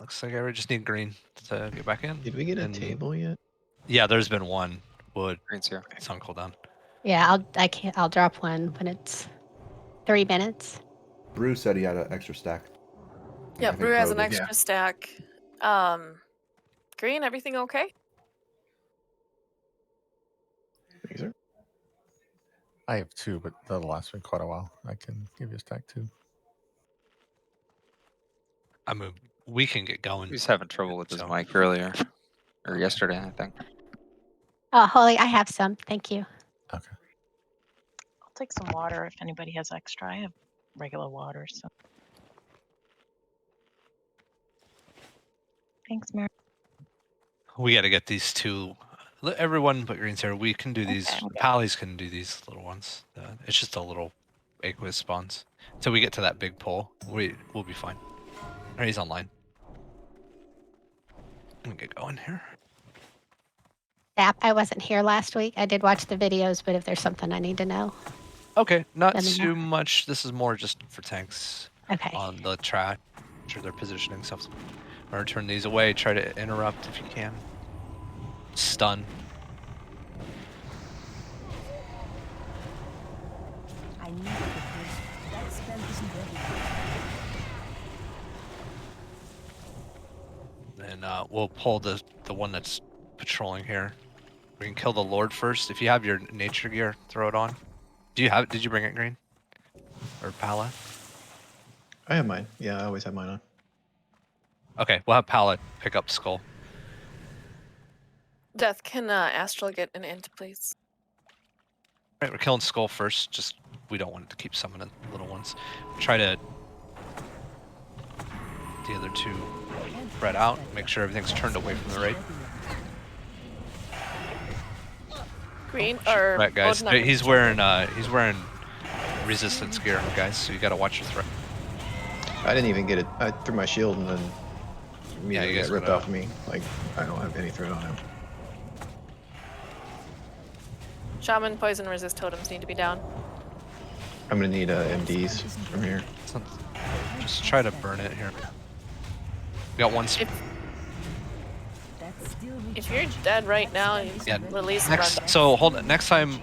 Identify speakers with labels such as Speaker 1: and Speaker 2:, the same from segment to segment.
Speaker 1: Looks like I just need green to get back in.
Speaker 2: Did we get a table yet?
Speaker 1: Yeah, there's been one. Wood.
Speaker 3: Green's here.
Speaker 1: It's on cooldown.
Speaker 4: Yeah, I'll drop one when it's 3 minutes.
Speaker 5: Brew said he had an extra stack.
Speaker 6: Yeah,
Speaker 5: I think
Speaker 6: Brew has
Speaker 5: Crow
Speaker 6: an
Speaker 5: did.
Speaker 6: extra stack. Green, everything okay?
Speaker 2: Thank you, sir.
Speaker 7: I have 2, but that'll last me quite a while. I can give you a stack too.
Speaker 1: I mean, we can get going.
Speaker 3: He was having trouble with his mic earlier. Or yesterday, I think.
Speaker 4: Oh, Holly, I have some. Thank you.
Speaker 7: Okay.
Speaker 8: I'll take some water if anybody has extra. I have regular water, so. Thanks, Mary.
Speaker 1: We got to get these two. Everyone but Green's here. We can do these.
Speaker 8: Okay.
Speaker 1: Pallies can do these little ones. It's just a little aqueous spawns. Until we get to that big pole, we'll be fine. All right, he's online. Let me get going here.
Speaker 4: Yep, I wasn't here last week. I did watch the videos, but if there's something I need to know.
Speaker 1: Okay, not
Speaker 4: Let me
Speaker 1: too
Speaker 4: know.
Speaker 1: much. This is more just for tanks
Speaker 4: Okay.
Speaker 1: on the track. Make sure they're positioning stuff. Or turn these away. Try to interrupt if you can. Stun.
Speaker 9: I need that spell isn't ready.
Speaker 1: Then we'll pull the one that's patrolling here. We can kill the Lord first. If you have your nature gear, throw it on. Did you bring it, Green? Or Pala?
Speaker 2: I have mine. Yeah, I always have mine on.
Speaker 1: Okay, we'll have Pala pick up Skull.
Speaker 6: Death, can Astral get an int, please?
Speaker 1: Alright, we're killing Skull first. Just, we don't want it to keep summoning little ones. Try to... The other two spread out. Make sure everything's turned away from the raid.
Speaker 6: Green, or...
Speaker 1: Right, guys.
Speaker 6: Odin,
Speaker 1: He's wearing resistance gear, guys, so you gotta watch your threat.
Speaker 2: I didn't even get it. I threw my shield and then
Speaker 1: Yeah, you
Speaker 2: got
Speaker 1: guys
Speaker 2: ripped
Speaker 1: gotta-
Speaker 2: off of me. Like, I don't have any threat on him.
Speaker 6: Shaman poison resist totems need to be down.
Speaker 2: I'm gonna need MDs from here.
Speaker 1: Just try to burn it here. We got one.
Speaker 6: If you're dead right now, you
Speaker 1: Yeah.
Speaker 6: release and run
Speaker 1: Next,
Speaker 6: back.
Speaker 1: so hold it. Next time,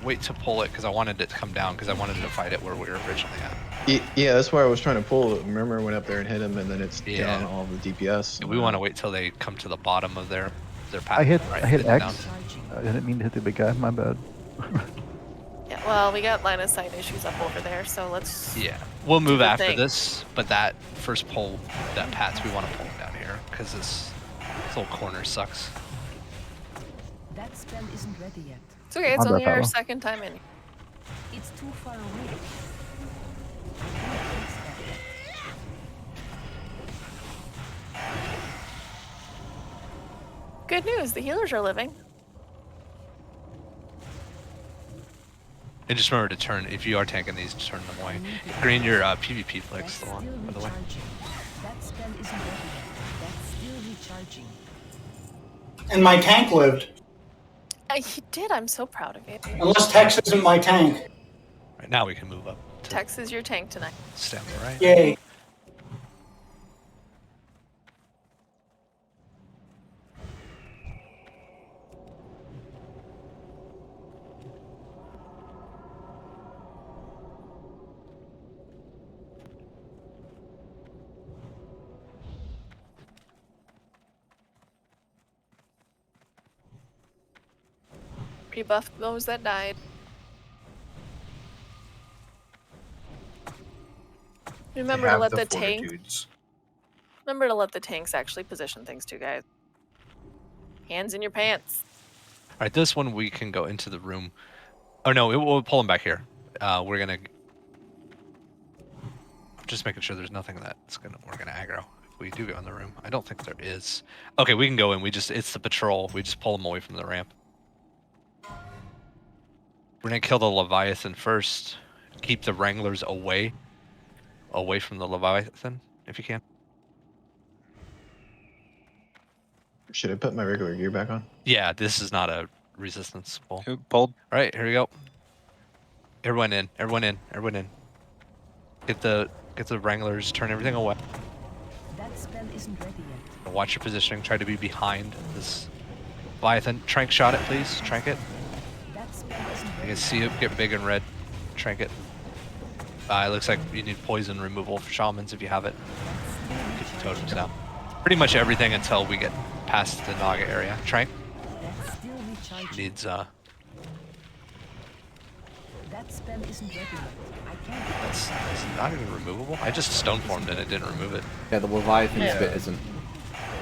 Speaker 1: wait to pull it because I wanted it to come down because I wanted to fight it where we were originally at.
Speaker 2: Yeah, that's why I was trying to pull it. Remember, I went up there and hit him, and then it's
Speaker 1: Yeah.
Speaker 2: down all the DPS.
Speaker 1: We want to wait till they come to the bottom of their path.
Speaker 10: I hit
Speaker 1: down.
Speaker 10: X. I didn't mean to hit the big guy. My bad.
Speaker 6: Yeah, well, we got line of sight issues up over there, so let's...
Speaker 1: Yeah, we'll move
Speaker 6: the
Speaker 1: after
Speaker 6: thing.
Speaker 1: this, but that first pull, that path, we want to pull him down here because this little corner sucks.
Speaker 9: That spell isn't ready yet.
Speaker 6: It's okay, it's
Speaker 10: My bad,
Speaker 6: only our
Speaker 10: fella.
Speaker 6: second time in.
Speaker 9: It's too far away.
Speaker 6: Good news, the healers are living.
Speaker 1: And just remember to turn, if you are tanking these, to turn them away. Green, your PvP flag's still on, by the way.
Speaker 9: That spell isn't ready yet. That's still recharging.
Speaker 11: And my tank lived.
Speaker 6: He did, I'm so proud of you.
Speaker 11: Unless Tex isn't my tank.
Speaker 1: Right now we can move up.
Speaker 6: Tex is your tank tonight.
Speaker 1: Stand on the right.
Speaker 11: Yay.
Speaker 6: Rebuff those that died. Remember to let the tank. Remember to let the tanks actually position things too, guys. Hands in your pants.
Speaker 1: All right, this one we can go into the room. Oh no, we'll pull him back here. We're gonna. I'm just making sure there's nothing we're gonna aggro if we do go in the room. I don't think there is. Okay, we can go in. It's the patrol. We just pull them away from the ramp. We're gonna kill the Leviathan first. Keep the Wranglers away from the Leviathan if you can.
Speaker 2: Should I put my regular gear back on?
Speaker 1: Yeah, this is not a resistance pull.
Speaker 3: Who pulled?
Speaker 1: All right, here we go. Everyone in. Everyone in. Everyone in. Get the Wranglers. Turn everything away.
Speaker 9: That spell isn't ready yet.
Speaker 1: Watch your positioning. Try to be behind this Leviathan. Trank shot it, please. Trank it.
Speaker 9: That spell isn't
Speaker 1: You
Speaker 9: ready
Speaker 1: can see it get big and red. Trank it. It looks like you need poison removal for shamans if you have it. Get the totems down. Pretty much everything until we get past the Naga area. Trank
Speaker 9: That's still recharging.
Speaker 1: needs
Speaker 9: That spell isn't ready yet. I can't.
Speaker 1: that's not even removable. I just stone formed and it didn't remove it.
Speaker 5: Yeah, the Leviathan
Speaker 11: Yeah.
Speaker 5: spit isn't.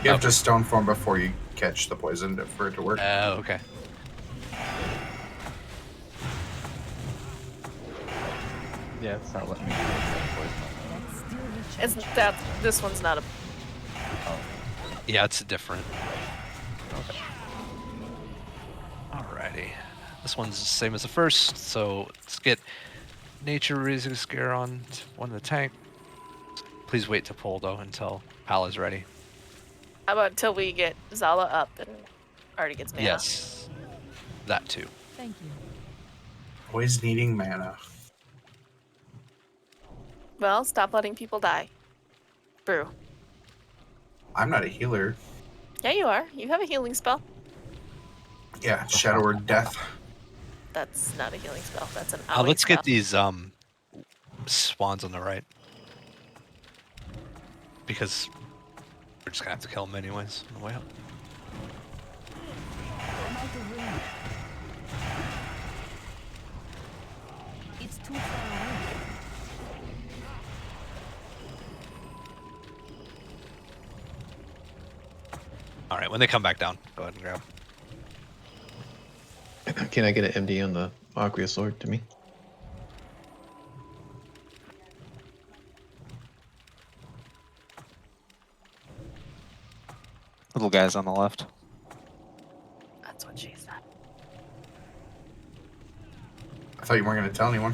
Speaker 12: You have to stone form before you catch the poison for it to work.
Speaker 1: Oh, okay.
Speaker 10: Yeah, it's not letting me do it.
Speaker 9: That's still
Speaker 6: It's
Speaker 9: recharging.
Speaker 6: that this one's not a.
Speaker 1: Yeah, it's different. Alrighty. This one's the same as the first, so let's get Nature Raising Scare on one of the tank. Please wait to pull though until Pal is ready.
Speaker 6: How about until we get Zala up and already gets mana?
Speaker 1: Yes. That too.
Speaker 9: Thank you.
Speaker 12: Always needing mana.
Speaker 6: Well, stop letting people die. Brew.
Speaker 12: I'm not a healer.
Speaker 6: Yeah, you are. You have a healing spell.
Speaker 12: Yeah, Shadow or Death.
Speaker 6: That's not a healing spell. That's an owling
Speaker 1: Let's
Speaker 6: spell.
Speaker 1: get these swans on the right. Because we're just gonna have to kill them anyways on the way up.
Speaker 9: I'm out of range. It's too far away.
Speaker 1: Alright, when they come back down, go ahead and grab.
Speaker 2: Can I get an MD on the Aquia sword to me?
Speaker 3: Little guys on the left.
Speaker 6: That's what she said.
Speaker 12: I thought you weren't going to tell anyone.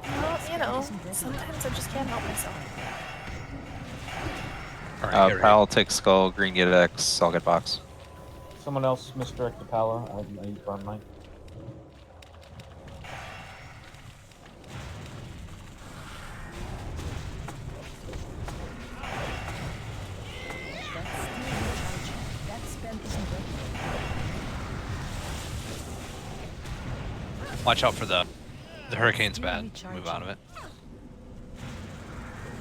Speaker 6: Well, you know, sometimes I just can't help myself.
Speaker 1: Alright, get ready.
Speaker 3: Pal, take skull, green get X, I'll get box.
Speaker 10: Someone else misdirect the Pala. I need to burn mine.
Speaker 9: That's still recharging. That spell isn't ready yet.
Speaker 1: Watch out for the hurricane's bad. Move out of it.
Speaker 9: I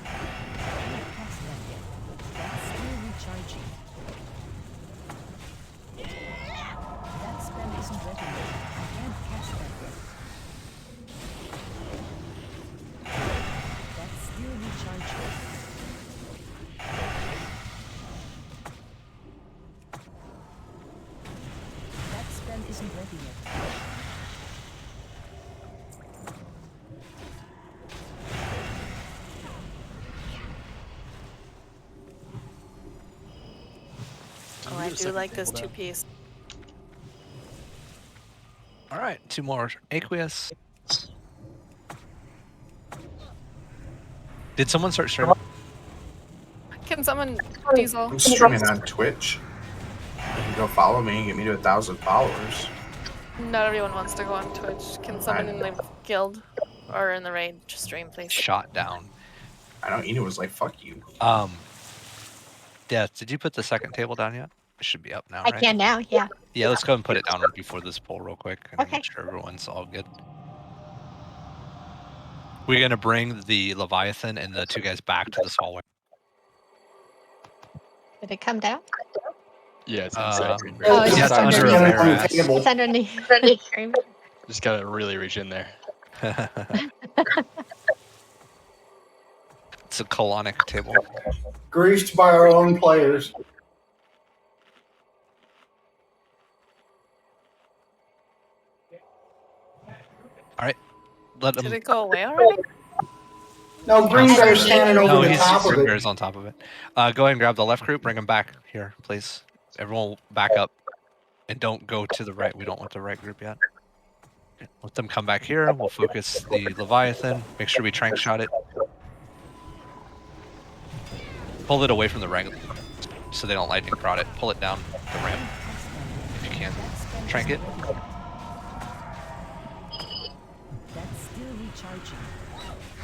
Speaker 9: can't cast that yet. That's still recharging. That spell isn't ready yet. I can't cast that yet. That's still recharging. That spell isn't ready yet.
Speaker 6: Oh, I do like this two-piece.
Speaker 1: Alright, two more Aqueous. Did someone start streaming?
Speaker 6: Can someone diesel?
Speaker 12: I'm streaming on Twitch. You can go follow me and get me to 1,000 followers.
Speaker 6: Not everyone wants to go on Twitch. Can someone in the guild or in the raid just stream, please?
Speaker 1: Shot down.
Speaker 12: I know Ina was like, fuck you.
Speaker 1: Yeah, did you put the second table down yet? It should be up now,
Speaker 4: I
Speaker 1: right?
Speaker 4: can now, yeah.
Speaker 1: Yeah, let's go and put it down right before this poll real quick and
Speaker 4: Okay.
Speaker 1: make sure everyone's all good. We're gonna bring the Leviathan and the two guys back to this hallway.
Speaker 4: Did it come down?
Speaker 13: Yeah, it's
Speaker 1: Uh,
Speaker 13: inside.
Speaker 4: Oh, it's
Speaker 1: yeah,
Speaker 4: just
Speaker 1: it's under
Speaker 4: underneath.
Speaker 1: a
Speaker 11: on the
Speaker 1: ass.
Speaker 11: table.
Speaker 4: It's underneath. Scream.
Speaker 13: Just gotta really reach in there.
Speaker 1: It's a colonic table.
Speaker 11: Greased by our own players.
Speaker 1: Let
Speaker 6: Did
Speaker 1: him.
Speaker 6: it go away already?
Speaker 11: No, Green Bear's standing over
Speaker 1: No,
Speaker 11: the
Speaker 1: he's
Speaker 11: top of
Speaker 1: Green
Speaker 11: it.
Speaker 1: Bear's on top of it. Go ahead and grab the left group. Bring them back here, please. Everyone back up, and don't go to the right. We don't want the right group yet. Let them come back here. We'll focus the Leviathan. Make sure we trank shot it. Pull it away from the rank so they don't lightning prod it. Pull it down the ramp if you can. Trank it.
Speaker 9: That's still recharging. I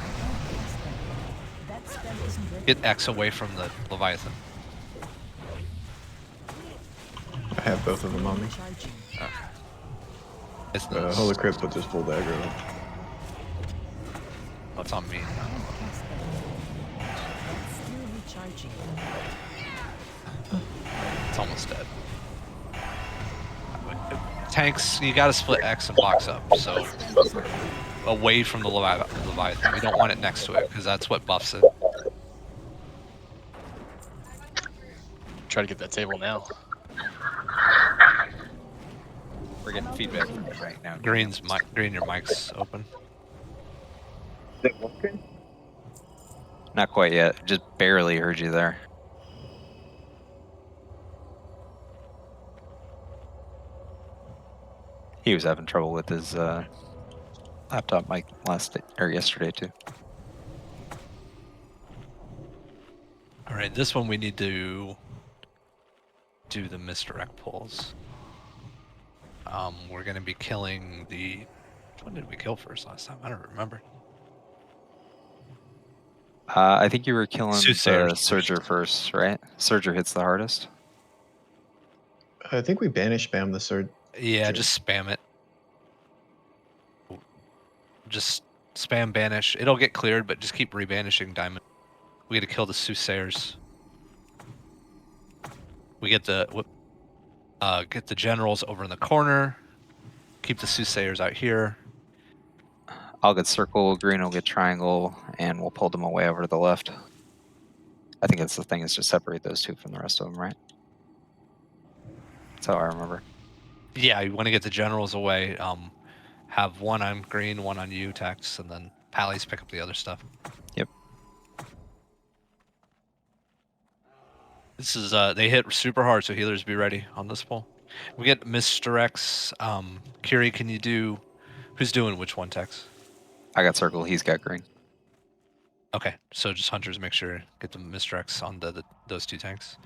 Speaker 9: can't cast that yet. That
Speaker 1: Get X away from the Leviathan.
Speaker 2: I have both of them on me.
Speaker 1: It's
Speaker 2: Holy Crypt put this full dagger.
Speaker 1: Oh, it's on me. It's almost dead. Tanks, you gotta split X and box up, so away from the Leviathan. You don't want it next to it, because that's what buffs it.
Speaker 13: Try to get that table now.
Speaker 3: We're getting feedback from it right now.
Speaker 1: Green, your mic's open.
Speaker 3: Is it working? Not quite yet. Just barely heard you there. He was having trouble with his laptop mic yesterday too.
Speaker 1: All right, this one we need to do the misdirect pulls. We're gonna be killing the. Which one did we kill first last time? I don't remember.
Speaker 3: I think you were killing the
Speaker 1: Soothsayers
Speaker 3: Surger first, right? Surger hits the hardest.
Speaker 2: I think we banish spam the surge.
Speaker 1: Yeah, just spam it. Just spam banish. It'll get cleared, but just keep rebanishing diamond. We gotta kill the Soothsayers. We get the generals over in the corner. Keep the Soothsayers out here.
Speaker 3: I'll get circle, green will get triangle, and we'll pull them away over to the left. I think that's the thing, is just separate those two from the rest of them, right? That's how I remember.
Speaker 1: Yeah, you want to get the generals away. Have one on green, one on you, Tex, and then Pally's pick up the other stuff.
Speaker 3: Yep.
Speaker 1: This is they hit super hard, so healers be ready on this pull. We get misdirects. Kiri, can you do? Who's doing which one, Tex?
Speaker 3: I got circle. He's got green.
Speaker 1: Okay, so just hunters, make sure get the misdirects on those two tanks.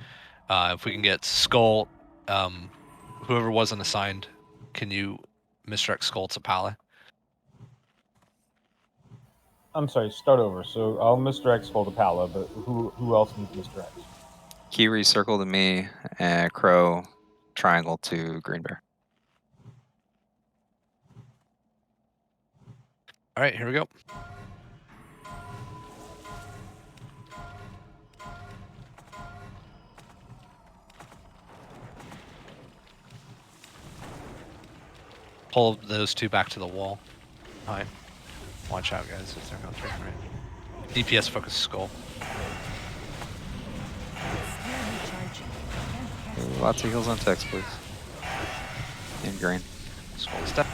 Speaker 1: If we can get Skull, whoever wasn't assigned, can you misdirect Skull to Pally?
Speaker 10: I'm sorry, start over. So I'll misdirect Skull to Pala, but who else needs misdirect?
Speaker 3: Kiri circle to me, and Crow triangle to Green Bear.
Speaker 1: All right, here we go. Pull those two back to the wall. All right. Watch out, guys, if they're going through. Right. DPS focus Skull.
Speaker 3: Lots of heals on Tex, please. And green.
Speaker 1: Skull step.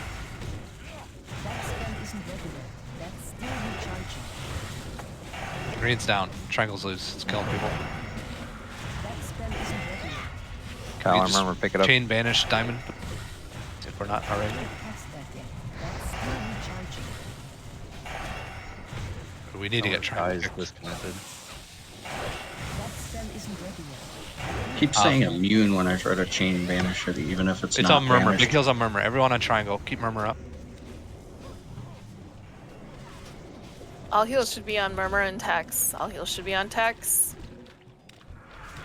Speaker 1: Green's down. Triangle's loose. It's killing people.
Speaker 3: Kyle, remember, pick it up.
Speaker 1: Chain banish diamond. If we're not already. We need to get triangle
Speaker 14: disconnected. Keep saying immune when I try to chain banish it, even if it's not
Speaker 1: on murmur.
Speaker 14: banished.
Speaker 1: Big heals on murmur. Everyone on triangle. Keep murmur up.
Speaker 6: All heals should be on murmur and Tex. All heals should be on Tex.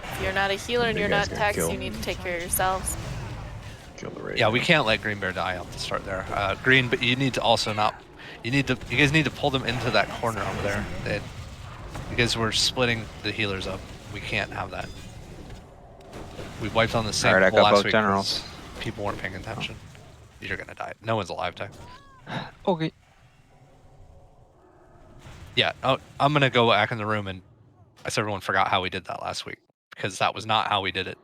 Speaker 6: If you're not a healer and you're not Tex, you need to take care of yourselves.
Speaker 2: Kill the raid.
Speaker 1: Yeah, we can't let Green Bear die off the start there. Green, but you need to also not. You guys need to pull them into that corner over there. Because we're splitting the healers up. We can't have that. We wiped on the same
Speaker 3: Alright, I
Speaker 1: pull
Speaker 3: got
Speaker 1: last
Speaker 3: both
Speaker 1: week.
Speaker 3: generals.
Speaker 1: People weren't paying attention. You're gonna die. No one's alive, Tech.
Speaker 3: Okay.
Speaker 1: Yeah, I'm gonna go back in the room, and I guess everyone forgot how we did that last week, because that was not how we did it.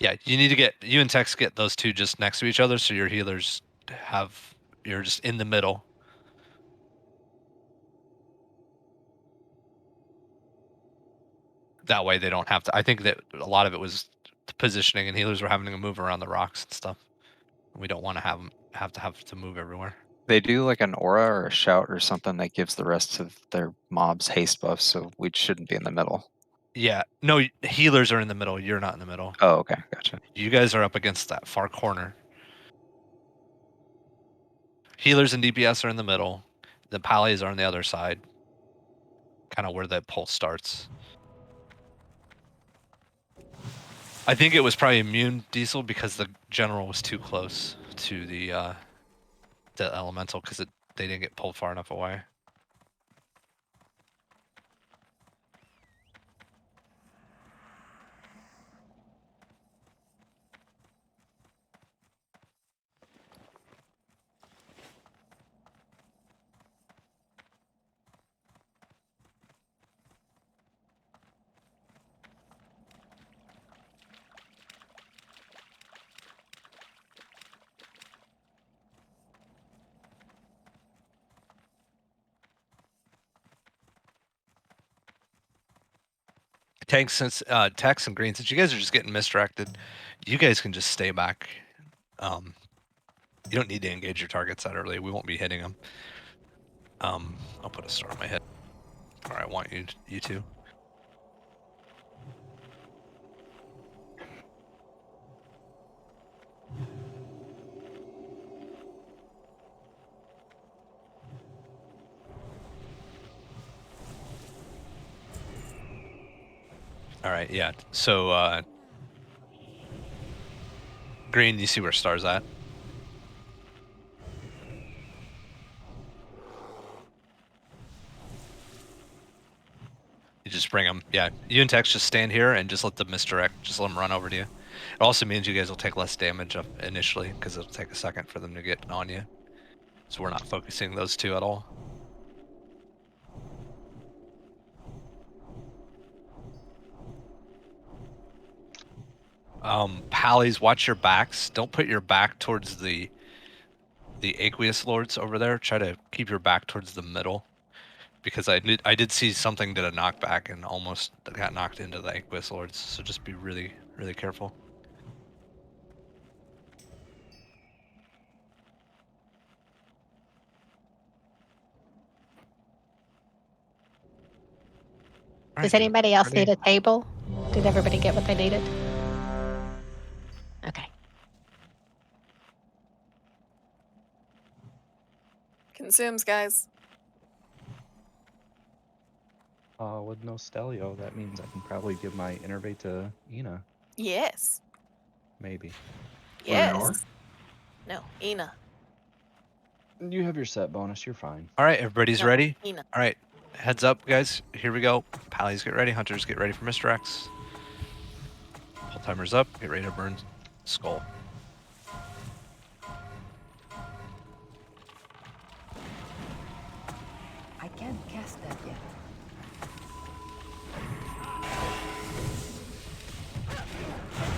Speaker 1: Yeah, you need to get, you and Tex get those two just next to each other, so your healers you're just in the middle. That way they don't have to, I think that a lot of it was the positioning, and healers were having to move around the rocks and stuff. We don't want to have to move everywhere.
Speaker 3: They do like an aura or a shout or something that gives the rest of their mobs haste buffs, so we shouldn't be in the middle.
Speaker 1: Yeah, no, healers are in the middle. You're not in the middle.
Speaker 3: Oh, okay, gotcha.
Speaker 1: You guys are up against that far corner. Healers and DPS are in the middle. The pallies are on the other side, kind of where the pulse starts. I think it was probably immune diesel because the general was too close to the elemental because they didn't get pulled far enough away. Tanks, techs and greens, since you guys are just getting misdirected, you guys can just stay back. You don't need to engage your targets that early. We won't be hitting them. I'll put a star on my head. Or I want you to. All right, yeah. So, green, you see where star's at? You just bring them. Yeah, you and Tex just stand here and just let them misdirect. Just let them run over to you. It also means you guys will take less damage up initially because it'll take a second for them to get on you. So we're not focusing those two at all. Pallies, watch your backs. Don't put your back towards the aqueous lords over there. Try to keep your back towards the middle, because I did see something did a knockback and almost got knocked into the aqueous lords. So just be really careful.
Speaker 4: Does anybody else need a table? Did everybody get what they needed? Okay.
Speaker 6: Consumes, guys.
Speaker 15: With no Stelio, that means I can probably give my innervate to Ina.
Speaker 6: Yes.
Speaker 15: Maybe.
Speaker 6: Yes. No, Ina.
Speaker 15: You have your set bonus, you're fine.
Speaker 1: All right, everybody's
Speaker 6: No,
Speaker 1: ready?
Speaker 6: Ina.
Speaker 1: All right, heads up, guys. Here we go. Pallies, get ready. Hunters, get ready for misdirects. Pull timers up. Get ready to burn skull.
Speaker 9: I can't cast that yet.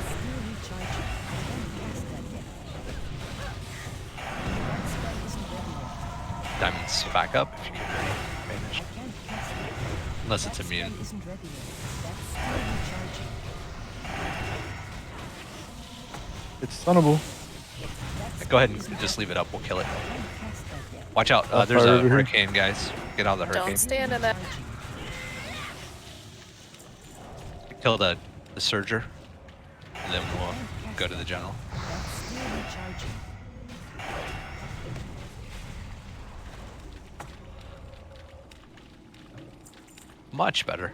Speaker 9: Still recharging. I can't cast that yet. That spell isn't ready yet.
Speaker 1: Diamonds back up if you get ready. Vanish.
Speaker 9: I can't cast that.
Speaker 1: Unless it's
Speaker 9: That
Speaker 1: immune.
Speaker 9: spell isn't ready yet. That's still recharging.
Speaker 7: It's stunnable.
Speaker 1: Go ahead and just leave it up. We'll kill it.
Speaker 9: I can't cast that yet.
Speaker 1: Watch out.
Speaker 7: I'll
Speaker 1: There's
Speaker 7: fire
Speaker 1: a
Speaker 7: over here.
Speaker 1: hurricane, guys. Get out of the hurricane.
Speaker 6: Don't stand in that.
Speaker 1: Kill the surger. And then we'll go to the general.
Speaker 9: That's still recharging.
Speaker 1: Much better.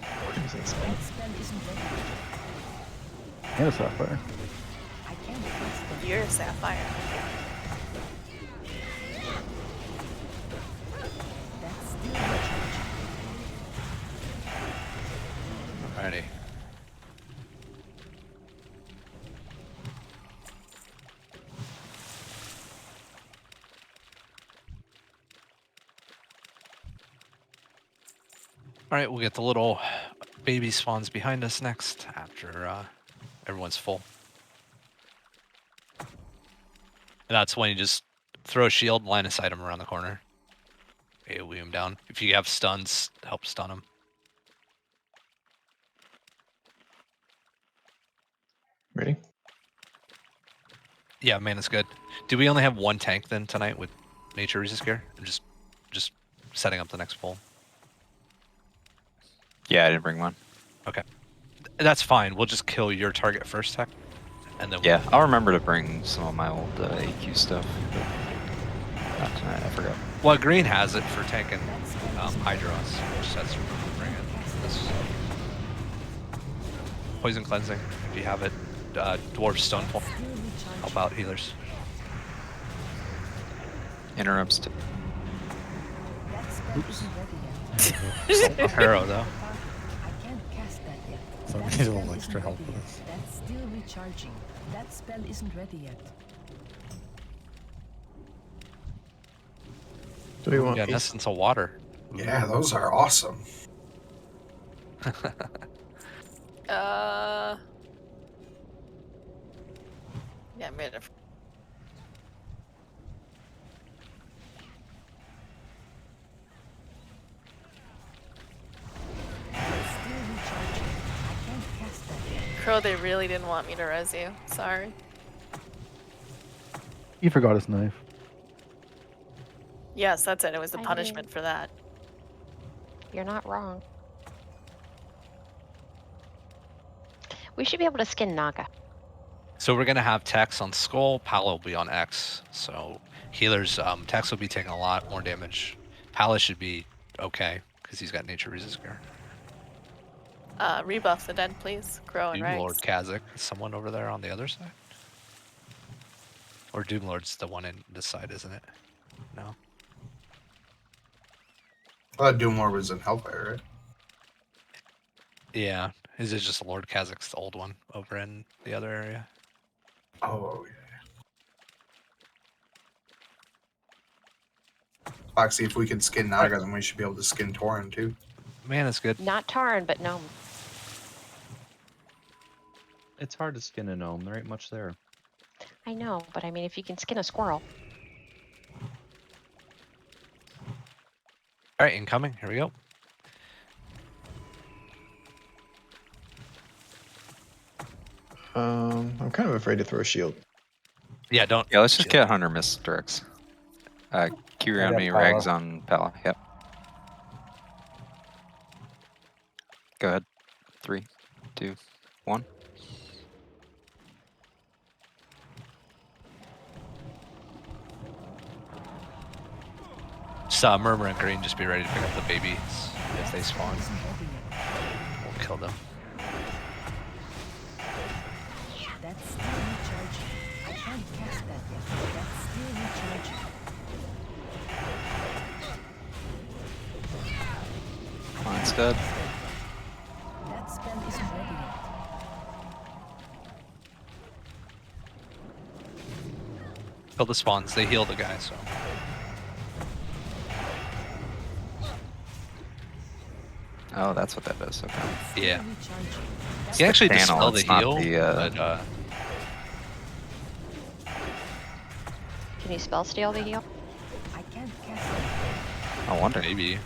Speaker 9: That spell isn't ready yet.
Speaker 7: And a sapphire.
Speaker 9: I can't cast that.
Speaker 6: You're a sapphire.
Speaker 9: That's still recharging.
Speaker 1: Alrighty. Alright, we'll get the little baby spawns behind us next after everyone's full. And that's when you just throw a shield, line of sight them around the corner. AoE them down. If you have stuns, help stun them.
Speaker 2: Ready?
Speaker 1: Yeah, man, it's good. Do we only have one tank then tonight with nature resist gear? I'm just setting up the next pull.
Speaker 3: Yeah, I didn't bring one.
Speaker 1: Okay, that's fine. We'll just kill your target first, tech, and then
Speaker 3: Yeah, I'll remember to bring some of my old AQ stuff. But not I forgot.
Speaker 1: Well, green has it for tanking Hydros, which says bring it. This poison cleansing, if you have it. Dwarf stoneful. Help out healers.
Speaker 3: Interrupts.
Speaker 1: Arrow though.
Speaker 9: I can't cast that yet.
Speaker 7: So I
Speaker 9: That
Speaker 7: need a
Speaker 9: spell
Speaker 7: little extra
Speaker 9: isn't
Speaker 7: help
Speaker 9: ready
Speaker 7: with
Speaker 9: yet.
Speaker 7: this.
Speaker 9: That's still recharging. That spell isn't ready yet.
Speaker 2: Do we want
Speaker 1: Yeah,
Speaker 2: these?
Speaker 1: essence of water.
Speaker 12: Yeah, those are awesome.
Speaker 6: Yeah, I made it.
Speaker 9: Still recharging. I can't cast that yet.
Speaker 6: Crow, they really didn't want me to res you. Sorry.
Speaker 15: He forgot his knife.
Speaker 6: Yes, that's it. It was the
Speaker 4: I
Speaker 6: punishment for that.
Speaker 4: You're not wrong. We should be able to skin Naga.
Speaker 1: So we're gonna have Tex on Skull, Palo will be on X. So healers, Tex will be taking a lot more damage. Palo should be okay because he's got nature resist gear.
Speaker 6: Rebuff the dead, please. Crow and
Speaker 1: Doom
Speaker 6: Rex.
Speaker 1: Lord Kazakh, is someone over there on the other side? Or Doom Lord's the one in this side, isn't it? No.
Speaker 12: I thought Doomlord was in Hellfire, right?
Speaker 1: Yeah. Is it just Lord Kazakh's the old one over in the other area?
Speaker 12: Oh, yeah. Foxy, if we can skin Naga, then we should be able to skin Tauren too.
Speaker 1: Man, it's good.
Speaker 4: Not Tarn, but Gnome.
Speaker 15: It's hard to skin a gnome. There ain't much there.
Speaker 4: I know, but I mean, if you can skin a squirrel.
Speaker 1: All right, incoming. Here we go.
Speaker 2: I'm kind of afraid to throw a shield.
Speaker 1: Yeah, don't.
Speaker 3: Yeah, let's just get Hunter misdirects. Q around
Speaker 10: got
Speaker 3: me,
Speaker 10: Pala.
Speaker 3: Rags on Pala. Yep. Go ahead. 3, 2, 1.
Speaker 1: Just Murmur and Green, just be ready to pick up the babies if they spawn. We'll kill them.
Speaker 9: That's still recharging. I can't cast that yet. That's still recharging.
Speaker 3: Mine's dead.
Speaker 9: That spell isn't ready yet.
Speaker 1: Kill the spawns. They heal the guy, so.
Speaker 3: Oh, that's what that does. Okay.
Speaker 1: Yeah.
Speaker 9: Recharging.
Speaker 1: You can actually
Speaker 3: panel,
Speaker 1: dispel the
Speaker 3: it's not
Speaker 1: heal,
Speaker 3: the,
Speaker 1: but
Speaker 4: Can you spell steal the heal?
Speaker 9: I can't cast that.
Speaker 3: I wonder.
Speaker 1: maybe.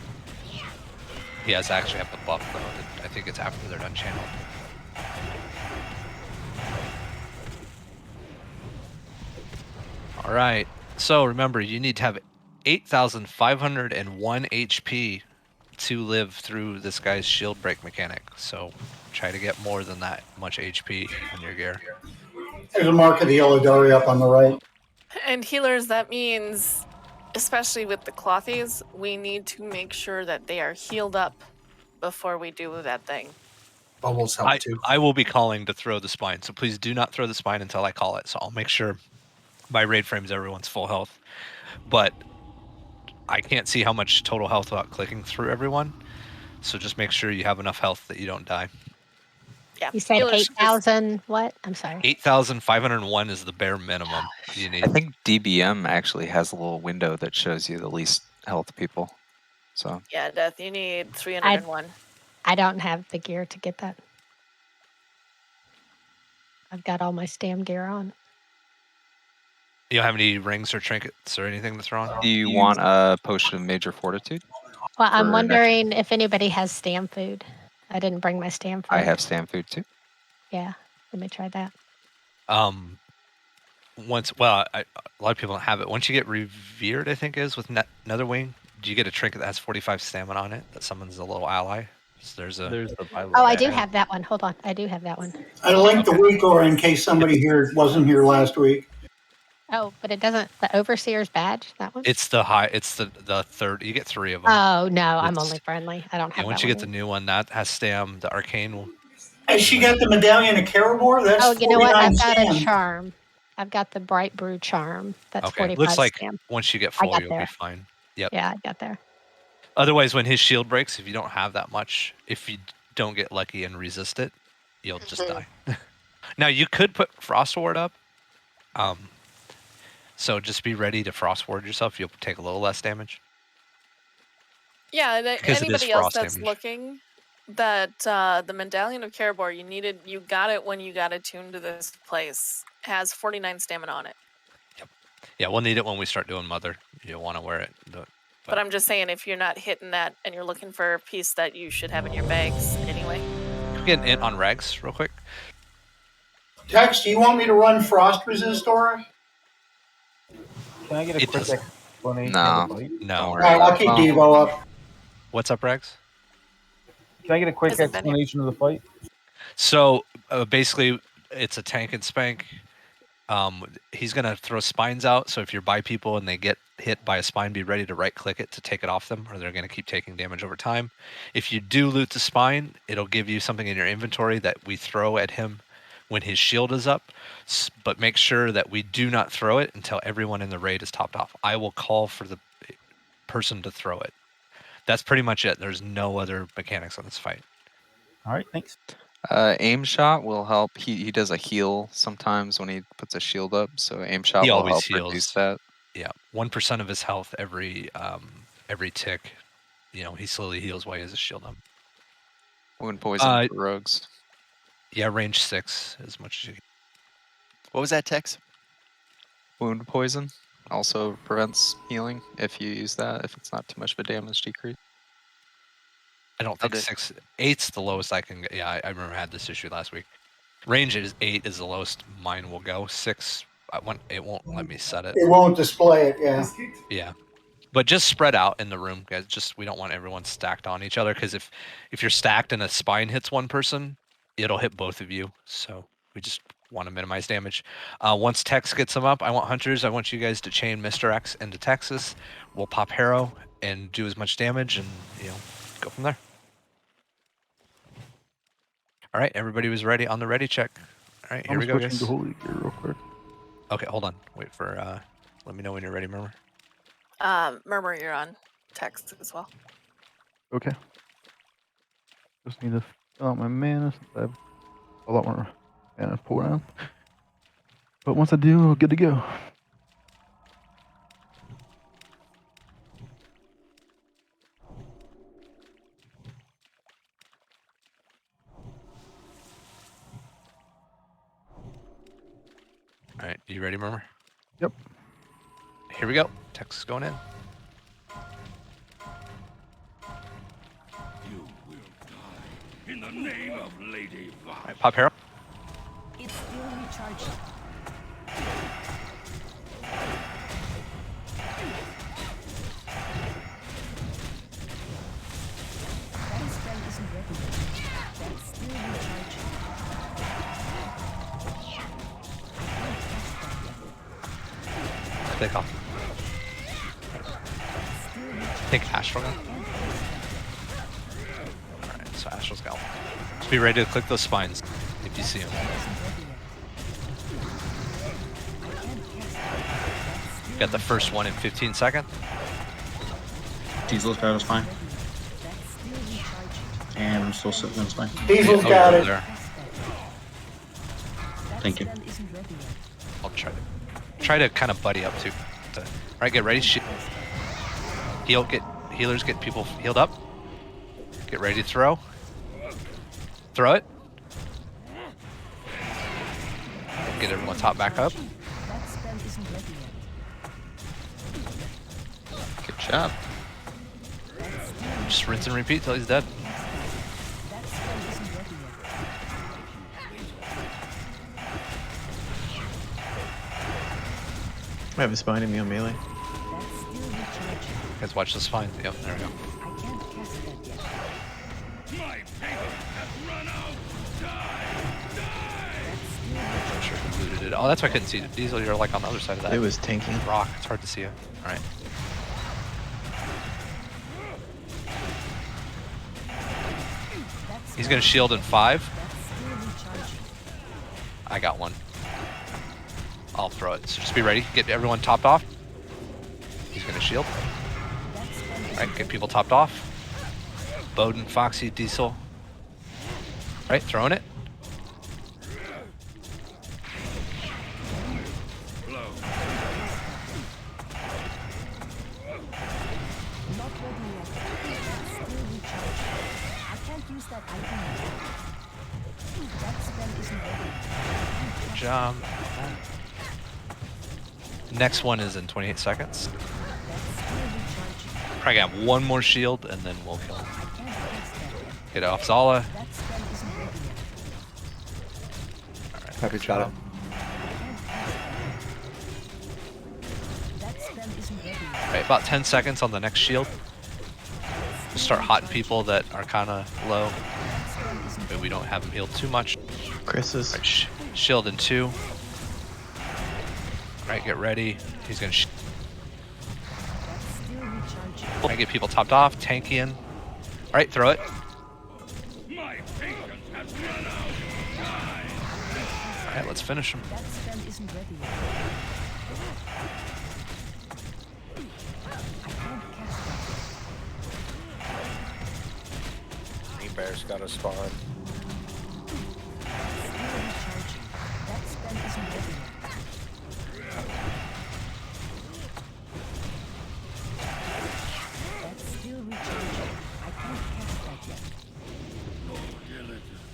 Speaker 1: He has actually have the buff though. I think it's after they're done channeled. All right. So remember, you need to have 8,501 HP to live through this guy's shield break mechanic. So try to get more than that much HP on your gear.
Speaker 11: There's a mark of the Illidari up on the right.
Speaker 6: And healers, that means, especially with the clothies, we need to make sure that they are healed up before we do that thing.
Speaker 12: Bubbles help too.
Speaker 1: I will be calling to throw the spine, so please do not throw the spine until I call it. So I'll make sure by raid frames everyone's full health. But I can't see how much total health without clicking through everyone. So just make sure you have enough health that you don't die.
Speaker 6: Yeah.
Speaker 4: You said
Speaker 6: healers should just-
Speaker 4: 8,000 what? I'm sorry.
Speaker 1: 8,501 is the bare minimum you need.
Speaker 3: I think DBM actually has a little window that shows you the least health people. So
Speaker 6: Yeah, Death, you need 301.
Speaker 4: I don't have the gear to get that. I've got all my stam gear on.
Speaker 1: You don't have any rings or trinkets or anything to throw on?
Speaker 3: do you want a potion of major fortitude?
Speaker 4: Well, I'm
Speaker 3: For
Speaker 4: wondering if anybody has stam food. I didn't bring my stam food.
Speaker 3: I have stand food too.
Speaker 4: Yeah, let me try that.
Speaker 1: A lot of people don't have it. Once you get revered, I think is with Netherwing, do you get a trinket that has 45 stamina on it that summons a little ally? So there's
Speaker 15: the pilot.
Speaker 4: Oh, I do have that one. Hold on. I do have that one.
Speaker 11: I linked the week or in case somebody here wasn't here last week.
Speaker 4: Oh, but it doesn't. The Overseer's badge, that one?
Speaker 1: It's the high. It's the third. You get 3 of them.
Speaker 4: Oh, no, I'm
Speaker 1: It's-
Speaker 4: only friendly. I don't
Speaker 1: Yeah,
Speaker 4: have
Speaker 1: once
Speaker 4: that
Speaker 1: you
Speaker 4: one
Speaker 1: get the
Speaker 4: yet.
Speaker 1: new one, that has stam. The arcane will.
Speaker 11: Has she got the medallion of Caribor? That's
Speaker 4: Oh, you know what?
Speaker 11: 49
Speaker 4: I've got a
Speaker 11: stam.
Speaker 4: charm. I've got the Bright Brew charm. That's
Speaker 1: Okay,
Speaker 4: 45
Speaker 1: looks like
Speaker 4: stam.
Speaker 1: once you get
Speaker 4: I
Speaker 1: full,
Speaker 4: got
Speaker 1: you'll
Speaker 4: there.
Speaker 1: be fine. Yep.
Speaker 4: Yeah, I got there.
Speaker 1: Otherwise, when his shield breaks, if you don't have that much, if you don't get lucky and resist it, you'll just die. Now you could put Frost Ward up. So just be ready to Frost Ward yourself. You'll take a little less damage.
Speaker 6: Yeah, and
Speaker 1: Because it is
Speaker 6: anybody else
Speaker 1: frost
Speaker 6: that's
Speaker 1: damage.
Speaker 6: looking, that the Medallion of Caribor, you got it when you got attuned to this place. It has 49 stamina on it.
Speaker 1: Yeah, we'll need it when we start doing Mother. You'll want to wear it.
Speaker 6: But I'm just saying, if you're not hitting that and you're looking for a piece that you should have in your bags anyway.
Speaker 1: Can we get an int on Regs real quick?
Speaker 11: Tex, do you want me to run Frost Resist Aura?
Speaker 10: Can I get a
Speaker 1: It
Speaker 10: quick
Speaker 1: doesn't.
Speaker 10: explanation
Speaker 3: No.
Speaker 10: of the fight?
Speaker 1: No.
Speaker 3: Don't worry
Speaker 11: Alright,
Speaker 3: about
Speaker 11: I'll
Speaker 3: it.
Speaker 11: keep
Speaker 3: Well,
Speaker 11: Devo up.
Speaker 1: What's up, Regs?
Speaker 10: Can I get a quick
Speaker 6: Hasn't been here.
Speaker 10: explanation of the fight?
Speaker 1: So basically, it's a tank and spank. He's gonna throw spines out. So if you're by people and they get hit by a spine, be ready to right click it to take it off them, or they're gonna keep taking damage over time. If you do loot the spine, it'll give you something in your inventory that we throw at him when his shield is up. But make sure that we do not throw it until everyone in the raid is topped off. I will call for the person to throw it. That's pretty much it. There's no other mechanics on this fight.
Speaker 10: All right, thanks.
Speaker 3: Aim shot will help. He does a heal sometimes when he puts a shield up, so aim shot
Speaker 1: He
Speaker 3: will
Speaker 1: always
Speaker 3: help
Speaker 1: heals.
Speaker 3: reduce that.
Speaker 1: Yeah, 1% of his health every tick. You know, he slowly heals while he has his shield up.
Speaker 3: Wound poison for rogues.
Speaker 1: Yeah, range 6 as much as you can.
Speaker 13: What was that, Tex?
Speaker 3: Wound poison also prevents healing if you use that, if it's not too much of a damage decrease.
Speaker 1: I don't think
Speaker 13: Okay.
Speaker 1: 8's the lowest I can get. Yeah, I remember I had this issue last week. Range is 8 is the lowest mine will go. 6, it won't let me set it.
Speaker 11: It won't display it, yeah.
Speaker 1: Yeah. But just spread out in the room, guys. We don't want everyone stacked on each other, because if you're stacked and a spine hits one person, it'll hit both of you. So we just want to minimize damage. Once Tex gets them up, I want hunters. I want you guys to chain Mr. X into Texas. We'll pop Harrow and do as much damage, and go from there. All right, everybody was ready on the ready check. All right, here we go, guys.
Speaker 15: To holy gear real quick.
Speaker 1: Okay, hold on. Wait for. Let me know when you're ready, Murmur.
Speaker 6: Murmur, you're on text as well.
Speaker 15: Okay. Just need to fill out my mana since I have a lot more mana to pull around. But once I do, we're good to go.
Speaker 1: All right, you ready, Murmur?
Speaker 15: Yep.
Speaker 1: Here we go. Text is going in.
Speaker 16: You will die in the name of Lady Vi.
Speaker 1: All right, pop Harrow.
Speaker 9: It's still recharging. That spell isn't ready yet. That's still recharging.
Speaker 1: Take off. I think Astral got. Alright, so Astral's got. Just be ready to click those spines if you see them. Got the first one in 15 seconds.
Speaker 14: Diesel's got us fine. And I'm still sitting in spine.
Speaker 11: Diesel's
Speaker 1: Oh,
Speaker 11: got
Speaker 1: you're
Speaker 11: it.
Speaker 1: there.
Speaker 14: Thank you.
Speaker 1: I'll try to kind of buddy up too. Alright, get ready. Healers get people healed up. Get ready to throw. Throw it. Get everyone top back up.
Speaker 9: That spell isn't ready yet.
Speaker 3: Good job.
Speaker 1: Just rinse and repeat till he's dead.
Speaker 9: That spell isn't ready yet.
Speaker 2: I have a spine in me on melee.
Speaker 9: That's still recharging.
Speaker 1: Guys, watch the spine. Yep, there we go.
Speaker 9: I can't cast that yet.
Speaker 16: My paper has run out.
Speaker 1: I'm sure he looted it. Oh, that's why I couldn't see it. Diesel, you're like on the other side of that.
Speaker 2: It was tanking.
Speaker 1: Rock. It's hard to see you. All right. He's gonna shield in 5. I got one. I'll throw it. So just be ready. Get everyone topped off. He's gonna shield. All right, get people topped off. Bowden, Foxy, Diesel. All right, throwing it. Good job. Next one is in 28 seconds. Probably got one more shield and then we'll kill him. Get off Zala. Alright,
Speaker 5: Happy shot it.
Speaker 1: Alright, about 10 seconds on the next shield. Just start hotting people that are kind of low. But we don't have them healed too much.
Speaker 2: Chris is.
Speaker 1: Right, shield in 2. Alright, get ready. He's gonna Alright, get people topped off. Tanky in. Alright, throw it. Alright, let's finish him.
Speaker 17: Green Bear's got a spawn.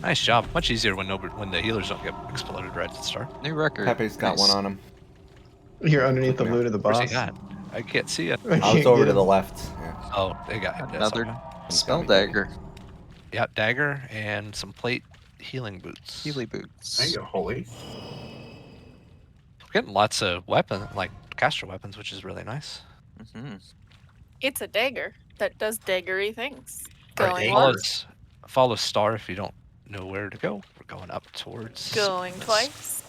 Speaker 1: Nice job. Much easier when the healers don't get exploded right at the start.
Speaker 3: New record.
Speaker 5: Happy's got one on him.
Speaker 2: You're underneath the loot of the boss.
Speaker 1: Where's he at? I can't see it.
Speaker 5: I was over to the left. Yeah.
Speaker 1: Oh, they got it.
Speaker 3: Another spell dagger.
Speaker 1: Yep, dagger and some plate healing boots.
Speaker 3: Healy boots.
Speaker 12: There you go, holy.
Speaker 1: We're getting lots of weapons, like caster weapons, which is really nice.
Speaker 6: It's a dagger that does daggery things.
Speaker 1: Alright,
Speaker 6: Going once,
Speaker 1: follow star if you don't know where to go. We're going up towards.
Speaker 6: going twice.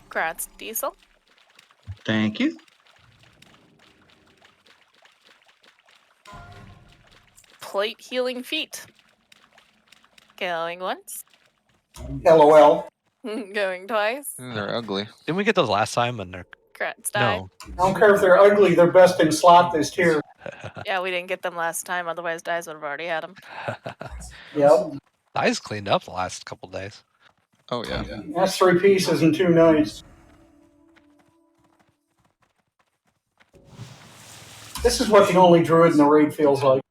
Speaker 6: Congrats, Diesel.
Speaker 14: Thank you.
Speaker 6: Plate healing feet. Going once.
Speaker 11: LOL.
Speaker 6: Going twice.
Speaker 3: They're ugly.
Speaker 1: Didn't we get those last time? And they're
Speaker 6: Congrats, die.
Speaker 1: no.
Speaker 11: I don't care if they're ugly, they're best in slot this tier.
Speaker 6: Yeah, we didn't get them last time. Otherwise, Dies would have already had them.
Speaker 11: Yep.
Speaker 1: Dice cleaned up the last couple days.
Speaker 3: Oh yeah.
Speaker 11: That's 3 pieces and 2 nights. This is what the only druid in the raid feels like.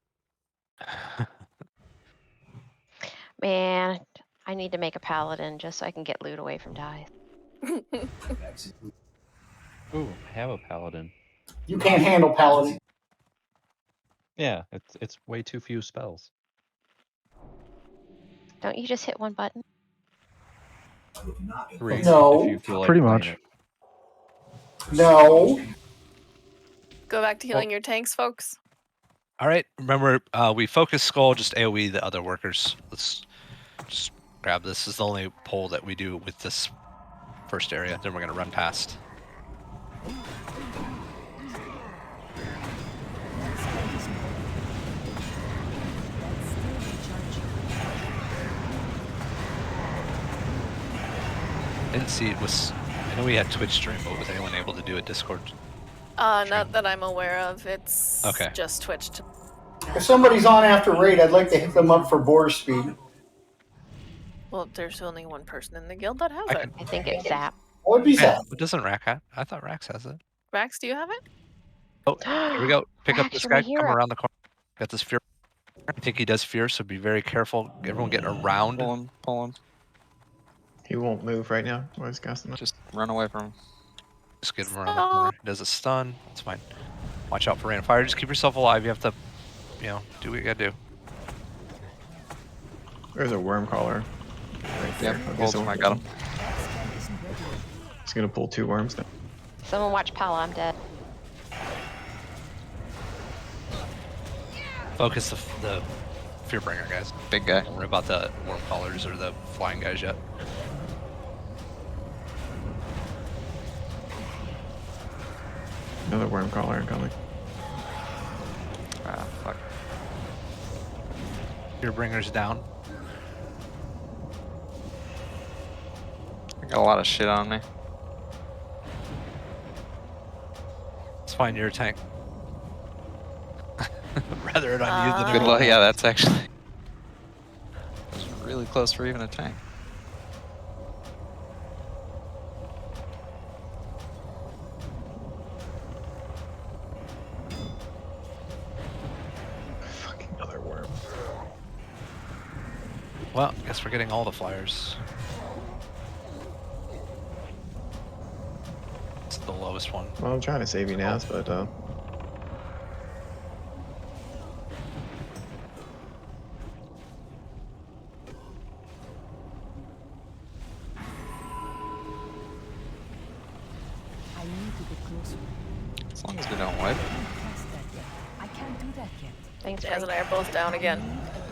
Speaker 18: Man, I need to make a paladin just so I can get loot away from Dice.
Speaker 19: Ooh, I have a paladin.
Speaker 11: You can't handle paladin.
Speaker 19: Yeah, it's way too few spells.
Speaker 18: Don't you just hit one button?
Speaker 19: 3
Speaker 11: No.
Speaker 19: if you feel like
Speaker 15: Pretty
Speaker 19: playing
Speaker 15: much.
Speaker 19: it.
Speaker 11: No.
Speaker 6: Go back to healing your tanks, folks.
Speaker 1: All right, remember we focus skull, just AoE the other workers. Let's just grab this. This is the only pull that we do with this first area. Then we're gonna run past. Didn't see it was. I know we had Twitch stream, but was anyone able to do a Discord?
Speaker 6: Not that I'm aware of. It's
Speaker 1: Okay.
Speaker 6: just Twitch.
Speaker 11: If somebody's on after raid, I'd like to hit them up for board speed.
Speaker 6: Well, there's only one person in the guild that has
Speaker 1: I
Speaker 6: it.
Speaker 1: can-
Speaker 18: I think it's Zap.
Speaker 11: What would be
Speaker 1: Yeah,
Speaker 11: that?
Speaker 1: but doesn't Rack have? I thought Rax has it.
Speaker 6: Max, do you have it?
Speaker 1: Oh, here we go. Pick up
Speaker 18: Rax,
Speaker 1: this
Speaker 18: you're my
Speaker 1: guy. Come
Speaker 18: hero.
Speaker 1: around the corner. Got this fear. I think he does fear, so be very careful. Everyone get around.
Speaker 3: Pull him. Pull him.
Speaker 2: He won't move right now. Why is casting that?
Speaker 3: Just run away from him.
Speaker 1: Just get him around the corner. He does a stun. It's fine. Watch out for rain of fire. Just keep yourself alive. You have to, do what you gotta do.
Speaker 2: There's a worm caller. Right there.
Speaker 3: Yep,
Speaker 2: Okay,
Speaker 3: hold
Speaker 2: so
Speaker 3: him, I got him.
Speaker 2: He's gonna pull 2 worms now.
Speaker 18: Someone watch Pala, I'm dead.
Speaker 1: Focus the Fearbringer guys.
Speaker 3: Big guy.
Speaker 1: Don't worry about the worm callers or the flying guys yet.
Speaker 2: Another worm caller incoming.
Speaker 3: Ah, fuck.
Speaker 1: Fearbringer's down.
Speaker 3: I got a lot of shit on me.
Speaker 1: It's fine, you're a tank. Rather it on you than
Speaker 3: Good
Speaker 1: on
Speaker 3: luck.
Speaker 1: me.
Speaker 3: Yeah, that's actually that's really close for even a tank.
Speaker 2: Fucking other worm.
Speaker 1: Well, I guess we're getting all the flyers. It's the lowest one.
Speaker 2: Well, I'm trying to save you now, but
Speaker 9: I need to get closer.
Speaker 3: As long as we don't wipe.
Speaker 9: Cast that yet. I can't do that yet.
Speaker 6: Thanks, Jazz and I are both down again.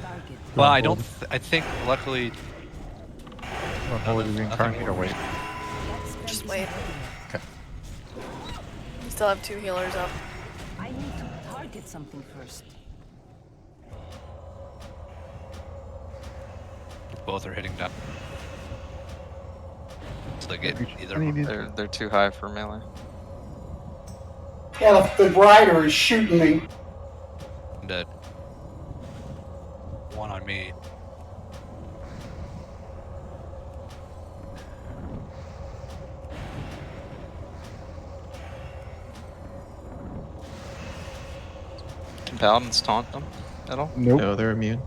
Speaker 9: Target.
Speaker 1: Well, I don't. I think luckily.
Speaker 7: Well, hold it incarnate or wait.
Speaker 6: Just wait.
Speaker 7: Okay.
Speaker 6: We still have 2 healers up.
Speaker 9: I need to target something first.
Speaker 1: Both are hitting down. So they get either.
Speaker 15: I need these-
Speaker 3: They're too high for melee.
Speaker 11: Yeah, the rider is shooting me.
Speaker 1: Dead. One on me.
Speaker 3: Can paladins taunt them at all?
Speaker 15: Nope.
Speaker 2: no, they're immune.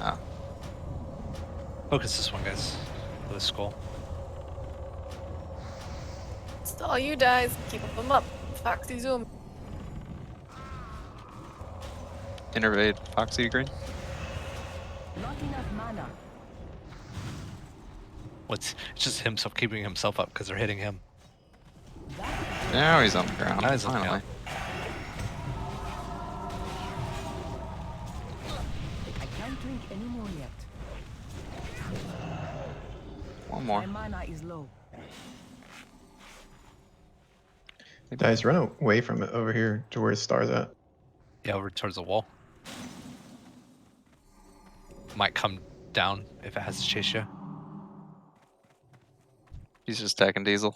Speaker 3: Ah.
Speaker 1: Focus this one, guys. With a skull.
Speaker 6: It's all you guys. Keep them up. Foxy zoom.
Speaker 3: Innervate Foxy green.
Speaker 9: Not enough mana.
Speaker 1: It's just himself keeping himself up because they're hitting him.
Speaker 3: Now he's on the ground.
Speaker 1: Now he's on the
Speaker 3: finally.
Speaker 9: I can't drink any more yet.
Speaker 3: One more.
Speaker 9: My mana is low.
Speaker 2: Guys, run away from it over here to where Star's at.
Speaker 1: Yeah, over towards the wall. Might come down if it has to chase you.
Speaker 3: He's just attacking Diesel.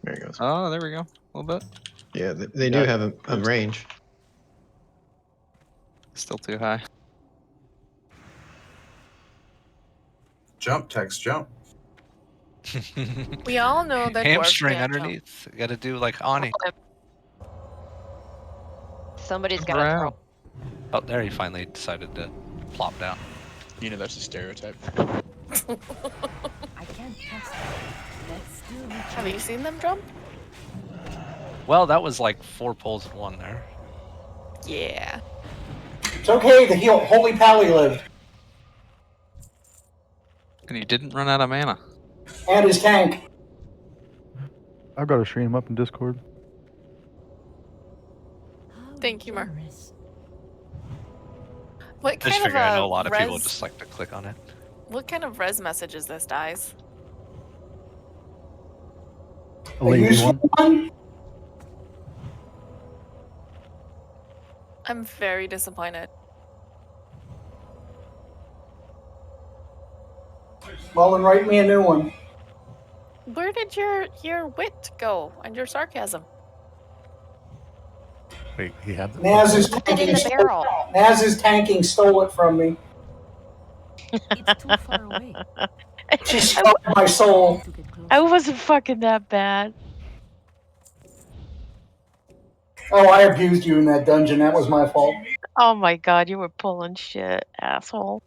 Speaker 2: There he goes.
Speaker 3: Oh, there we go. A little bit.
Speaker 2: Yeah, they do have a range.
Speaker 3: Still too high.
Speaker 12: Jump, Tex, jump.
Speaker 6: We all know that
Speaker 1: Hamstring
Speaker 6: dwarves can't
Speaker 1: underneath. You gotta do like Ani.
Speaker 18: Somebody's got to throw.
Speaker 1: Oh, there he finally decided to plop down.
Speaker 17: You know that's a stereotype.
Speaker 9: I can't cast that. That's still
Speaker 6: Have you seen them jump?
Speaker 1: Well, that was like 4 pulls in one there.
Speaker 6: Yeah.
Speaker 11: It's okay, the Holy Pally lived.
Speaker 3: And he didn't run out of mana.
Speaker 11: And his tank.
Speaker 15: I've got to stream him up in Discord.
Speaker 6: Thank you, Mar. What
Speaker 1: Just
Speaker 6: kind of
Speaker 1: figure I know a lot of people
Speaker 6: res-
Speaker 1: just like to click on it.
Speaker 6: What kind of res message is this, Dice?
Speaker 15: A lazy one.
Speaker 6: I'm very disappointed.
Speaker 11: Well, then write me a new one.
Speaker 6: Where did your wit go and your sarcasm?
Speaker 7: Wait, he had the.
Speaker 11: Naz is
Speaker 18: Put it in
Speaker 11: tanking.
Speaker 18: the barrel.
Speaker 11: Naz is tanking stole it from me.
Speaker 9: It's too far away.
Speaker 11: She stole my soul.
Speaker 9: To get closer.
Speaker 18: I wasn't fucking that bad.
Speaker 11: Oh, I abused you in that dungeon. That was my fault.
Speaker 18: Oh my god, you were pulling shit, asshole.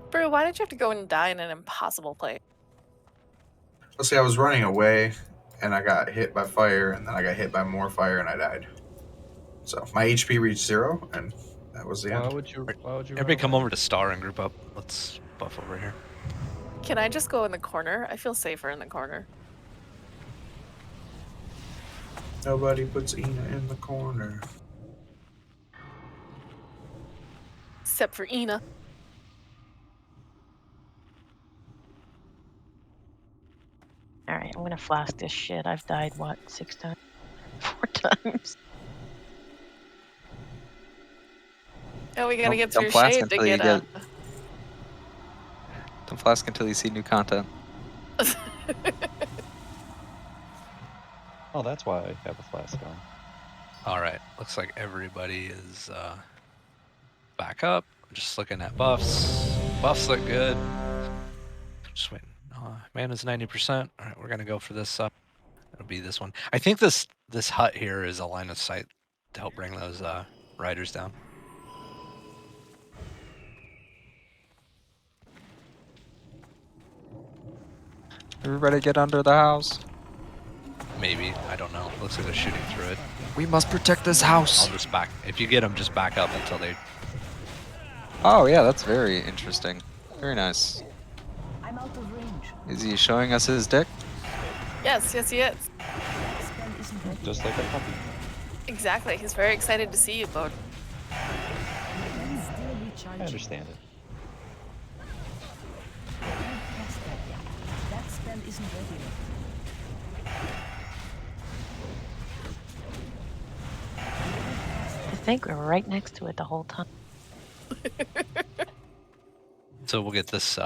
Speaker 6: Brew, why did you have to go and die in an impossible place?
Speaker 12: Let's see, I was running away and I got hit by fire, and then I got hit by more fire and I died. So my HP reached 0, and that was the
Speaker 19: Why
Speaker 12: end.
Speaker 19: would you? Why would you?
Speaker 1: Everybody
Speaker 19: run
Speaker 1: come
Speaker 19: away?
Speaker 1: over to Star and group up. Let's buff over here.
Speaker 6: Can I just go in the corner? I feel safer in the corner.
Speaker 12: Nobody puts Ina in the corner.
Speaker 6: Except for Ina.
Speaker 8: All right, I'm gonna flask this shit. I've died what 6 times, 4 times.
Speaker 6: Oh, we gotta get
Speaker 3: Don't
Speaker 6: through
Speaker 3: flask
Speaker 6: shade to
Speaker 3: until you
Speaker 6: get
Speaker 3: Don't flask until you see new content.
Speaker 19: Oh, that's why I have a flask on.
Speaker 1: All right, looks like everybody is back up. Just looking at buffs. Buffs look good. Just waiting. Mana's 90%. All right, we're gonna go for this. It'll be this one. I think this hut here is a line of sight to help bring those riders down.
Speaker 3: Everybody get under the house.
Speaker 1: Maybe, I don't know. Looks like they're shooting through it.
Speaker 3: We must protect this house.
Speaker 1: I'll just back. If you get them, just back up until they.
Speaker 3: Oh yeah, that's very interesting. Very nice.
Speaker 9: I'm out of range.
Speaker 3: Is he showing us his dick?
Speaker 6: Yes, yes, he is.
Speaker 9: Spell isn't ready.
Speaker 19: Just like a puppy.
Speaker 6: Exactly. He's very excited to see you, Bode.
Speaker 9: That's still
Speaker 19: I
Speaker 9: recharging.
Speaker 19: understand it.
Speaker 9: I can't cast that yet. That spell isn't ready yet.
Speaker 8: I think we're right next to it the whole time.
Speaker 1: So we'll get this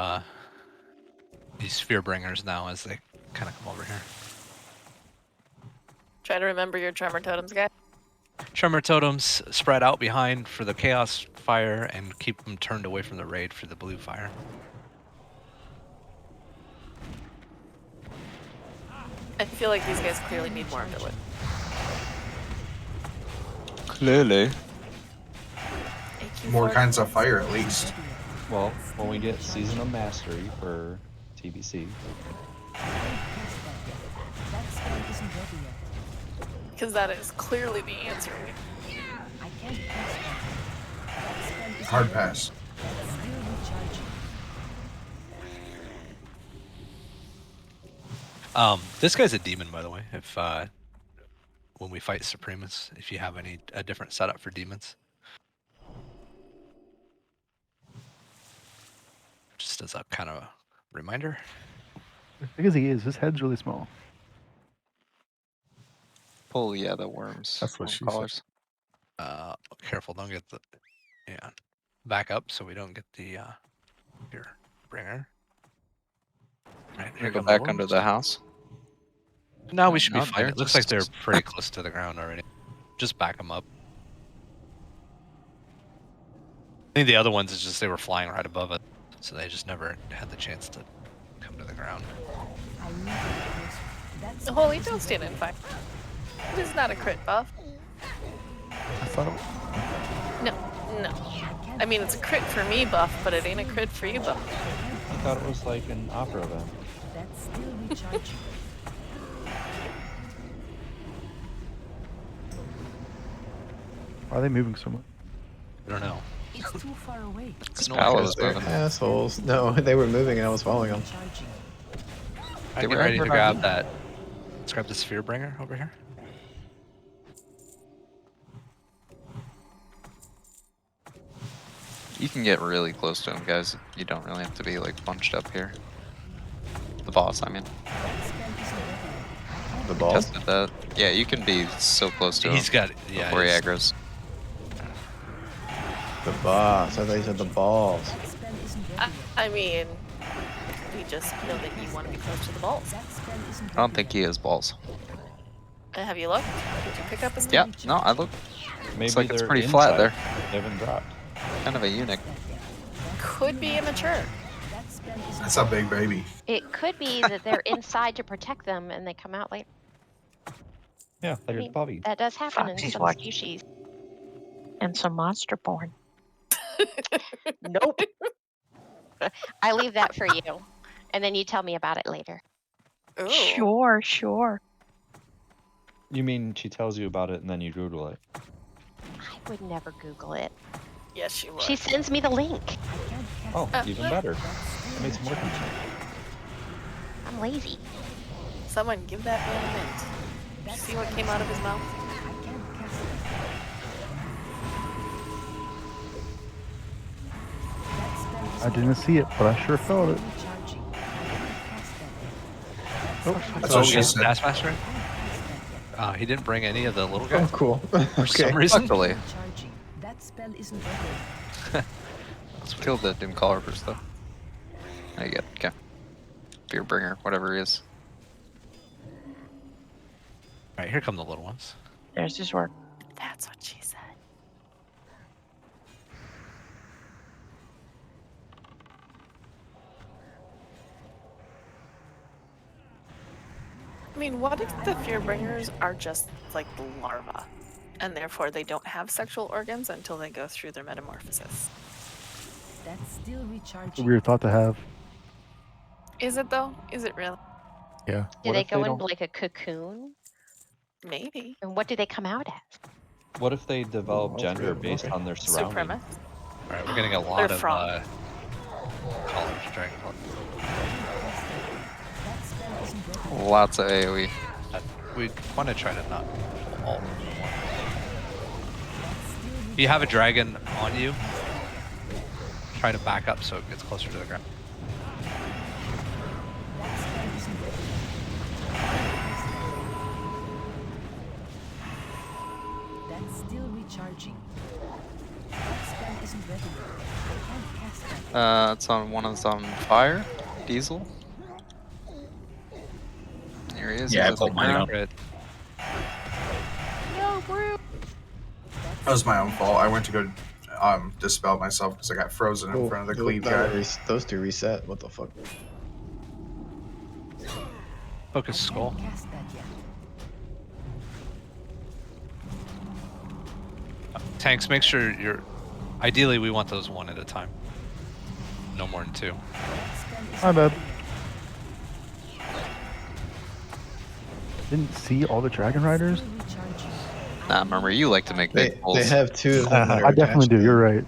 Speaker 1: these sphere bringers now as they kind of come over here.
Speaker 6: Try to remember your tremor totems, guys.
Speaker 1: Tremor totems spread out behind for the chaos fire and keep them turned away from the raid for the blue fire.
Speaker 6: I feel like these guys clearly need more of it.
Speaker 3: Clearly.
Speaker 12: More kinds of fire, at least.
Speaker 19: Well, when we get Season of Mastery for TBC.
Speaker 9: That spell isn't ready yet.
Speaker 6: Because that is clearly the answer.
Speaker 9: I can't cast that yet. That spell isn't
Speaker 12: Hard
Speaker 9: ready
Speaker 12: pass.
Speaker 9: yet. That's still recharging.
Speaker 1: This guy's a demon, by the way. If when we fight Supremus, if you have a different setup for demons, just as a kind of a reminder.
Speaker 15: As big as he is, his head's really small.
Speaker 3: Pull, yeah, the worms.
Speaker 7: That's what
Speaker 3: worm
Speaker 7: she
Speaker 3: collars.
Speaker 1: Careful, don't get the back up so we don't get the here bringer. Right,
Speaker 3: Can
Speaker 1: here
Speaker 3: we go
Speaker 1: come
Speaker 3: back
Speaker 1: the
Speaker 3: under
Speaker 1: worms.
Speaker 3: the house?
Speaker 1: No, we should be
Speaker 3: No,
Speaker 1: fine.
Speaker 3: they're
Speaker 1: It looks like they're
Speaker 3: just-
Speaker 1: pretty close to the ground already. Just back them up. I think the other ones is just they were flying right above it, so they just never had the chance to come to the ground.
Speaker 9: I need to close. That spell
Speaker 6: Holy,
Speaker 9: isn't
Speaker 6: don't stand
Speaker 9: ready
Speaker 6: in
Speaker 9: yet.
Speaker 6: fire. It is not a crit buff.
Speaker 15: I thought it
Speaker 6: No. I mean, it's a crit for me buff, but it ain't a crit for you buff.
Speaker 19: I thought it was like an opera event.
Speaker 9: That's still recharging.
Speaker 15: Why are they moving so much?
Speaker 1: I don't know.
Speaker 9: It's too far away.
Speaker 3: This
Speaker 2: No,
Speaker 3: pal
Speaker 2: because
Speaker 3: is
Speaker 2: they're
Speaker 3: moving.
Speaker 2: assholes. No, they were moving and I was following them.
Speaker 9: Recharging.
Speaker 1: I
Speaker 3: They
Speaker 1: get
Speaker 3: were
Speaker 1: ready to
Speaker 3: over
Speaker 1: grab
Speaker 3: on-
Speaker 1: that. Let's grab the sphere bringer over here.
Speaker 3: You can get really close to him, guys. You don't really have to be like bunched up here. The boss, I mean.
Speaker 9: That spell isn't ready yet.
Speaker 2: The ball?
Speaker 3: Tested that. Yeah, you can be so close to
Speaker 1: He's
Speaker 3: him
Speaker 1: got
Speaker 3: before he
Speaker 1: he's-
Speaker 3: aggroes.
Speaker 2: The boss. I thought you said the balls.
Speaker 9: That spell isn't ready yet.
Speaker 6: I mean, we just know that you want to be close to the balls.
Speaker 9: That spell isn't
Speaker 3: I don't
Speaker 9: ready
Speaker 3: think he has balls.
Speaker 6: Have you looked? Did you pick up a spell?
Speaker 3: Yeah, no, I look.
Speaker 19: Maybe
Speaker 3: like it's
Speaker 19: they're
Speaker 3: pretty flat
Speaker 19: inside.
Speaker 3: there.
Speaker 19: They haven't dropped.
Speaker 3: Kind of a eunuch.
Speaker 6: Could be immature.
Speaker 9: yet. That spell isn't
Speaker 12: That's a big baby.
Speaker 18: It could be that they're inside to protect them and they come out later.
Speaker 19: Yeah, like a
Speaker 18: mean,
Speaker 19: puppy.
Speaker 18: That does happen in
Speaker 8: Foxy's
Speaker 18: some
Speaker 8: watching.
Speaker 18: species.
Speaker 8: And some monster porn.
Speaker 18: Nope. I leave that for you. And then you tell me about it later.
Speaker 6: Ooh.
Speaker 8: Sure, sure.
Speaker 19: You mean she tells you about it and then you Google it?
Speaker 18: I would never Google it.
Speaker 6: Yes, you would.
Speaker 18: She sends me the link.
Speaker 9: I can't cast
Speaker 19: Oh,
Speaker 9: that
Speaker 19: even
Speaker 9: yet.
Speaker 19: better.
Speaker 9: That's
Speaker 19: That
Speaker 9: still
Speaker 19: makes more
Speaker 9: recharging.
Speaker 19: control.
Speaker 18: I'm lazy.
Speaker 6: Someone give that man a mint. Did you
Speaker 9: That
Speaker 6: see what
Speaker 9: spell
Speaker 6: came out of his
Speaker 9: isn't
Speaker 6: mouth?
Speaker 9: ready yet. I can't cast that yet.
Speaker 15: I didn't see it, but I sure felt it.
Speaker 12: That's
Speaker 1: Oh,
Speaker 12: what
Speaker 1: we
Speaker 12: she
Speaker 1: got
Speaker 12: said.
Speaker 1: Taskmaster. He didn't bring any of the little guys.
Speaker 2: Oh, cool.
Speaker 1: For some
Speaker 2: Okay.
Speaker 1: reason.
Speaker 3: Luckily,
Speaker 9: That spell isn't ready.
Speaker 3: killed the Doomcaller first though. I get okay. Fearbringer, whatever he is.
Speaker 1: All right, here come the little ones.
Speaker 8: There's his work.
Speaker 6: That's what she said. I mean, what if the Fearbringers are just like the larva, and therefore they don't have sexual organs until they go through their metamorphosis?
Speaker 9: That's still
Speaker 15: It's a
Speaker 9: recharging.
Speaker 15: weird thought to have.
Speaker 6: Is it though? Is it really?
Speaker 7: Yeah.
Speaker 18: Do
Speaker 19: What
Speaker 18: they
Speaker 19: if they
Speaker 18: go into
Speaker 19: don't-
Speaker 18: like a cocoon?
Speaker 6: Maybe.
Speaker 18: And what do they come out as?
Speaker 19: What if they develop
Speaker 2: all
Speaker 19: gender
Speaker 2: three,
Speaker 19: based
Speaker 2: okay.
Speaker 19: on their surroundings?
Speaker 6: Supremacist.
Speaker 1: All right, we're getting a lot of
Speaker 6: frog.
Speaker 1: collars, dragon collars.
Speaker 9: That spell isn't ready.
Speaker 3: Lots of AoE.
Speaker 1: We want to try to not pull all of them at once. If you have a dragon on you, try to back up so it gets closer to the ground.
Speaker 9: That spell isn't ready. That's still recharging. That spell isn't ready. I can't cast that.
Speaker 3: It's on one is on fire. Diesel. Here he is.
Speaker 14: Yeah, I
Speaker 3: he's
Speaker 14: pulled
Speaker 3: at the
Speaker 14: mine
Speaker 3: ground.
Speaker 14: up.
Speaker 1: Crit.
Speaker 18: No, Brew.
Speaker 12: That was my own fault. I went to go dispel myself because I got frozen in front of the cleave guy.
Speaker 2: Those two reset. What the fuck?
Speaker 1: Focus skull.
Speaker 9: Cast that yet.
Speaker 1: Tanks, make sure you're. Ideally, we want those one at a time. No more than two.
Speaker 15: My bad. Didn't see all the dragon riders.
Speaker 3: Nah, remember you like to make
Speaker 2: They
Speaker 3: big pulls.
Speaker 2: have two of them that are
Speaker 15: I definitely
Speaker 2: attached
Speaker 15: do.
Speaker 2: to
Speaker 15: You're
Speaker 2: him.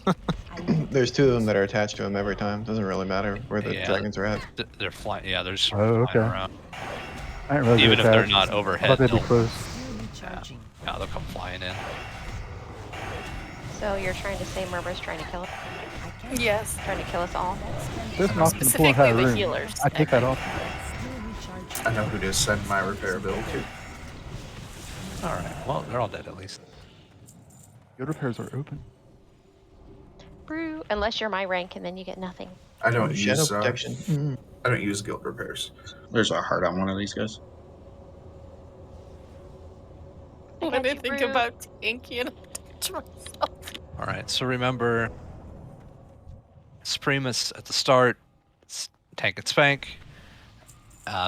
Speaker 15: right.
Speaker 2: There's two of them that are attached to him every time. Doesn't really matter where the
Speaker 1: Yeah.
Speaker 2: dragons are at.
Speaker 1: They're flying. Yeah, they're just
Speaker 15: Oh,
Speaker 1: flying
Speaker 15: okay.
Speaker 1: around.
Speaker 15: I didn't realize
Speaker 1: Even
Speaker 15: they
Speaker 1: if
Speaker 15: were
Speaker 1: they're
Speaker 15: attached.
Speaker 1: not
Speaker 15: I
Speaker 1: overhead,
Speaker 15: thought they'd be
Speaker 1: they'll,
Speaker 15: close.
Speaker 1: they'll come flying in.
Speaker 18: So you're trying to say Murmur's trying to kill us?
Speaker 6: Yes.
Speaker 18: Trying to kill us all?
Speaker 15: This knocks the full
Speaker 6: Specifically
Speaker 15: entire
Speaker 6: the
Speaker 15: room.
Speaker 6: healers.
Speaker 15: I take that off.
Speaker 12: I know who to send my repair bill to.
Speaker 1: All right. Well, they're all dead at least.
Speaker 15: Your repairs are open.
Speaker 18: Brew. Unless you're my rank and then you get nothing.
Speaker 12: I don't
Speaker 2: Shadow
Speaker 12: use
Speaker 2: protection.
Speaker 12: I don't use guild repairs.
Speaker 14: There's a heart on one of these guys.
Speaker 6: When I think about Tinky and I touch myself.
Speaker 1: All right. So remember, Supremus at the start, tank and spank.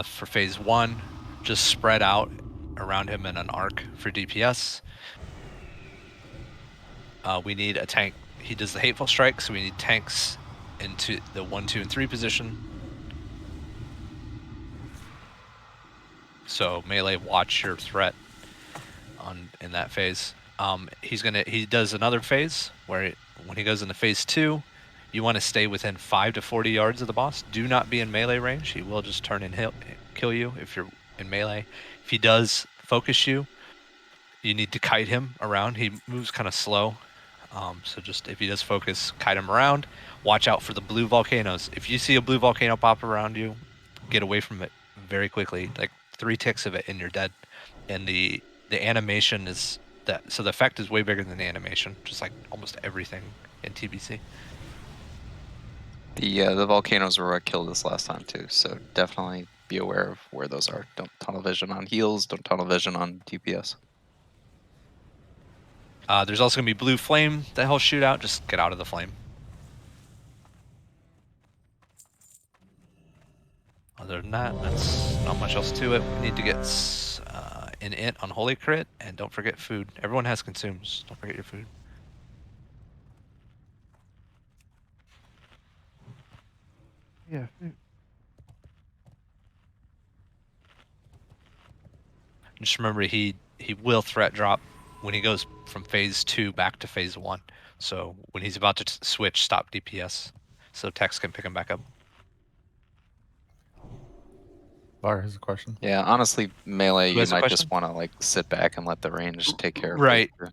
Speaker 1: For phase 1, just spread out around him in an arc for DPS. We need a tank. He does the hateful strike, so we need tanks into the 1, 2, and 3 position. So melee, watch your threat in that phase. He does another phase where when he goes into phase 2, you want to stay within 5 to 40 yards of the boss. Do not be in melee range. He will just turn and kill you if you're in melee. If he does focus you, you need to kite him around. He moves kind of slow. So just if he does focus, kite him around. Watch out for the blue volcanoes. If you see a blue volcano pop around you, get away from it very quickly. Like 3 ticks of it and you're dead. And the animation is that. So the effect is way bigger than the animation, just like almost everything in TBC.
Speaker 3: The volcanoes were what killed us last time too, so definitely be aware of where those are. Don't tunnel vision on heals, don't tunnel vision on DPS.
Speaker 1: There's also going to be blue flame that he'll shoot out. Just get out of the flame. Other than that, that's not much else to it. We need to get an int on Holy Crit, and don't forget food. Everyone has consumes. Don't forget your food.
Speaker 15: Yeah.
Speaker 1: Just remember, he will threat drop when he goes from phase 2 back to phase 1. So when he's about to switch, stop DPS, so Tex can pick him back up.
Speaker 7: Lar has a question.
Speaker 3: Yeah, honestly, melee,
Speaker 1: Who
Speaker 3: you
Speaker 1: has a
Speaker 3: might
Speaker 1: question?
Speaker 3: just want to like sit back and let the range take care of
Speaker 1: Right.
Speaker 3: it.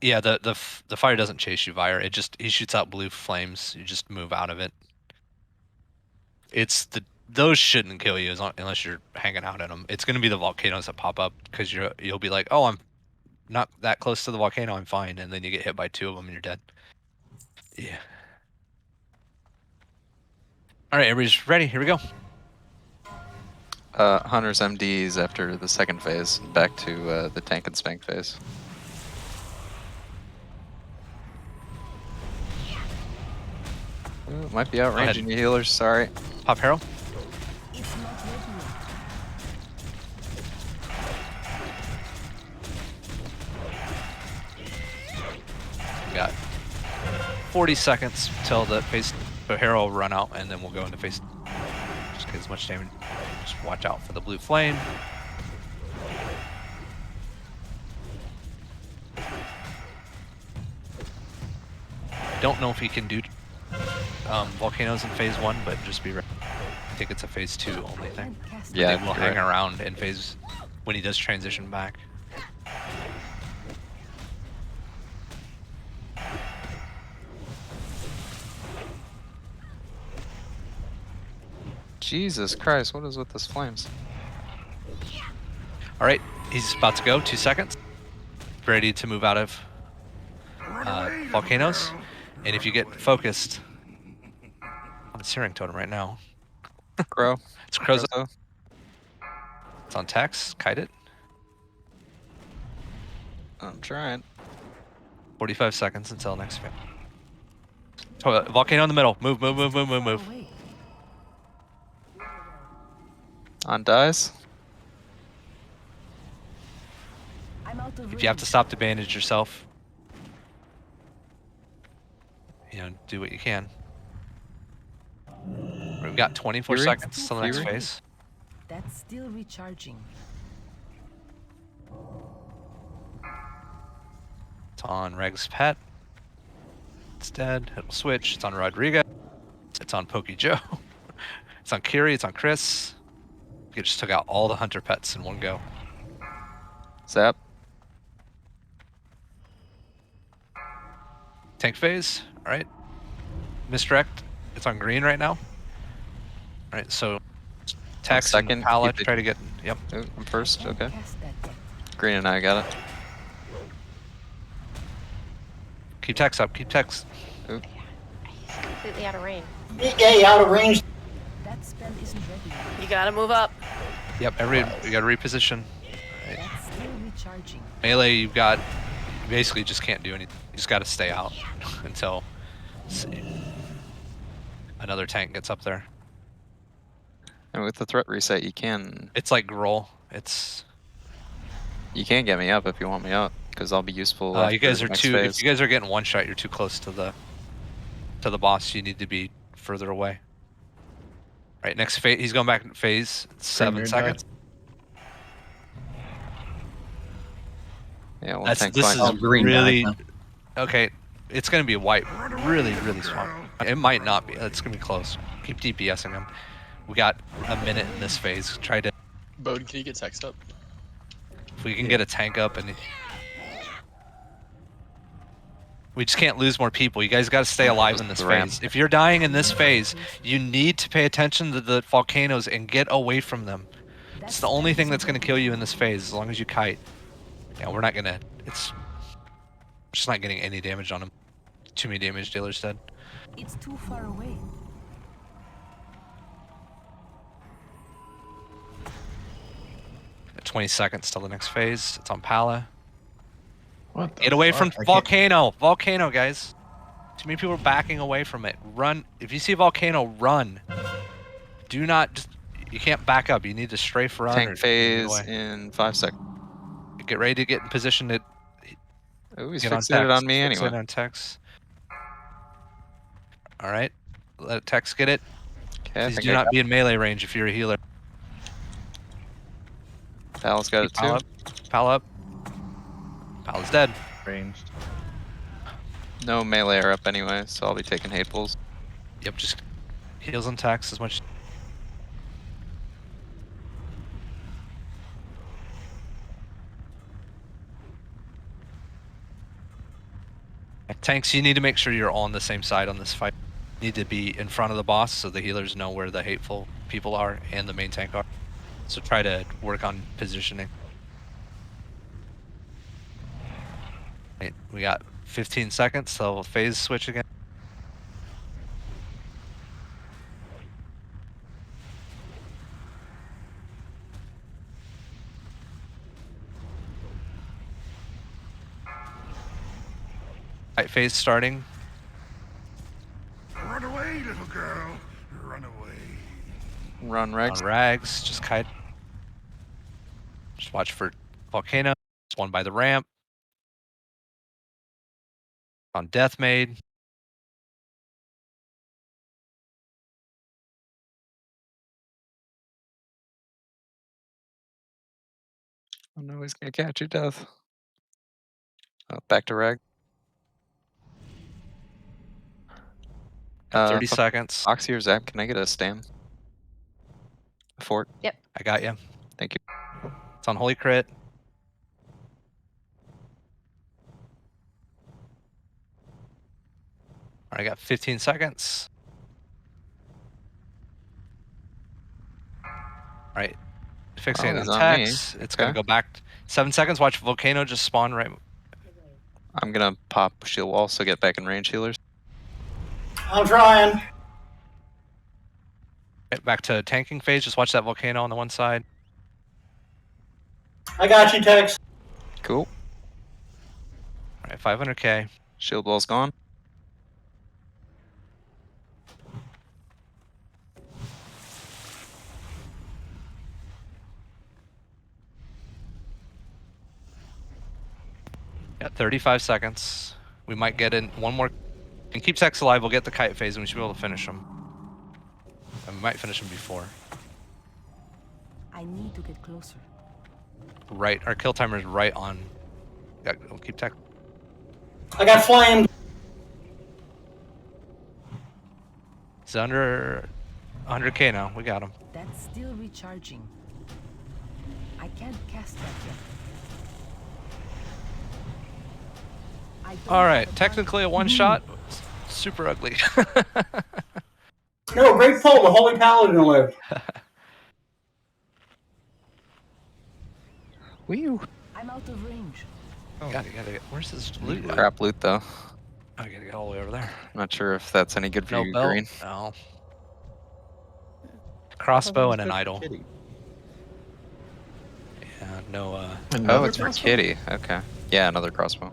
Speaker 1: Yeah, the fire doesn't chase you, Vire. He shoots out blue flames. You just move out of it. Those shouldn't kill you unless you're hanging out in them. It's going to be the volcanoes that pop up because you'll be like, oh, I'm not that close to the volcano, I'm fine, and then you get hit by 2 of them and you're dead. Yeah. All right, everybody's ready. Here we go.
Speaker 3: Hunter's MDs after the second phase, back to the tank and spank phase. Ooh, might be outranging you healers, sorry.
Speaker 1: Pop Harrow.
Speaker 9: It's not ready yet.
Speaker 1: We got 40 seconds till the phase. So Harrow will run out, and then we'll go into phase. Just get as much damage. Just watch out for the blue flame. Don't know if he can do volcanoes in phase 1, but just be ready. I think it's a phase 2 only thing.
Speaker 3: Yeah,
Speaker 1: we'll hang around in phase when he does transition back.
Speaker 3: Jesus Christ, what is with this flames?
Speaker 1: All right, he's about to go. 2 seconds. Ready to move out of volcanoes. And if you get focused on the searing totem right now,
Speaker 3: Crow.
Speaker 1: It's Crow's. It's on Tex. Kite it.
Speaker 3: I'm trying.
Speaker 1: 45 seconds until next phase. Oh, volcano in the middle. Move, move, move, move, move, move.
Speaker 3: On dies.
Speaker 1: If you have to stop to bandage yourself, do what you can. We've got 24 seconds till the next phase.
Speaker 9: That's still recharging.
Speaker 1: It's on Reg's pet. It's dead. It'll switch. It's on Rodriguez. It's on Pokey Joe. It's on Kiri. It's on Chris. You just took out all the hunter pets in one go.
Speaker 3: Zap.
Speaker 1: Tank phase. All right. Misdirect. It's on green right now. All right. So Tex and Pala try to get. Yep.
Speaker 3: Ooh, I'm first. Okay. Green and I got it.
Speaker 1: Keep Tex up. Keep Tex.
Speaker 3: Ooh.
Speaker 18: He's completely out of range.
Speaker 11: Hey, out of range.
Speaker 9: That spell isn't ready.
Speaker 6: You gotta move up.
Speaker 1: Yep. We got to reposition. Right.
Speaker 9: That's still recharging.
Speaker 1: Melee, you basically just can't do anything. You just got to stay out until another tank gets up there.
Speaker 3: And with the threat reset, you can.
Speaker 1: It's like Groll.
Speaker 3: You can get me up if you want me up, because I'll be useful.
Speaker 1: You guys are
Speaker 3: next
Speaker 1: too.
Speaker 3: phase.
Speaker 1: If you guys are getting one shot, you're too close to the boss. You need to be further away. All right, next phase. He's going back in phase 7 seconds.
Speaker 3: Yeah,
Speaker 1: This is really okay. It's going to be a white, really, really small. It might not be. It's going to be close. Keep DPSing him. We got a minute in this phase. Try to.
Speaker 17: Bode, can you get text up?
Speaker 1: If we can get a tank up, and we just can't lose more people. You guys got to stay alive in this phase. If you're dying in this phase, you need to pay attention to the volcanoes and get away from them. It's the only thing that's going to kill you in this phase, as long as you kite. Yeah, we're not gonna. It's just not getting any damage on him. Too many damage dealers dead.
Speaker 9: It's too far away.
Speaker 1: At 20 seconds till the next phase. It's on Pala.
Speaker 2: What?
Speaker 1: Get away from volcano. Volcano, guys. Too many people are backing away from it. Run. If you see a volcano, run. Do not just. You can't back up. You need to strafe run.
Speaker 3: Tank phase in 5 seconds.
Speaker 1: Get ready to get in position to.
Speaker 3: Oh, he's fixated on me anyway.
Speaker 1: On Tex. All right, let Tex get it.
Speaker 3: Okay,
Speaker 1: Please do not be in melee range if you're a healer.
Speaker 3: Pal's got it too.
Speaker 1: Pal up. Pal's dead.
Speaker 19: Ranged.
Speaker 3: No melee are up anyway, so I'll be taking hate pulls.
Speaker 1: Yep, just heals on Tex as much. Tanks, you need to make sure you're all on the same side on this fight. You need to be in front of the boss so the healers know where the hateful people are and the main tank are. So try to work on positioning. Right, we got 15 seconds, so we'll phase switch again. Right, phase starting.
Speaker 16: Run away, little girl. Run away.
Speaker 3: Run, Rex.
Speaker 1: On Rags, just kite. Just watch for Volcano. It's one by the ramp. On Death Maid.
Speaker 3: Oh no, he's gonna catch you, Death. Oh, back to Rag.
Speaker 1: 30 seconds.
Speaker 3: Oxy or Zap, can I get a stam? A fort?
Speaker 18: Yep.
Speaker 1: I got you.
Speaker 3: Thank you.
Speaker 1: It's on Holy Crit. All right, I got 15 seconds. All right, fixing it
Speaker 3: he's
Speaker 1: on
Speaker 3: on me.
Speaker 1: Tex. It's gonna
Speaker 3: Okay.
Speaker 1: go back 7 seconds. Watch Volcano just spawn right.
Speaker 3: I'm gonna pop shield wall, so get back in range, healers.
Speaker 11: I'm trying.
Speaker 1: Get back to tanking phase. Just watch that Volcano on the one side.
Speaker 11: I got you, Tex.
Speaker 3: Cool.
Speaker 1: All right, 500k.
Speaker 3: Shield wall's gone.
Speaker 1: Yeah, 35 seconds. We might get in one more. And keep Tex alive. We'll get the kite phase and we should be able to finish him. And we might finish him before.
Speaker 9: I need to get closer.
Speaker 1: Right, our kill timer is right on. Yeah, we'll keep Tex.
Speaker 11: I got flamed.
Speaker 1: He's under 100k now. We got him.
Speaker 9: That's still recharging. I can't cast that yet. I don't
Speaker 1: All
Speaker 9: have
Speaker 1: right,
Speaker 9: a
Speaker 1: technically a one shot. Super ugly.
Speaker 11: No, great pull. The Holy Paladin lived.
Speaker 3: Wee.
Speaker 9: I'm out of range.
Speaker 1: Oh, gotta get. Where's his loot?
Speaker 3: Crap loot though.
Speaker 1: I gotta get all the way over there.
Speaker 3: I'm not sure if that's any good for
Speaker 1: No
Speaker 3: you,
Speaker 1: belt.
Speaker 3: Green.
Speaker 1: No. Crossbow and an idol. Yeah, no.
Speaker 3: Oh, it's for Kitty. Okay. Yeah, another crossbow.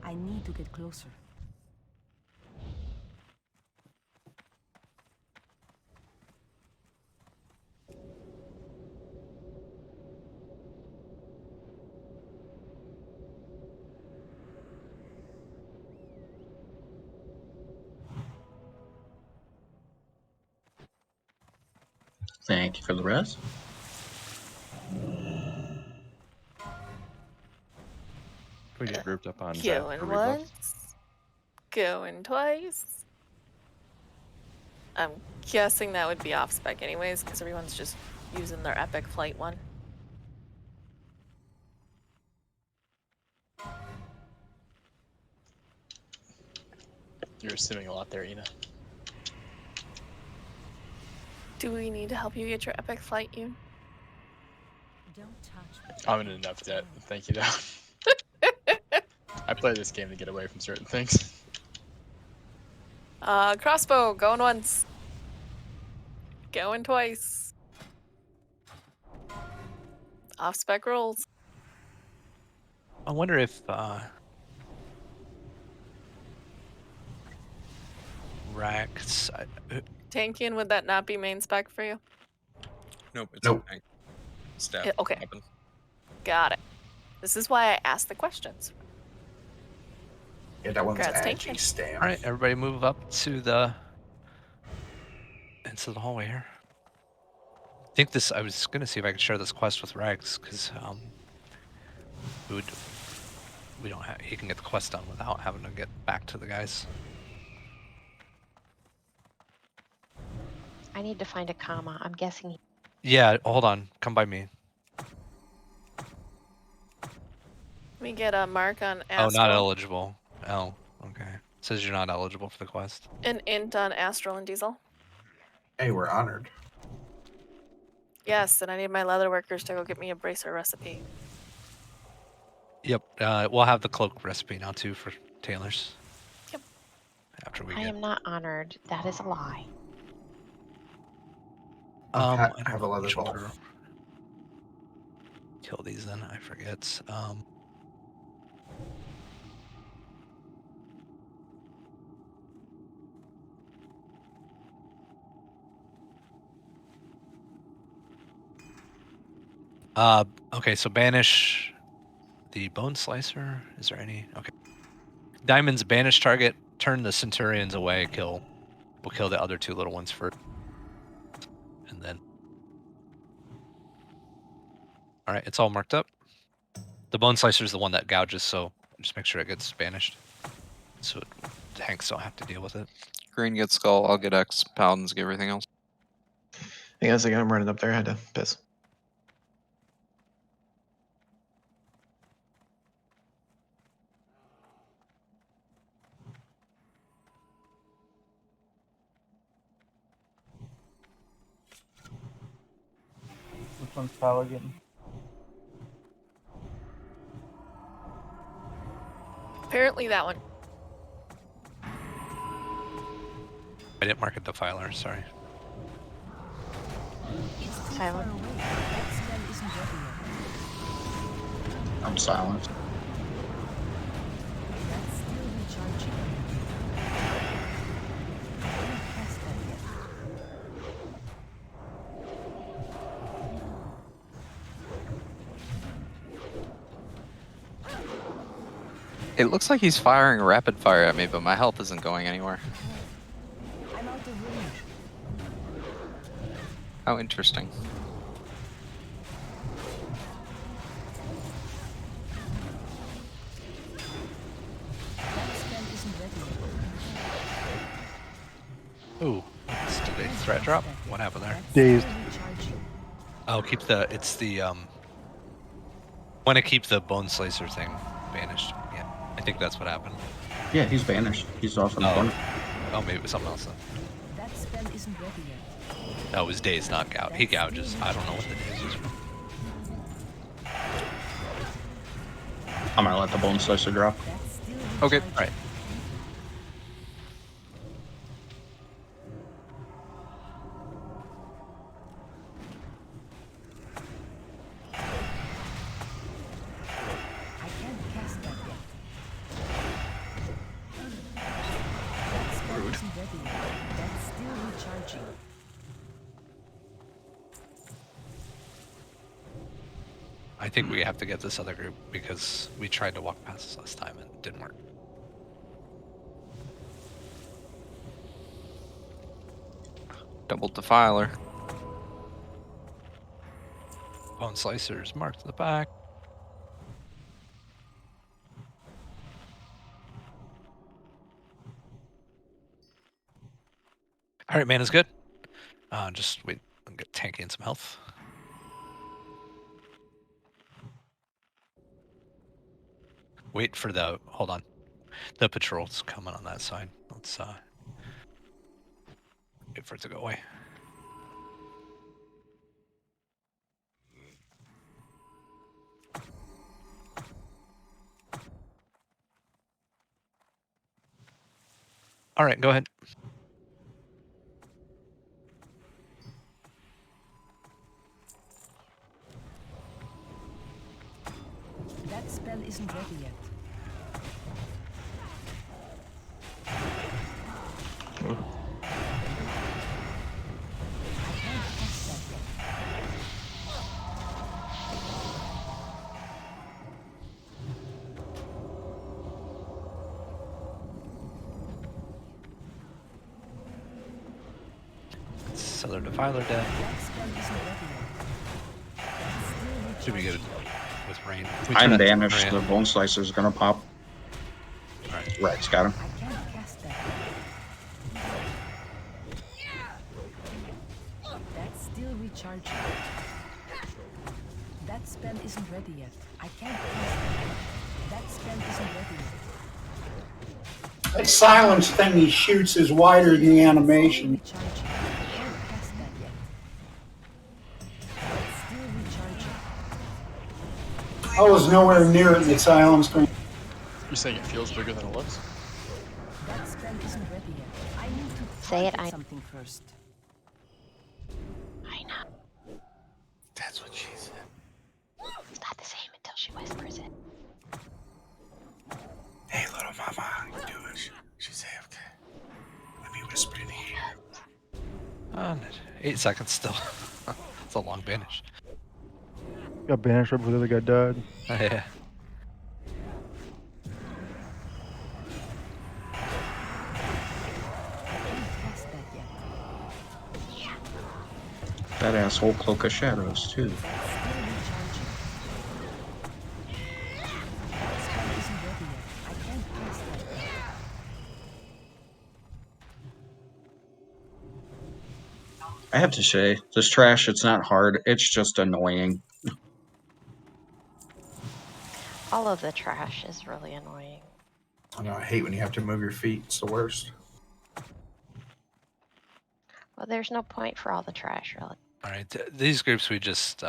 Speaker 9: I need to get closer.
Speaker 14: Thank you for the rest.
Speaker 19: We get grouped up on Zap
Speaker 6: Going
Speaker 19: for rebuffs.
Speaker 6: once. Going twice. I'm guessing that would be off spec anyways, because everyone's just using their epic flight one.
Speaker 17: You're assuming a lot there, Ina.
Speaker 6: Do we need to help you get your epic flight, Yoon?
Speaker 9: Don't touch me.
Speaker 17: I'm in enough debt. Thank you, though. I play this game to get away from certain things.
Speaker 6: Crossbow, going once. Going twice. Off spec rolls.
Speaker 1: I wonder if Rax.
Speaker 6: Tankian, would that not be main spec for you?
Speaker 3: Nope. It's
Speaker 12: Nope.
Speaker 3: okay. Staff.
Speaker 6: Yeah, okay. Got it. This is why I asked the questions.
Speaker 12: Yeah, that one's
Speaker 6: Congrats,
Speaker 12: actually
Speaker 6: Tankian.
Speaker 12: stamp.
Speaker 1: All right, everybody move up to the into the hallway here. I think this. I was gonna see if I could share this quest with Rags because we don't have. He can get the quest done without having to get back to the guys.
Speaker 18: I need to find a comma. I'm guessing.
Speaker 1: Yeah, hold on. Come by me.
Speaker 6: Let me get a mark on
Speaker 1: Oh,
Speaker 6: Astral.
Speaker 1: not eligible. Oh, okay. It says you're not eligible for the quest.
Speaker 6: An int on Astral and Diesel.
Speaker 12: Hey, we're honored.
Speaker 6: Yes, and I need my leather workers to go get me a bracer recipe.
Speaker 1: Yep. We'll have the cloak recipe now too for tailors.
Speaker 6: Yep.
Speaker 1: After we
Speaker 18: I
Speaker 1: get.
Speaker 18: am not honored. That is a lie.
Speaker 12: I
Speaker 1: I
Speaker 12: have a
Speaker 1: don't know
Speaker 12: leather
Speaker 1: which
Speaker 12: ball.
Speaker 1: order. Kill these then. I forget. Okay, so banish the bone slicer. Is there any? Okay. Diamonds banish target. Turn the centurions away. Kill. We'll kill the other two little ones first, and then. All right, it's all marked up. The bone slicer is the one that gouges, so just make sure it gets banished, so tanks don't have to deal with it.
Speaker 3: Green gets skull. I'll get X. Paladins get everything else.
Speaker 2: Hey guys, again, I'm running up there. I had to piss.
Speaker 10: Which one's Tyler getting?
Speaker 6: Apparently that one.
Speaker 1: I didn't mark a defiler. Sorry.
Speaker 18: Silent.
Speaker 14: I'm silent.
Speaker 9: That's still recharging. I haven't cast that yet.
Speaker 3: It looks like he's firing rapid fire at me, but my health isn't going anywhere.
Speaker 9: I'm out of range.
Speaker 3: How interesting.
Speaker 9: That spell isn't ready.
Speaker 1: Ooh, did they threat drop? What happened there?
Speaker 15: Dazed.
Speaker 1: Oh, keep the. It's the. Want to keep the bone slicer thing banished? Yeah, I think that's what happened.
Speaker 14: Yeah, he's banished. He's off in the corner.
Speaker 1: Oh, maybe it was something else then.
Speaker 9: That spell isn't ready yet.
Speaker 1: That was daze, not gouge. He gouges. I don't know what the daze is.
Speaker 14: I'm gonna let the bone slicer drop.
Speaker 1: Okay, all right.
Speaker 9: I can't cast that yet. That spell isn't ready yet. That's still recharging.
Speaker 1: I think we have to get this other group because we tried to walk past this last time and it didn't work.
Speaker 3: Double defiler.
Speaker 1: Bone slicers marked to the back. All right, man is good. Just wait and get tanky and some health. Wait for the, hold on. The patrol's coming on that side. Let's wait for it to go away. All right, go ahead.
Speaker 9: That spell isn't ready yet. I can't cast that yet.
Speaker 1: Cellar defiler dead.
Speaker 9: That spell isn't ready yet. That's still
Speaker 1: Should be good
Speaker 9: recharging.
Speaker 1: with rain.
Speaker 14: I'm banished. The bone slicer's gonna pop.
Speaker 1: Alright.
Speaker 14: Rex got him.
Speaker 9: I can't cast that yet. still recharging. That spell isn't ready yet. I can't cast that. That spell isn't ready yet.
Speaker 11: That silence thing he shoots is wider than the animation.
Speaker 9: Recharging. I can't cast that yet. That's still recharging.
Speaker 11: I was nowhere near it in the silence thing.
Speaker 17: You're saying it feels bigger than it looks?
Speaker 9: That spell isn't ready yet. I need to
Speaker 18: Say it,
Speaker 9: target
Speaker 18: I-
Speaker 9: something first.
Speaker 18: I know.
Speaker 7: That's what she said.
Speaker 18: It's not the same until she whispers it.
Speaker 12: Hey, little mama, how you doing?
Speaker 7: She's AFK.
Speaker 12: Let me whisper in here.
Speaker 1: 8 seconds still. It's a long banish.
Speaker 15: Got banished right before the other guy died.
Speaker 1: Yeah.
Speaker 9: Cast that yet.
Speaker 14: That asshole Cloak of Shadows, too.
Speaker 9: That's still recharging. That spell isn't ready yet. I can't cast that yet.
Speaker 14: I have to say, this trash, it's not hard. It's just annoying.
Speaker 18: All of the trash is really annoying.
Speaker 12: I know, I hate when you have to move your feet. It's the worst.
Speaker 18: Well, there's no point for all the trash, really.
Speaker 1: All right, these groups we just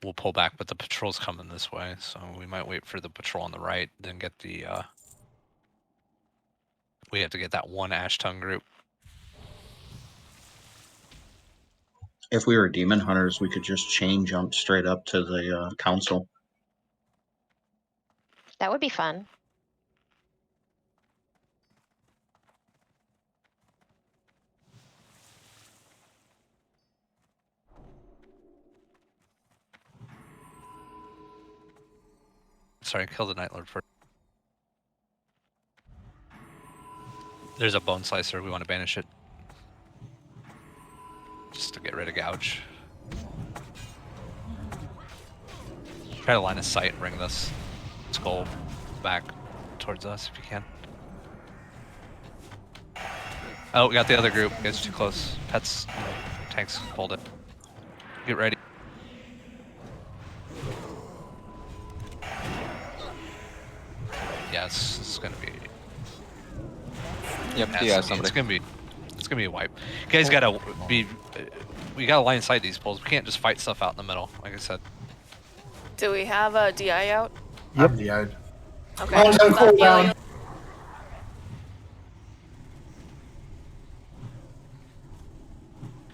Speaker 1: we'll pull back, but the patrol's coming this way, so we might wait for the patrol on the right, then get the we have to get that one ash tongue group.
Speaker 14: If we were demon hunters, we could just chain jump straight up to the council.
Speaker 18: That would be fun.
Speaker 1: Sorry, kill the Night Lord first. There's a bone slicer. We want to banish it. Just to get rid of gouge. Try to line of sight and bring this skull back towards us if you can. Oh, we got the other group. You guys are too close. Pets, tanks, hold it. Get ready. Yes, it's gonna be.
Speaker 3: Yep,
Speaker 1: Yes,
Speaker 3: yeah,
Speaker 1: I mean,
Speaker 3: somebody.
Speaker 1: it's gonna be a wipe. You guys gotta be. We gotta line of sight these pulls. We can't just fight stuff out in the middle. Like I said.
Speaker 6: Do we have a DI out?
Speaker 15: Yep.
Speaker 12: I'm DI'd.
Speaker 6: Okay.
Speaker 11: Mine's on
Speaker 6: Stop
Speaker 11: cooldown.
Speaker 6: healing.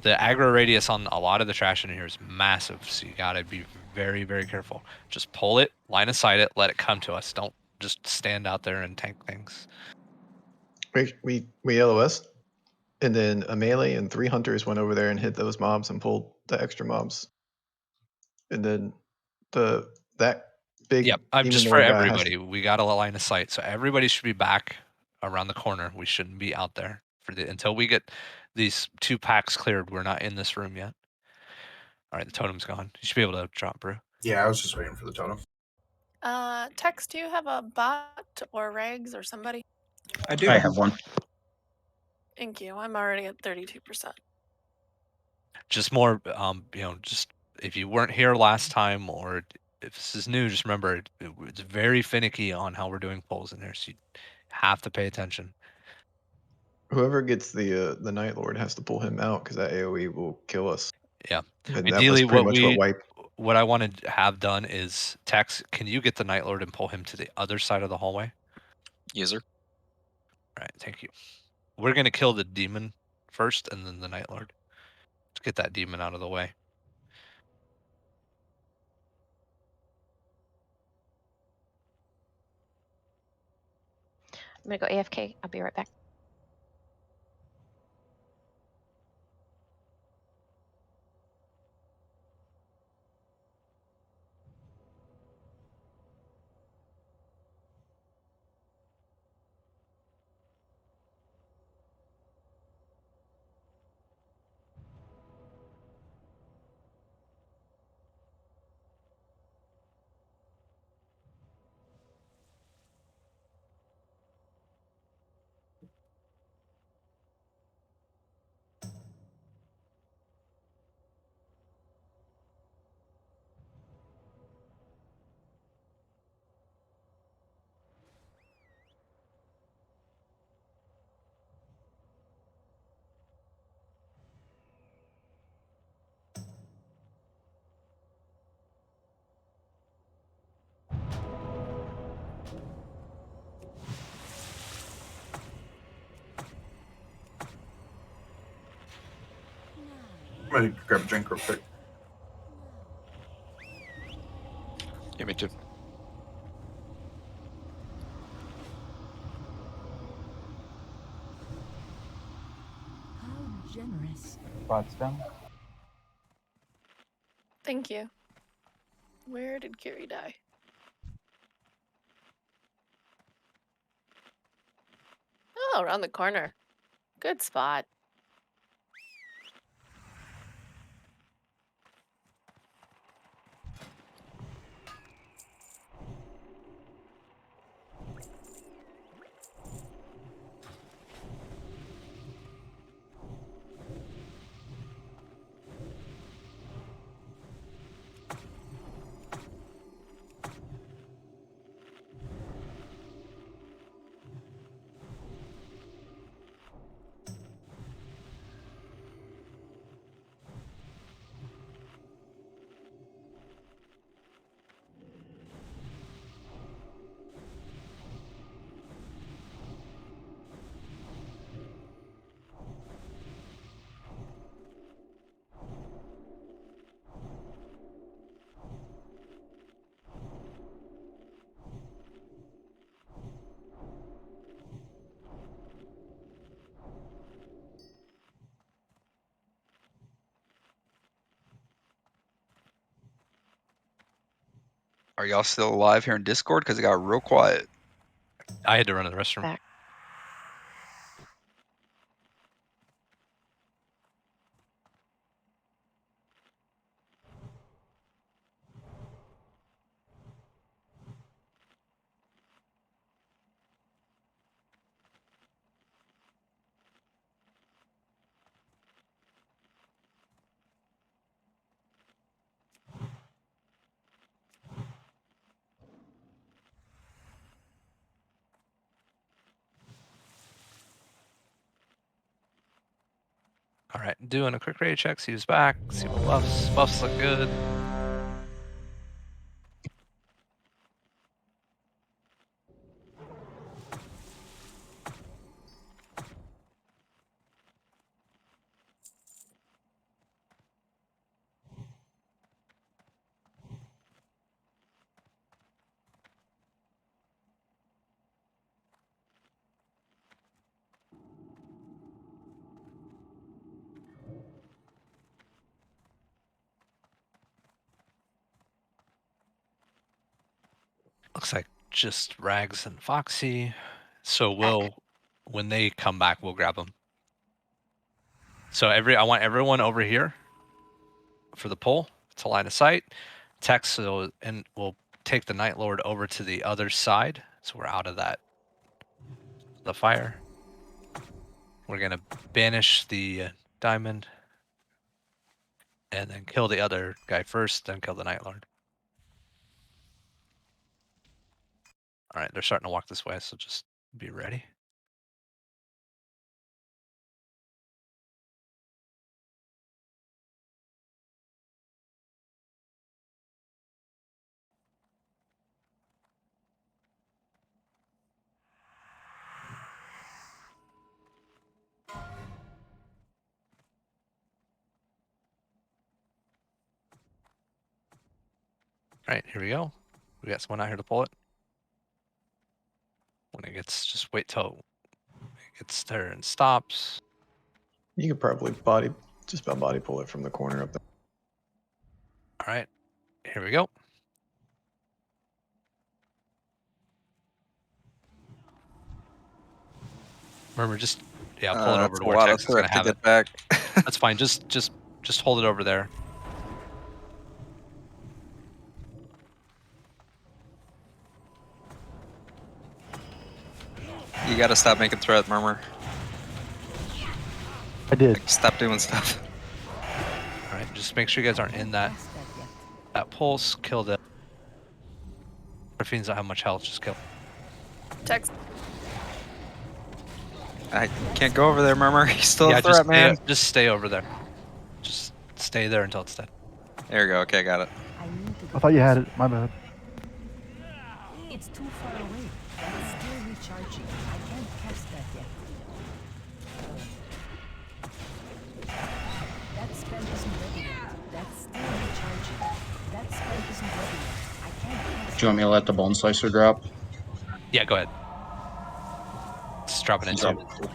Speaker 1: The aggro radius on a lot of the trash in here is massive, so you gotta be very, very careful. Just pull it, line of sight it, let it come to us. Don't just stand out there and tank things.
Speaker 2: We LOS, and then a melee and 3 hunters went over there and hit those mobs and pulled the extra mobs. And then that big
Speaker 1: Yep, I'm
Speaker 2: demon
Speaker 1: just for
Speaker 2: lord guy has
Speaker 1: everybody. We got a line of sight, so everybody should be back around the corner. We shouldn't be out there for the until we get these 2 packs cleared. We're not in this room yet. All right, the totem's gone. You should be able to drop, brew.
Speaker 12: Yeah, I was just waiting for the totem.
Speaker 6: Tex, do you have a bot or Rags or somebody?
Speaker 14: I do. I have one.
Speaker 6: Thank you. I'm already at 32%.
Speaker 1: Just more, just if you weren't here last time or if this is new, just remember it's very finicky on how we're doing polls in there, so you have to pay attention.
Speaker 2: whoever gets the Night Lord has to pull him out because that AoE will kill us.
Speaker 1: Yeah.
Speaker 2: And that was
Speaker 1: Ideally,
Speaker 2: pretty much what wiped.
Speaker 1: what I want to have done is Tex, can you get the Night Lord and pull him to the other side of the hallway?
Speaker 3: User.
Speaker 1: All right, thank you. We're gonna kill the demon first, and then the Night Lord. Let's get that demon out of the way.
Speaker 18: I'm gonna go AFK. I'll be right back.
Speaker 12: I'm gonna grab a drink real quick.
Speaker 3: Yeah, me too.
Speaker 9: How generous.
Speaker 10: Spots down.
Speaker 6: Thank you. Where did Kiri die? Oh, around the corner. Good spot.
Speaker 20: Are y'all still alive here in Discord? Because it got real quiet.
Speaker 1: I had to run to the restroom.
Speaker 18: Back.
Speaker 1: All right, doing a quick raid check. See who's back. See what buffs. Buffs look good. Looks like just Rags and Foxy. So when they come back, we'll grab them. So I want everyone over here for the pull to line of sight. Tex, and we'll take the Night Lord over to the other side, so we're out of the fire. We're gonna banish the diamond, and then kill the other guy first, then kill the Night Lord. All right, they're starting to walk this way, so just be ready. All right, here we go. We got someone out here to pull it. When it gets, just wait till it gets there and stops.
Speaker 2: You could probably just about body pull it from the corner up there.
Speaker 1: All right, here we go. Remember, just pull it over to where Tex is gonna have it.
Speaker 3: Back.
Speaker 1: That's fine. Just hold it over there.
Speaker 3: You gotta stop making threat, Murmur.
Speaker 15: I did.
Speaker 3: Like, stop doing stuff.
Speaker 1: All right, just make sure you guys aren't in that pulse. Kill the. If doesn't have much health, just kill.
Speaker 6: Tex.
Speaker 3: I can't go over there, Murmur. He's still a threat, man.
Speaker 1: Just stay over there. Just stay there until it's dead.
Speaker 3: There you go. Okay, got it.
Speaker 15: I thought you had it. My bad.
Speaker 9: It's too far away. It's still recharging. I can't cast that yet. That spell is
Speaker 14: Do you want me to let the Bone Slicer drop?
Speaker 1: Yeah, go ahead. Just drop it into.
Speaker 14: Drop it.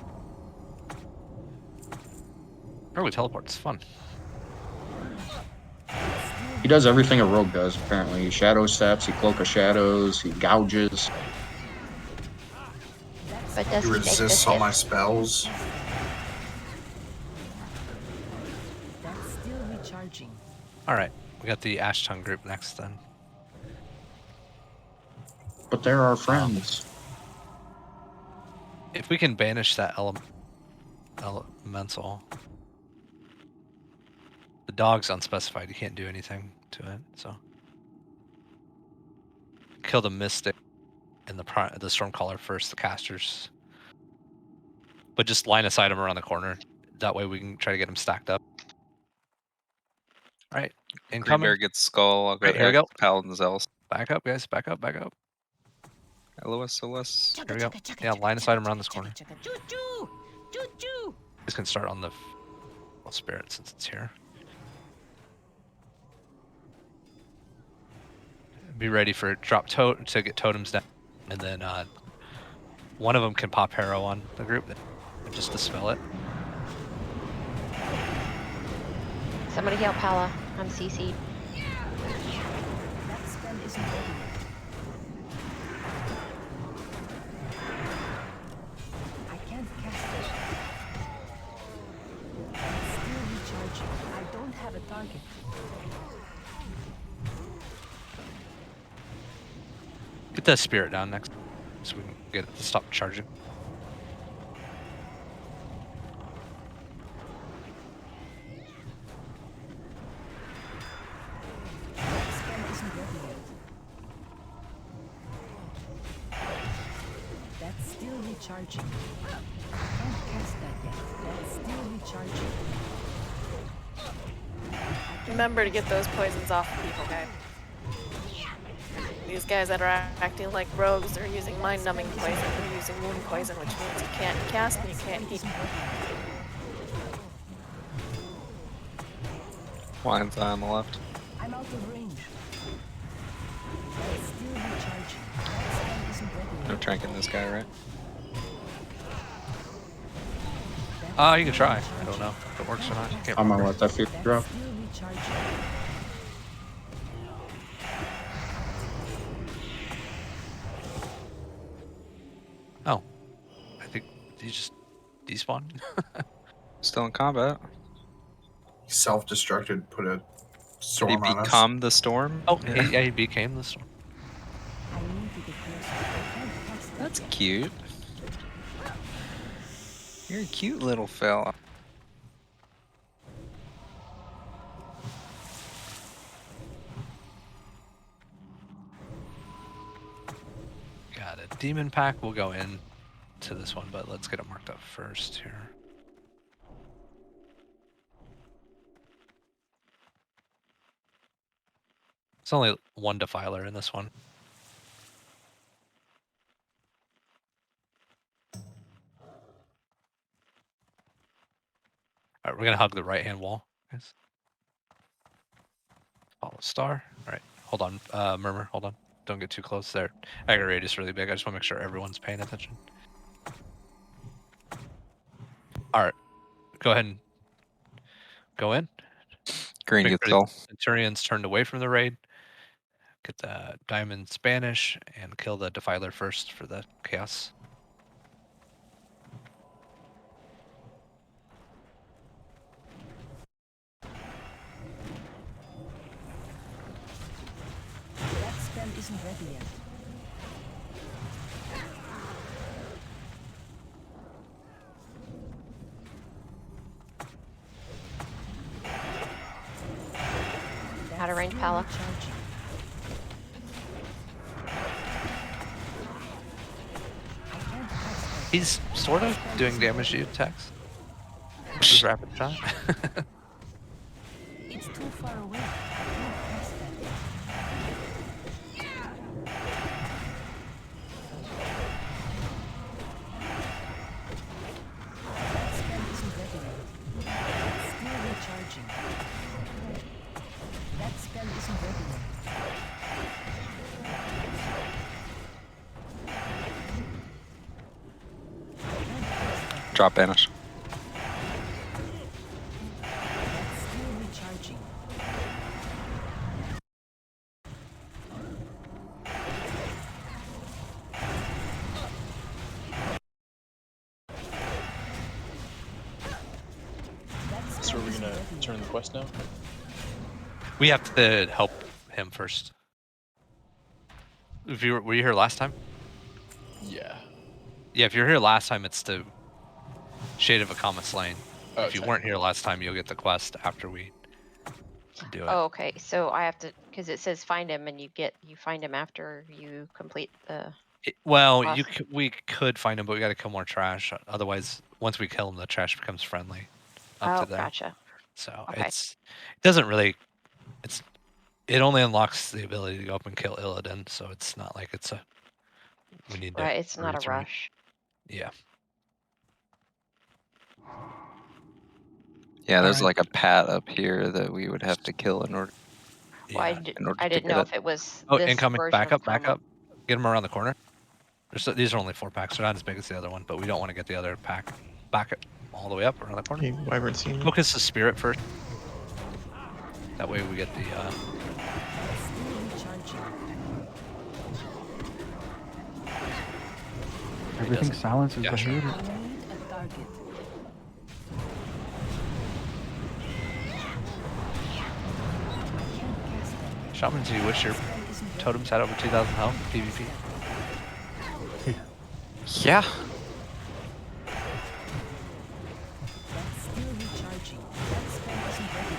Speaker 1: Early teleport's fun.
Speaker 14: He does everything a rogue does, apparently. He shadow steps, he cloak of shadows, he gouges.
Speaker 18: But does
Speaker 12: He
Speaker 18: he take the
Speaker 12: resists all my
Speaker 18: hits?
Speaker 12: spells.
Speaker 9: That's still recharging.
Speaker 1: All right, we got the Ash Tongue group next then.
Speaker 14: But they're our friends.
Speaker 1: If we can banish that elemental, the dog's unspecified. You can't do anything to it. So kill the Mystic and the Stormcaller first, the casters. But just line aside them around the corner. That way we can try to get them stacked up. All right,
Speaker 3: Green
Speaker 1: incoming.
Speaker 3: Bear gets Skull. I'll go
Speaker 1: Right, here we go.
Speaker 3: Paladin Zealous.
Speaker 1: Back up, guys. Back up. Back up.
Speaker 3: LOS.
Speaker 1: Here we go. Yeah, line aside them around this corner. This can start on the spirit since it's here. Be ready for drop to get totems down, and then one of them can pop Harrow on the group and just dispel it.
Speaker 18: Somebody help Pala. I'm CC'd.
Speaker 9: That spell isn't ready yet. I can't cast it. It's still recharging. I don't have a target.
Speaker 1: Get the spirit down next, so we can get it to stop charging.
Speaker 9: That spell isn't ready yet. That's still recharging. I can't cast that yet. That's still recharging.
Speaker 6: Remember to get those poisons off of people, guys. These guys that are acting like rogues, they're using mind-numbing poison, they're using wound poison, which means you can't cast and you can't heal.
Speaker 3: Lion's Eye on the left.
Speaker 9: I'm out of range. That's still recharging. That spell isn't ready yet.
Speaker 3: No tranking this guy, right?
Speaker 1: You can try. I don't know if it works or not. Can't
Speaker 14: I'm gonna
Speaker 1: remember.
Speaker 14: let that fear drop.
Speaker 9: Still recharging.
Speaker 1: Oh, I think you just despawned.
Speaker 3: Still in combat.
Speaker 12: He self-destructed, put a
Speaker 3: Did
Speaker 12: storm
Speaker 3: he
Speaker 12: on us.
Speaker 3: become the storm?
Speaker 1: Oh, he became the storm.
Speaker 9: I need to get closer. I can't cast that
Speaker 3: That's
Speaker 9: yet.
Speaker 3: cute. You're a cute little fella.
Speaker 1: Got it. Demon pack will go in to this one, but let's get it marked up first here. It's only one defiler in this one. All right, we're gonna hug the right-hand wall, guys. Follow star. All right, hold on, Murmur, hold on. Don't get too close there. Aggro radius really big. I just want to make sure everyone's paying attention. All right, go ahead and go in.
Speaker 3: Green
Speaker 1: Make
Speaker 3: gets
Speaker 1: sure
Speaker 3: Skull.
Speaker 1: the Centurions turned away from the raid. Get the Diamond Spanish and kill the Defiler first for the Chaos.
Speaker 9: That spell isn't ready yet.
Speaker 18: Out of range, Pala.
Speaker 9: Recharging. I can't cast that.
Speaker 1: He's sort of doing damage to you, Tex. This is rapid shot.
Speaker 9: It's too far away. I can't cast that yet. That spell isn't ready yet. It's still recharging. That spell isn't ready yet.
Speaker 3: Drop banish.
Speaker 9: Still recharging.
Speaker 17: So are we gonna turn the quest now?
Speaker 1: We have to help him first. If you were you here last time?
Speaker 17: Yeah.
Speaker 1: Yeah, if you're here last time, it's the Shade of Akama Slain.
Speaker 17: Oh,
Speaker 1: If you weren't here last time, you'll get the quest after we do it.
Speaker 18: Oh, okay. So I have to, because it says find him, and you find him after you complete the.
Speaker 1: Well,
Speaker 18: boss.
Speaker 1: we could find him, but we got to kill more trash. Otherwise, once we kill him, the trash becomes friendly. Up to there.
Speaker 18: Gotcha.
Speaker 1: So
Speaker 18: Okay.
Speaker 1: it doesn't really. It only unlocks the ability to go up and kill Illidan, so it's not like it's a. We need to.
Speaker 18: Right. It's not a
Speaker 1: hurry.
Speaker 18: rush.
Speaker 1: Yeah.
Speaker 3: Yeah, there's
Speaker 1: Alright.
Speaker 3: like a pat up here that we would have to kill in order.
Speaker 18: Well, I didn't know if it was
Speaker 1: Oh,
Speaker 18: this
Speaker 1: incoming!
Speaker 18: version
Speaker 1: Back
Speaker 18: of
Speaker 1: up! Back
Speaker 18: Karma.
Speaker 1: up! Get him around the corner. These are only 4 packs. They're not as big as the other one, but we don't want to get the other pack back all the way up around the corner.
Speaker 2: Hey, Wyvern seen me?
Speaker 1: Focus the spirit first. That way we get the.
Speaker 9: Still recharging.
Speaker 15: Everything silences
Speaker 1: Yeah,
Speaker 15: the
Speaker 1: sure.
Speaker 15: hater.
Speaker 9: I need a target.
Speaker 1: Shaman, do you wish your totems had over 2,000 health in PvP?
Speaker 3: Yeah.
Speaker 9: Still recharging. That spell isn't ready.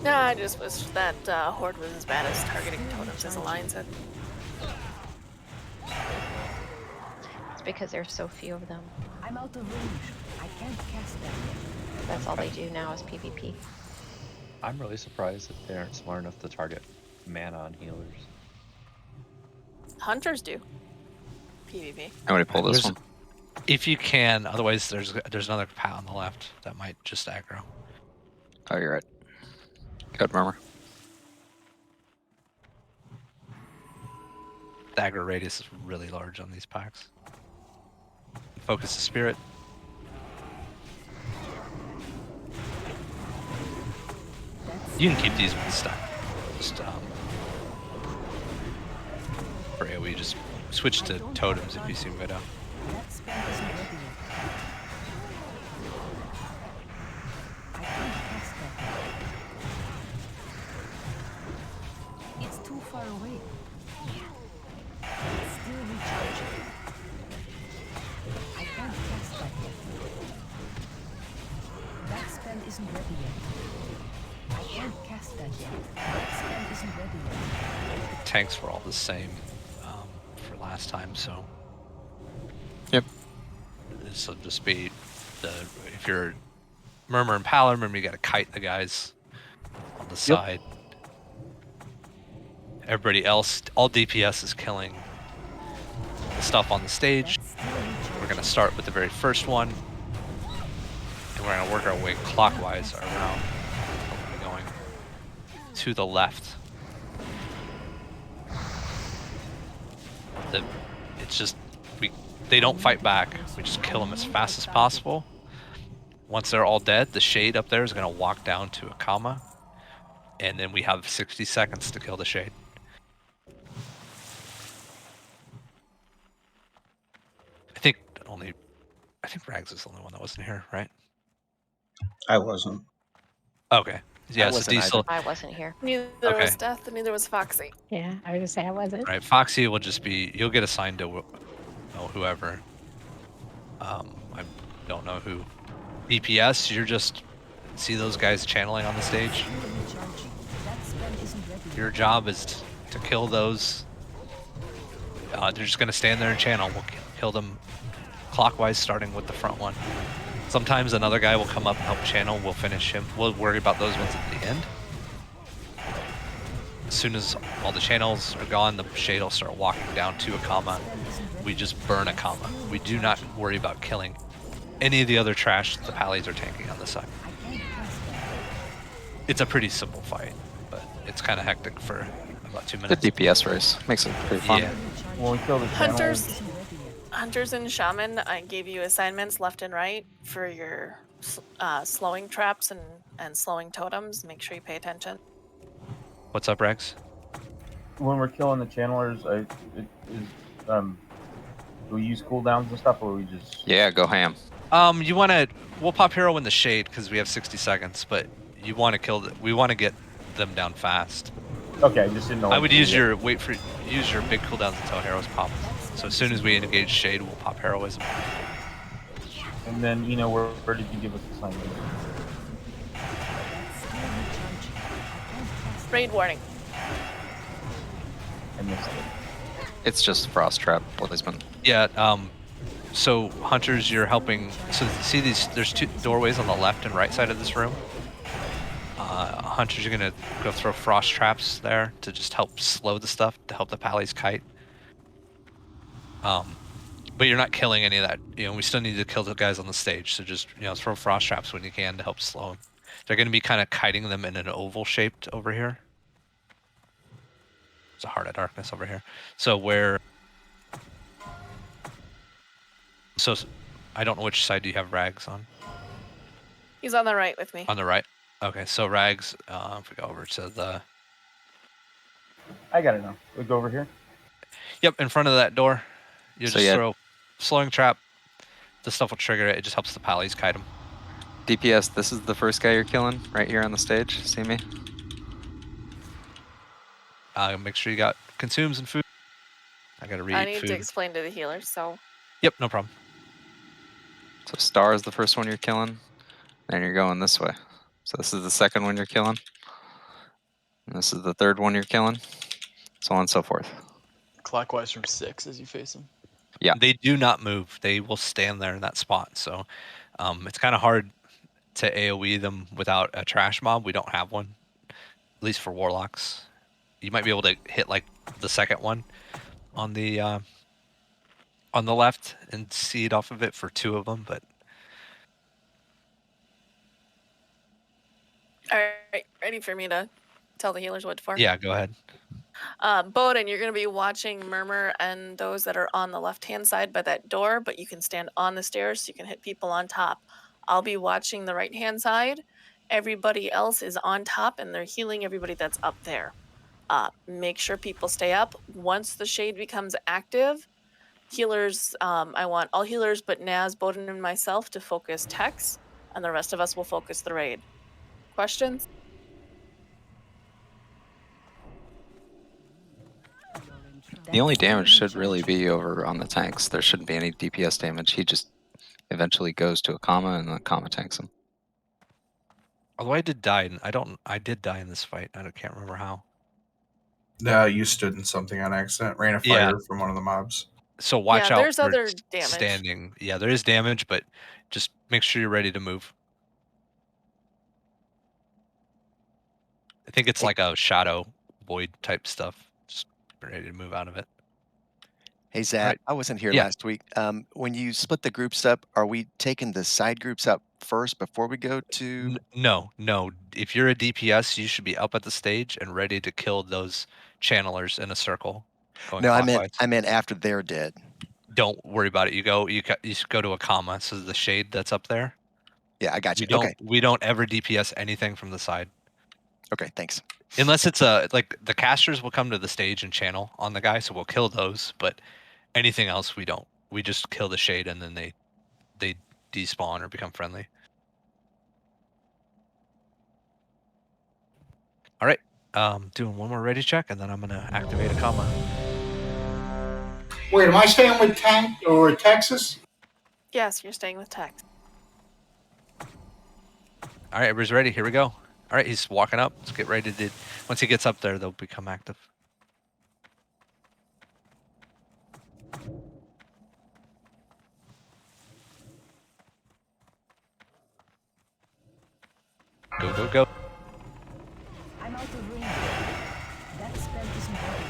Speaker 6: No, I just wish that Horde was as bad as targeting totems as Alliance said.
Speaker 18: It's because there's so few of them.
Speaker 9: I'm out of range. I can't cast them yet.
Speaker 18: That's all they do now is PvP.
Speaker 19: I'm really surprised that they aren't smart enough to target mana on healers.
Speaker 6: Hunters do. PvP.
Speaker 3: I'm gonna pull this
Speaker 1: There's-
Speaker 3: one.
Speaker 1: If you can, otherwise there's another pat on the left that might just aggro.
Speaker 3: Oh, you're right. Good murmur.
Speaker 1: The aggro radius is really large on these packs. Focus the spirit. You can keep these ones stuck. Just for AoE, just switch to totems if you see them go down.
Speaker 9: That spell isn't ready yet. I can't cast that yet. It's too far away. Still recharging. I can't cast that yet. That spell isn't ready yet. I can't cast that yet. That spell isn't ready yet.
Speaker 1: Tanks were all the same for last time, so.
Speaker 3: Yep.
Speaker 1: This will just be if you're Murmur and Pallor, remember you got to kite the guys on the side. Everybody else, all DPS is killing the stuff on the stage. We're going to start with the very first one, and we're going to work our way clockwise around, going to the left. It's just they don't fight back. We just kill them as fast as possible. Once they're all dead, the shade up there is going to walk down to a comma, and then we have 60 seconds to kill the shade. I think Rags is the only one that wasn't here, right?
Speaker 14: I wasn't.
Speaker 1: Okay. Yeah, so
Speaker 19: wasn't
Speaker 1: Diesel.
Speaker 18: I wasn't here.
Speaker 6: Neither
Speaker 1: Okay.
Speaker 6: was Death, and neither was Foxy.
Speaker 4: Yeah, I was gonna say I wasn't.
Speaker 1: Right, Foxy will just be, you'll get assigned to whoever. I don't know who. DPS, you're just, see those guys channeling on the stage? Your job is to kill those. They're just going to stand there and channel. We'll kill them clockwise, starting with the front one. Sometimes another guy will come up and help channel. We'll finish him. We'll worry about those ones at the end. As soon as all the channels are gone, the shade will start walking down to a comma. We just burn a comma. We do not worry about killing any of the other trash the pallies are tanking on the side. It's a pretty simple fight, but it's kind of hectic for about 2 minutes.
Speaker 3: The DPS race makes it pretty fun.
Speaker 1: Yeah.
Speaker 10: When we kill the channel,
Speaker 6: Hunters. Hunters and Shaman, I gave you assignments left and right for your slowing traps and slowing totems. Make sure you pay attention.
Speaker 1: What's up, Rex?
Speaker 10: When we're killing the channelers, do we use cooldowns and stuff, or we just?
Speaker 3: Yeah, go ham.
Speaker 1: You want to? We'll pop hero in the shade because we have 60 seconds, but you want to kill. We want to get them down fast.
Speaker 10: Okay, just didn't know.
Speaker 1: I would use your use your big cooldowns until heroes pop. So as soon as we engage shade, we'll pop heroism.
Speaker 10: And then where did you give us the assignment?
Speaker 6: Raid warning.
Speaker 10: I missed it.
Speaker 3: It's just frost trap placement.
Speaker 1: Yeah. So hunters, you're helping. So see these? There's 2 doorways on the left and right side of this room. Hunters, you're gonna go throw frost traps there to just help slow the stuff, to help the pallies kite. But you're not killing any of that. We still need to kill the guys on the stage. So just throw frost traps when you can to help slow them. They're gonna be kind of kiting them in an oval shaped over here. There's a heart of darkness over here. So So I don't know which side do you have Rags on?
Speaker 6: He's on the right with me.
Speaker 1: On the right. Okay, so Rags, if we go over to the...
Speaker 10: I got it now. We go over here?
Speaker 1: Yep, in front of that door. You just throw slowing trap. The stuff will trigger it. It just helps the pallies kite them.
Speaker 3: DPS, this is the first guy you're killing right here on the stage. See me?
Speaker 1: Make sure you got consumes and food. I gotta read
Speaker 6: I need
Speaker 1: food.
Speaker 6: to explain to the healers, so...
Speaker 1: Yep, no problem.
Speaker 3: So star is the first one you're killing. Then you're going this way. So this is the second one you're killing. And this is the third one you're killing. So on and so forth.
Speaker 17: Clockwise from 6 as you face them.
Speaker 3: Yeah.
Speaker 1: They do not move. They will stand there in that spot. So it's kind of hard to AoE them without a trash mob. We don't have one, at least for warlocks. You might be able to hit like the second one on the left and seed off of it for 2 of them, but...
Speaker 6: All right, ready for me to tell the healers what for?
Speaker 1: Yeah, go ahead.
Speaker 6: Bowden, you're going to be watching Murmur and those that are on the left-hand side by that door, but you can stand on the stairs so you can hit people on top. I'll be watching the right-hand side. Everybody else is on top, and they're healing everybody that's up there. Make sure people stay up. Once the shade becomes active, healers, I want all healers but Naz, Bowden, and myself to focus Tex, and the rest of us will focus the raid. Questions?
Speaker 3: The only damage should really be over on the tanks. There shouldn't be any DPS damage. He just eventually goes to a comma and the comma tanks him.
Speaker 1: Although I did die, I did die in this fight. I can't remember how.
Speaker 12: You stood in something on accident. Ran a fire from one of the mobs.
Speaker 1: So watch out
Speaker 6: there's
Speaker 1: for
Speaker 6: other damage.
Speaker 1: standing. Yeah, there is damage, but just make sure you're ready to move. I think it's like a shadow void type stuff. Just ready to move out of it.
Speaker 13: Hey, Zach, I wasn't here last week. When you split the groups up, are we taking the side groups up first before we go to...
Speaker 1: No. If you're a DPS, you should be up at the stage and ready to kill those channelers in a circle.
Speaker 13: No, I meant after they're dead.
Speaker 1: Don't worry about it. You go to a comma. So the shade that's up there.
Speaker 13: Yeah, I got you.
Speaker 1: We don't ever DPS anything from the side.
Speaker 13: Okay, thanks.
Speaker 1: Unless it's like the casters will come to the stage and channel on the guy, so we'll kill those. But anything else, we don't. We just kill the shade and then they despawn or become friendly. All right, doing one more ready check, and then I'm gonna activate a comma.
Speaker 11: Wait, am I staying with Tank or Texas?
Speaker 6: Yes, you're staying with Tex.
Speaker 1: All right, everybody's ready. Here we go. All right, he's walking up. Let's get ready to... Once he gets up there, they'll become active. Go.
Speaker 9: I'm out of range. That spell isn't working.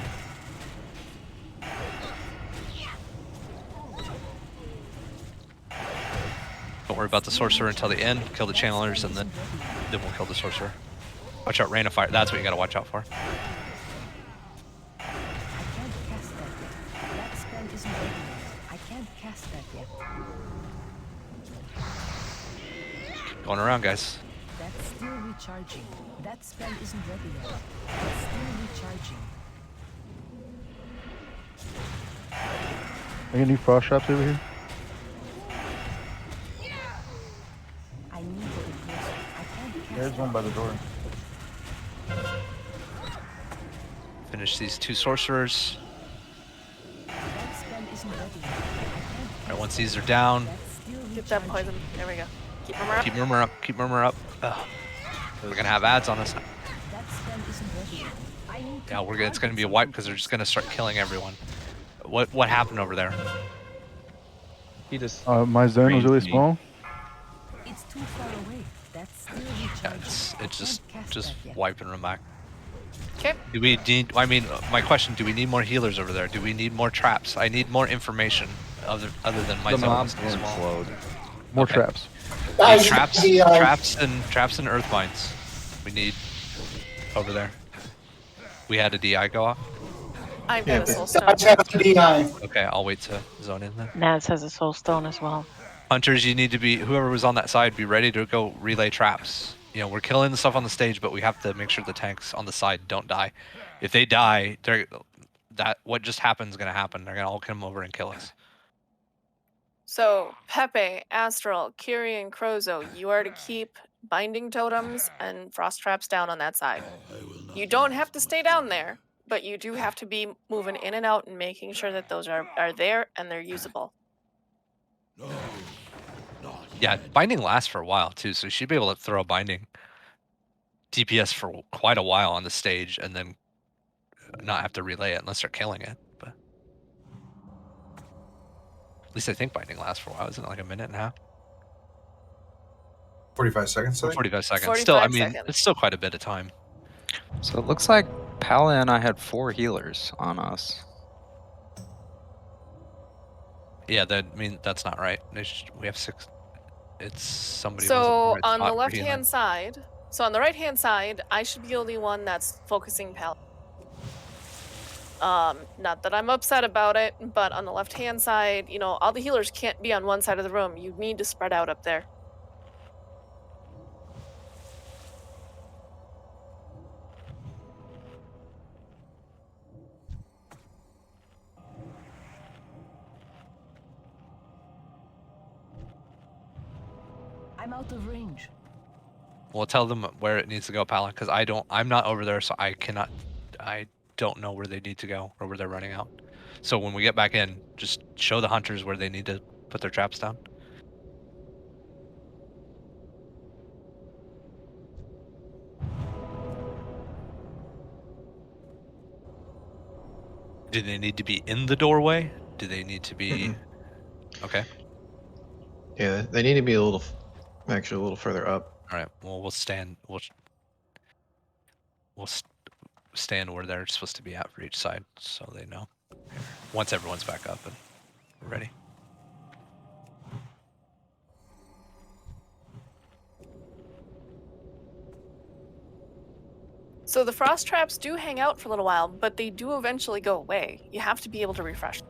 Speaker 1: Don't worry about the sorcerer until the end. Kill the channelers, and then we'll kill the sorcerer. Watch out, rain of fire. That's what you gotta watch out for.
Speaker 9: I can't cast that. That spell isn't working. I can't cast that yet.
Speaker 1: Going around, guys.
Speaker 9: That's still recharging. That spell isn't ready yet. That's still recharging.
Speaker 15: Any frost traps over here?
Speaker 9: I need to get closer. I can't cast
Speaker 10: There's one by the door.
Speaker 1: Finish these 2 sorcerers.
Speaker 9: that spell isn't ready yet.
Speaker 1: All right, once these are down,
Speaker 6: Get that poison. There we go. Keep Murmur up.
Speaker 1: keep Murmur up. Keep Murmur up. Ugh. We're gonna have ads on us.
Speaker 9: That spell isn't ready yet. I need to
Speaker 1: Yeah, it's gonna be a wipe because they're just gonna start killing everyone. What happened over there?
Speaker 19: He just.
Speaker 15: My zone was
Speaker 19: ranged
Speaker 15: really
Speaker 19: me.
Speaker 15: small.
Speaker 9: It's too far away. That's still
Speaker 1: Yeah,
Speaker 9: recharging.
Speaker 1: it's just
Speaker 9: Can't cast that yet.
Speaker 1: wiping them back.
Speaker 6: Okay.
Speaker 1: Do we need? I mean, my question: do we need more healers over there? Do we need more traps? I need more information other than my
Speaker 19: The
Speaker 1: zone
Speaker 19: mobs
Speaker 1: is
Speaker 19: weren't
Speaker 1: small.
Speaker 19: slowed.
Speaker 15: More
Speaker 1: Okay.
Speaker 15: traps.
Speaker 11: Guys,
Speaker 1: Traps,
Speaker 11: the,
Speaker 1: traps and earth mines. We need over there. We had a DI go off.
Speaker 6: I've
Speaker 2: Yeah,
Speaker 6: got a
Speaker 2: but-
Speaker 6: soul
Speaker 11: I
Speaker 6: stone.
Speaker 11: have a DI.
Speaker 1: Okay, I'll wait to zone in then.
Speaker 8: Naz has a soul stone as well.
Speaker 1: Hunters, you need to be, whoever was on that side, be ready to go relay traps. You know, we're killing the stuff on the stage, but we have to make sure the tanks on the side don't die. If they die, what just happened is going to happen. They're going to all come over and kill us.
Speaker 6: So Pepe, Astral, Kiri, and Crozo, you are to keep binding totems and frost traps down on that side. You don't have to stay down there, but you do have to be moving in and out and making sure that those are there and they're usable.
Speaker 1: Yeah, binding lasts for a while too, so you should be able to throw binding DPS for quite a while on the stage and then not have to relay it unless they're killing it. But at least I think binding lasts for a while. Isn't it like a minute and a half?
Speaker 12: 45 seconds.
Speaker 1: Or 45 seconds.
Speaker 6: 45
Speaker 1: still, I mean,
Speaker 6: seconds.
Speaker 1: it's still quite a bit of time.
Speaker 3: So it looks like Pala and I had 4 healers on us.
Speaker 1: Yeah, that's not right. We have 6. It's somebody.
Speaker 6: So
Speaker 1: wasn't in the right
Speaker 6: on the
Speaker 1: spot for
Speaker 6: left
Speaker 1: healing.
Speaker 6: hand side, so on the right hand side, I should be the only one that's focusing Pal. Not that I'm upset about it, but on the left hand side, you know, all the healers can't be on one side of the room. You need to spread out up there.
Speaker 9: I'm out of range.
Speaker 1: We'll tell them where it needs to go, Pala, because I'm not over there, so I don't know where they need to go or where they're running out. So when we get back in, just show the hunters where they need to put their traps down. Do they need to be in the doorway? Do they need to be? Okay.
Speaker 2: Yeah, they need to be actually a little further up.
Speaker 1: All right. Well, we'll stand. We'll stand where they're supposed to be at for each side, so they know. Once everyone's back up and we're ready.
Speaker 6: So the frost traps do hang out for a little while, but they do eventually go away. You have to be able to refresh.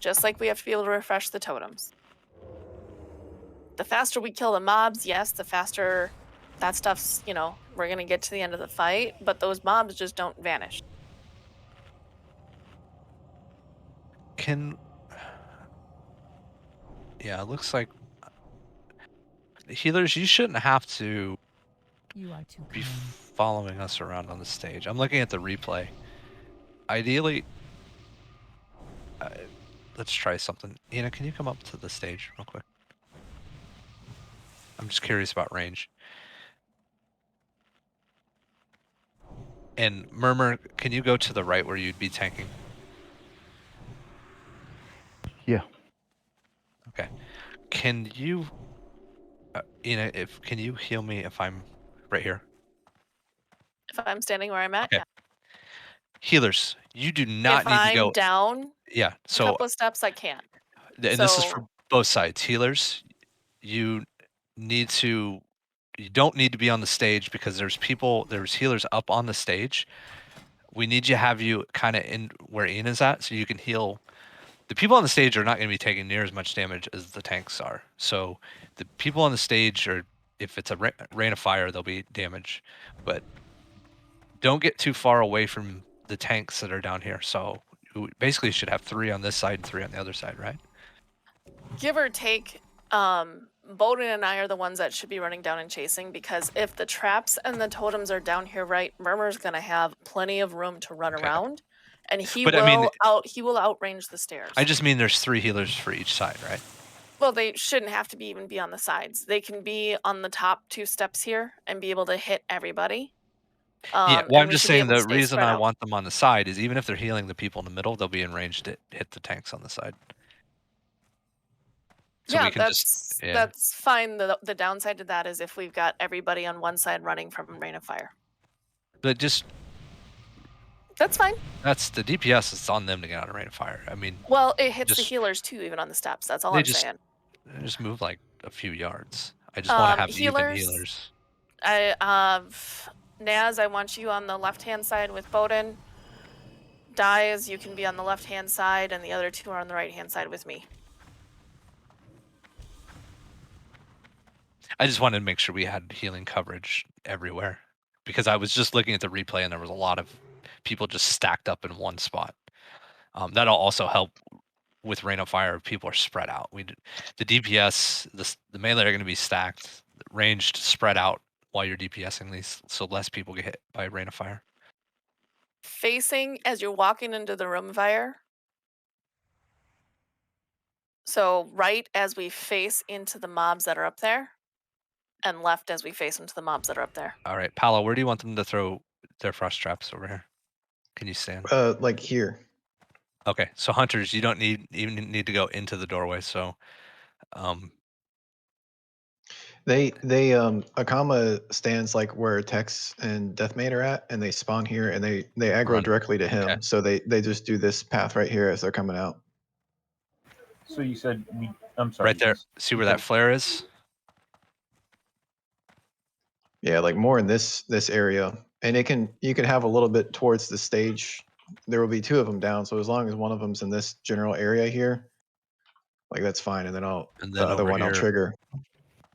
Speaker 6: Just like we have to be able to refresh the totems. The faster we kill the mobs, yes, the faster that stuff's, you know, we're gonna get to the end of the fight, but those mobs just don't vanish.
Speaker 1: Yeah, it looks like healers, you shouldn't have to
Speaker 9: You are too
Speaker 1: be
Speaker 9: kind.
Speaker 1: following us around on the stage. I'm looking at the replay. Ideally, let's try something. Ina, can you come up to the stage real quick? I'm just curious about range. And Murmur, can you go to the right where you'd be tanking?
Speaker 15: Yeah.
Speaker 1: Okay. Can you, Ina, can you heal me if I'm right here?
Speaker 6: If I'm standing where I'm at,
Speaker 1: Okay.
Speaker 6: yeah.
Speaker 1: Healers, you do not
Speaker 6: If
Speaker 1: need to
Speaker 6: I'm
Speaker 1: go.
Speaker 6: down
Speaker 1: Yeah.
Speaker 6: a
Speaker 1: So,
Speaker 6: couple of steps, I can't.
Speaker 1: and this is for both sides. Healers, you don't need to be on the stage because there's healers up on the stage. We need to have you kind of in where Ina's at so you can heal the people on the stage are not going to be taking near as much damage as the tanks are. So the people on the stage are, if it's a rain of fire, there'll be damage, but don't get too far away from the tanks that are down here. So we basically should have 3 on this side and 3 on the other side, right?
Speaker 6: Give or take, Bowden and I are the ones that should be running down and chasing, because if the traps and the totems are down here, right, Murmur's gonna have plenty of room to run around, and he
Speaker 1: But,
Speaker 6: will
Speaker 1: I mean,
Speaker 6: outrange the stairs.
Speaker 1: I just mean there's 3 healers for each side, right?
Speaker 6: Well, they shouldn't have to even be on the sides. They can be on the top 2 steps here and be able to hit everybody.
Speaker 1: Yeah, well,
Speaker 6: and
Speaker 1: I'm
Speaker 6: we
Speaker 1: just
Speaker 6: should be
Speaker 1: saying
Speaker 6: able to
Speaker 1: the
Speaker 6: stay
Speaker 1: reason
Speaker 6: spread
Speaker 1: I
Speaker 6: out.
Speaker 1: want them on the side is even if they're healing the people in the middle, they'll be in range to hit the tanks on the side. So
Speaker 6: yeah,
Speaker 1: we can just
Speaker 6: that's fine. The downside to that is if we've got everybody on one side running from Rain of Fire.
Speaker 1: But just
Speaker 6: That's fine.
Speaker 1: that's the DPS. It's on them to get out of Rain of Fire. I mean,
Speaker 6: Well, it hits the
Speaker 1: just
Speaker 6: healers too, even on the steps. That's all
Speaker 1: they
Speaker 6: I'm
Speaker 1: just
Speaker 6: saying.
Speaker 1: just move like a few yards. I just want to have even healers.
Speaker 6: I Naz, I want you on the left-hand side with Bowden. Dyes, you can be on the left-hand side, and the other 2 are on the right-hand side with me.
Speaker 1: I just wanted to make sure we had healing coverage everywhere, because I was just looking at the replay and there was a lot of people just stacked up in one spot. That'll also help with Rain of Fire. People are spread out. The DPS, the melee are going to be stacked, ranged, spread out while you're DPSing these, so less people get hit by Rain of Fire.
Speaker 6: Facing as you're walking into the room fire. So right as we face into the mobs that are up there, and left as we face into the mobs that are up there.
Speaker 1: All right, Paolo, where do you want them to throw their frost traps over here? Can you stand?
Speaker 2: Like here.
Speaker 1: Okay, so hunters, you don't even need to go into the doorway. So,
Speaker 2: They Akama stands like where Tex and Deathmate are at, and they spawn here, and they aggro
Speaker 1: Run.
Speaker 2: directly to him.
Speaker 1: Okay.
Speaker 2: So they just do this path right here as they're coming out.
Speaker 10: So you said I'm sorry.
Speaker 1: Right there. See where that flare is?
Speaker 2: Yeah, like more in this area, and you can have a little bit towards the stage. There will be 2 of them down, so as long as one of them's in this general area here, like that's fine. And then the other
Speaker 1: over
Speaker 2: one I'll
Speaker 1: here-
Speaker 2: trigger.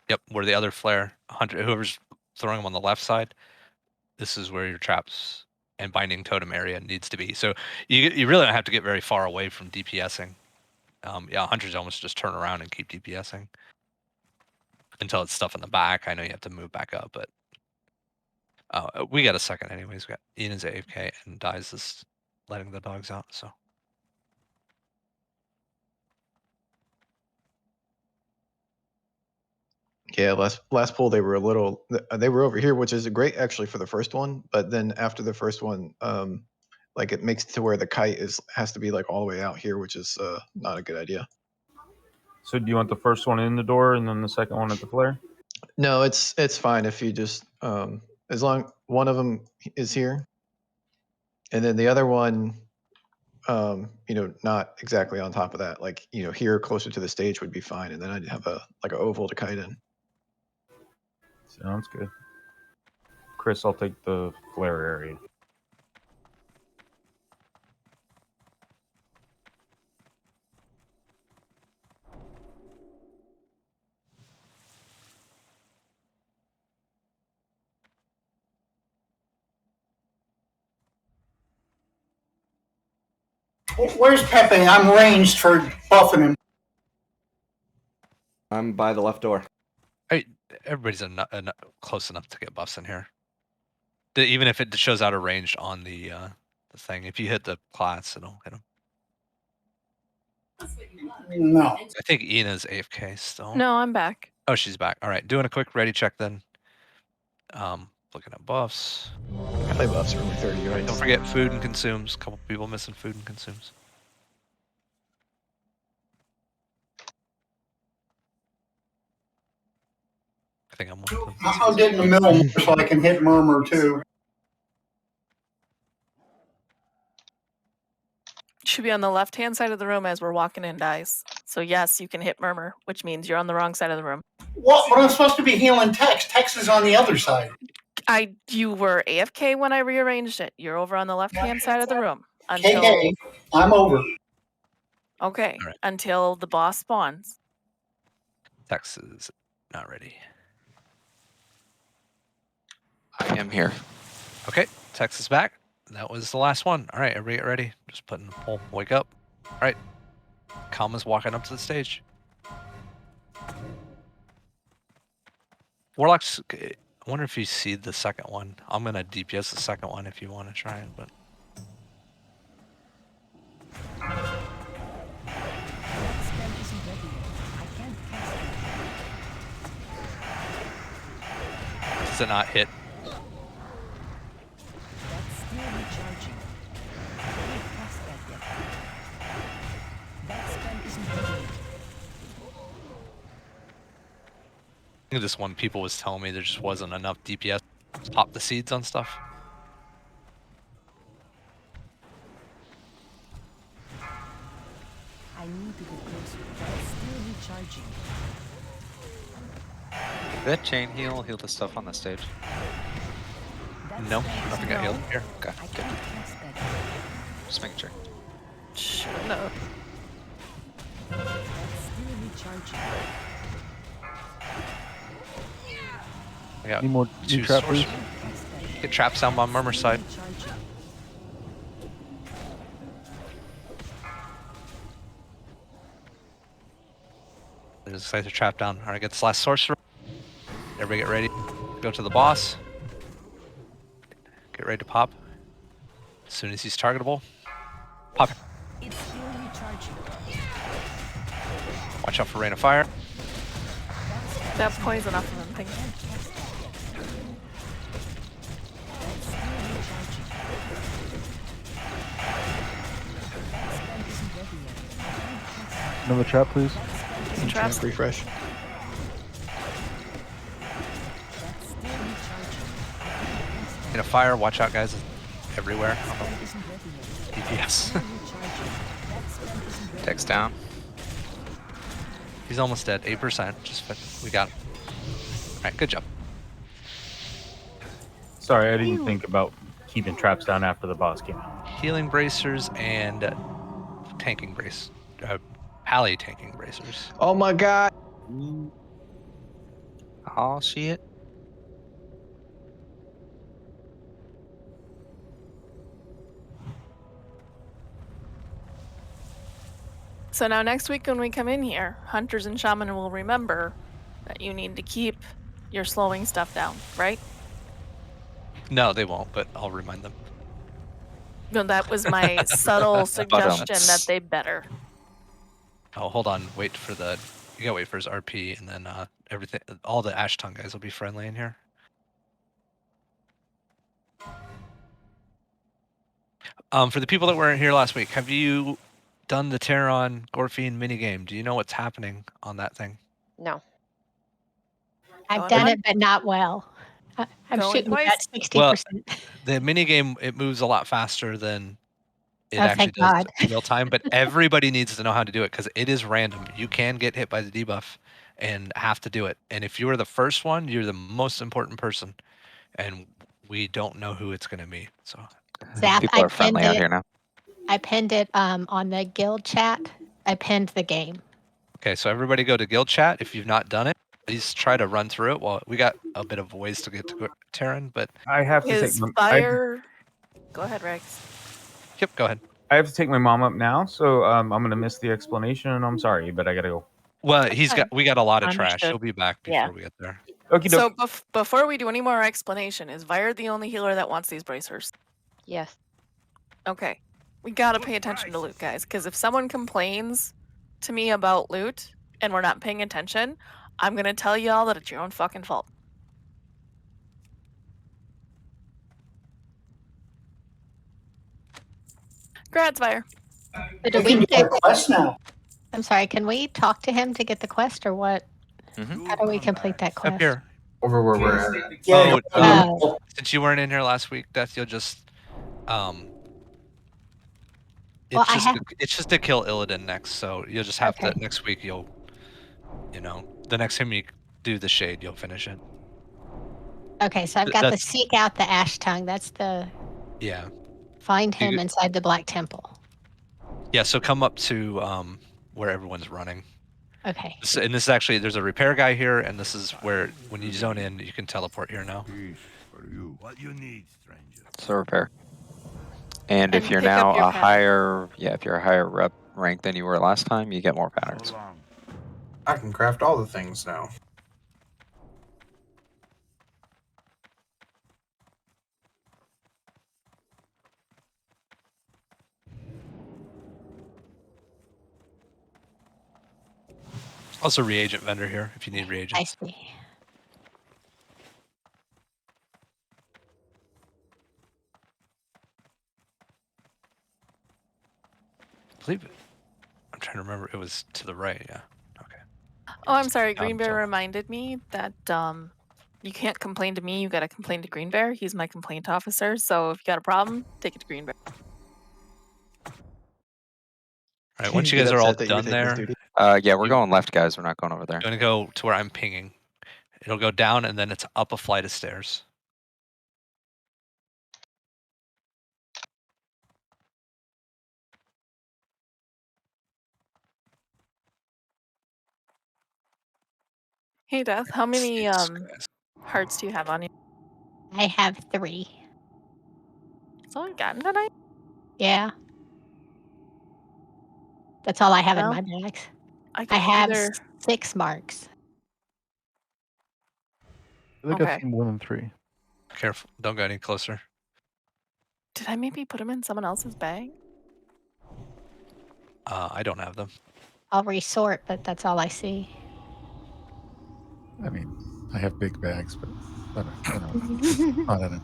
Speaker 1: Yep, where the other flare, hunter, whoever's throwing them on the left side, this is where your traps and binding totem area needs to be. So you really don't have to get very far away from DPSing. Yeah, hunters almost just turn around and keep DPSing until it's stuff in the back. I know you have to move back up, but we got a second anyways. We got Ian's AFK and Dies is letting the dogs out. So
Speaker 2: Yeah, last pool they were over here, which is great actually for the first one. But then after the first one, like it makes it to where the kite has to be like all the way out here, which is not a good idea.
Speaker 10: So do you want the first one in the door and then the second one at the flare?
Speaker 2: No, it's fine if you just as long one of them is here, and then the other one, not exactly on top of that, like here closer to the stage would be fine, and then I'd have like an oval to kite in.
Speaker 10: Sounds good. Chris, I'll take the flare area.
Speaker 11: Where's Pepe? I'm ranged for buffing him.
Speaker 5: I'm by the left door.
Speaker 1: hey, everybody's close enough to get buffs in here. Even if it shows out of range on the thing, if you hit the class, it'll hit them.
Speaker 11: No.
Speaker 1: I think Ina's AFK still.
Speaker 6: No, I'm back.
Speaker 1: Oh, she's back. All right, doing a quick ready check then. Looking at buffs.
Speaker 2: Play buffs are only 30 yards.
Speaker 1: Don't forget food and consumes. A couple people missing food and consumes. I think I'm one of them.
Speaker 11: I'll get in the middle more so I can hit Murmur too.
Speaker 6: Should be on the left-hand side of the room as we're walking in, Dice. So yes, you can hit Murmur, which means you're on the wrong side of the room.
Speaker 11: What? But I'm supposed to be healing Tex. Tex is on the other side.
Speaker 6: You were AFK when I rearranged it. You're over on the left-hand side of the room. Until
Speaker 11: KK, I'm over.
Speaker 6: Okay.
Speaker 1: All right.
Speaker 6: Until the boss spawns.
Speaker 1: Tex is not ready.
Speaker 3: I am here.
Speaker 1: Okay, Tex is back. That was the last one. All right, everybody get ready. Just putting the poll. Wake up. All right. Kama's walking up to the stage. Warlock's. I wonder if you see the second one. I'm gonna DPS the second one if you want to try it, but.
Speaker 9: That spell isn't ready yet. I can't cast it.
Speaker 1: Does it not hit?
Speaker 9: That's still recharging. I can't cast that yet. That spell isn't ready yet.
Speaker 1: I think this one people was telling me there just wasn't enough DPS to pop the seeds on stuff.
Speaker 9: I need to get closer. That's still recharging.
Speaker 3: Did that chain heal the stuff on the stage?
Speaker 9: That
Speaker 1: No,
Speaker 9: spell isn't
Speaker 1: nothing got
Speaker 9: ready
Speaker 1: healed
Speaker 9: yet.
Speaker 1: here.
Speaker 3: Okay,
Speaker 9: I
Speaker 3: good.
Speaker 9: can't cast that yet.
Speaker 3: Just making sure.
Speaker 6: No.
Speaker 9: That's still recharging.
Speaker 1: I got
Speaker 15: Need more
Speaker 1: two
Speaker 15: new trap,
Speaker 1: sorcerers.
Speaker 15: please.
Speaker 1: Get traps down on Murmur's side.
Speaker 9: Recharging.
Speaker 1: There's a Scyther trap down. All right, get this last sorcerer. Everybody get ready. Go to the boss. Get ready to pop. As soon as he's targetable, pop.
Speaker 9: It's still recharging.
Speaker 1: Watch out for rain of fire.
Speaker 6: That poison off of him. Thank you.
Speaker 9: That's still recharging. That spell isn't ready yet. I can't cast that.
Speaker 15: Another trap, please.
Speaker 6: Traps.
Speaker 2: Champ refresh.
Speaker 9: That's still recharging.
Speaker 1: Rain of fire. Watch out, guys. Everywhere.
Speaker 9: That spell isn't ready yet.
Speaker 1: DPS.
Speaker 9: Still recharging. That spell isn't ready.
Speaker 3: Text down.
Speaker 1: He's almost dead. 8%. We got him. All right, good job.
Speaker 10: Sorry, I didn't think about keeping traps down after the boss came out.
Speaker 1: Healing bracers and tanking brace. Pally tanking bracers.
Speaker 2: Oh my god.
Speaker 3: Oh shit.
Speaker 6: So now next week when we come in here, hunters and shaman will remember that you need to keep your slowing stuff down, right?
Speaker 1: No, they won't, but I'll remind them.
Speaker 6: No, that was my subtle suggestion that they better.
Speaker 1: Oh, hold on. Wait for the. You gotta wait for his RP, and then everything. All the Ash Tongue guys will be friendly in here. For the people that weren't here last week, have you done the Terran Gorfian minigame? Do you know what's happening on that thing?
Speaker 18: No.
Speaker 4: I've
Speaker 6: Going
Speaker 4: done
Speaker 6: on?
Speaker 4: it, but not well. I'm
Speaker 6: Going
Speaker 4: shooting
Speaker 6: twice?
Speaker 4: at 60%.
Speaker 1: Well, the minigame, it moves a lot faster than it
Speaker 4: Oh,
Speaker 1: actually
Speaker 4: thank
Speaker 1: does
Speaker 4: God.
Speaker 1: in real time, but everybody needs to know how to do it because it is random. You can get hit by the debuff and have to do it. And if you are the first one, you're the most important person. And we don't know who it's going to be. So
Speaker 4: Zap,
Speaker 3: People are friendly out here now.
Speaker 4: I pinned it on the guild chat. I pinned the game.
Speaker 1: okay, so everybody go to guild chat. If you've not done it, please try to run through it. Well, we got a bit of ways to get to Terran, but
Speaker 10: I have to take
Speaker 6: Is
Speaker 10: my,
Speaker 6: fire. Go ahead, Rex.
Speaker 1: yep, go ahead.
Speaker 10: I have to take my mom up now, so I'm gonna miss the explanation. And I'm sorry, but I gotta go.
Speaker 1: Well, we got a lot of trash.
Speaker 8: Understood.
Speaker 1: He'll be back before
Speaker 8: Yeah.
Speaker 1: we get there.
Speaker 10: Okay,
Speaker 6: So before we do any more explanation, is Vire the only healer that wants these bracers?
Speaker 18: Yes.
Speaker 6: Okay. We gotta pay attention to loot, guys, because if someone complains to me about loot and we're not paying attention, I'm gonna tell y'all that it's your own fucking fault. Congrats, Vire.
Speaker 4: So do
Speaker 11: I can
Speaker 4: we
Speaker 11: do our quest now.
Speaker 4: I'm sorry, can we talk to him to get the quest or what? How do we complete that quest?
Speaker 1: Up here.
Speaker 12: Over where we're at.
Speaker 11: Yeah,
Speaker 1: Since you weren't in here last week, Death, you'll just
Speaker 4: Well,
Speaker 1: it's just to kill Illidan next, so you'll just have
Speaker 4: Okay.
Speaker 1: to next week. The next time you do the shade, you'll finish it.
Speaker 4: Okay, so I've got the
Speaker 1: That's-
Speaker 4: seek out the ash tongue. That's the
Speaker 1: Yeah.
Speaker 4: find
Speaker 1: You
Speaker 4: him
Speaker 1: get-
Speaker 4: inside the Black Temple.
Speaker 1: Yeah, so come up to where everyone's running.
Speaker 4: Okay.
Speaker 1: And this is actually, there's a repair guy here, and this is where, when you zone in, you can teleport here now.
Speaker 16: What you need, stranger?
Speaker 3: So repair. And if
Speaker 6: And
Speaker 3: you're
Speaker 6: pick up
Speaker 3: now
Speaker 6: your
Speaker 3: a
Speaker 6: pattern.
Speaker 3: higher, if you're a higher rep rank than you were last time, you get more patterns.
Speaker 12: I can craft all the things now.
Speaker 1: Also reagent vendor here if you need
Speaker 4: I
Speaker 1: reagents.
Speaker 4: see.
Speaker 1: I believe it. I'm trying to remember. It was to the right. Yeah. Okay.
Speaker 6: Oh, I'm sorry.
Speaker 1: Down
Speaker 6: Green Bear
Speaker 1: till-
Speaker 6: reminded me that you can't complain to me. You got to complain to Green Bear. He's my complaint officer. So if you got a problem, take it to Green Bear.
Speaker 1: All right. Once you
Speaker 2: Get
Speaker 1: guys are all
Speaker 2: upset that you were
Speaker 1: done
Speaker 2: taking his
Speaker 1: there,
Speaker 2: duty.
Speaker 3: Yeah, we're going left, guys. We're not going over there.
Speaker 1: you're gonna go to where I'm pinging. It'll go down, and then it's up a flight of stairs.
Speaker 6: Hey, Death. How many
Speaker 1: Jeez, guys.
Speaker 6: hearts do you have on you?
Speaker 4: I have 3.
Speaker 6: That's all I've gotten tonight.
Speaker 4: Yeah. That's all I have in
Speaker 6: Well,
Speaker 4: my bags.
Speaker 6: I
Speaker 4: I
Speaker 6: can
Speaker 4: have
Speaker 6: either.
Speaker 4: 6 marks.
Speaker 15: I think I've
Speaker 6: Okay.
Speaker 15: seen more than 3.
Speaker 1: Careful. Don't go any closer.
Speaker 6: Did I maybe put them in someone else's bag?
Speaker 1: I don't have them.
Speaker 4: I'll resort, but that's all I see.
Speaker 7: I mean, I have big bags, but not in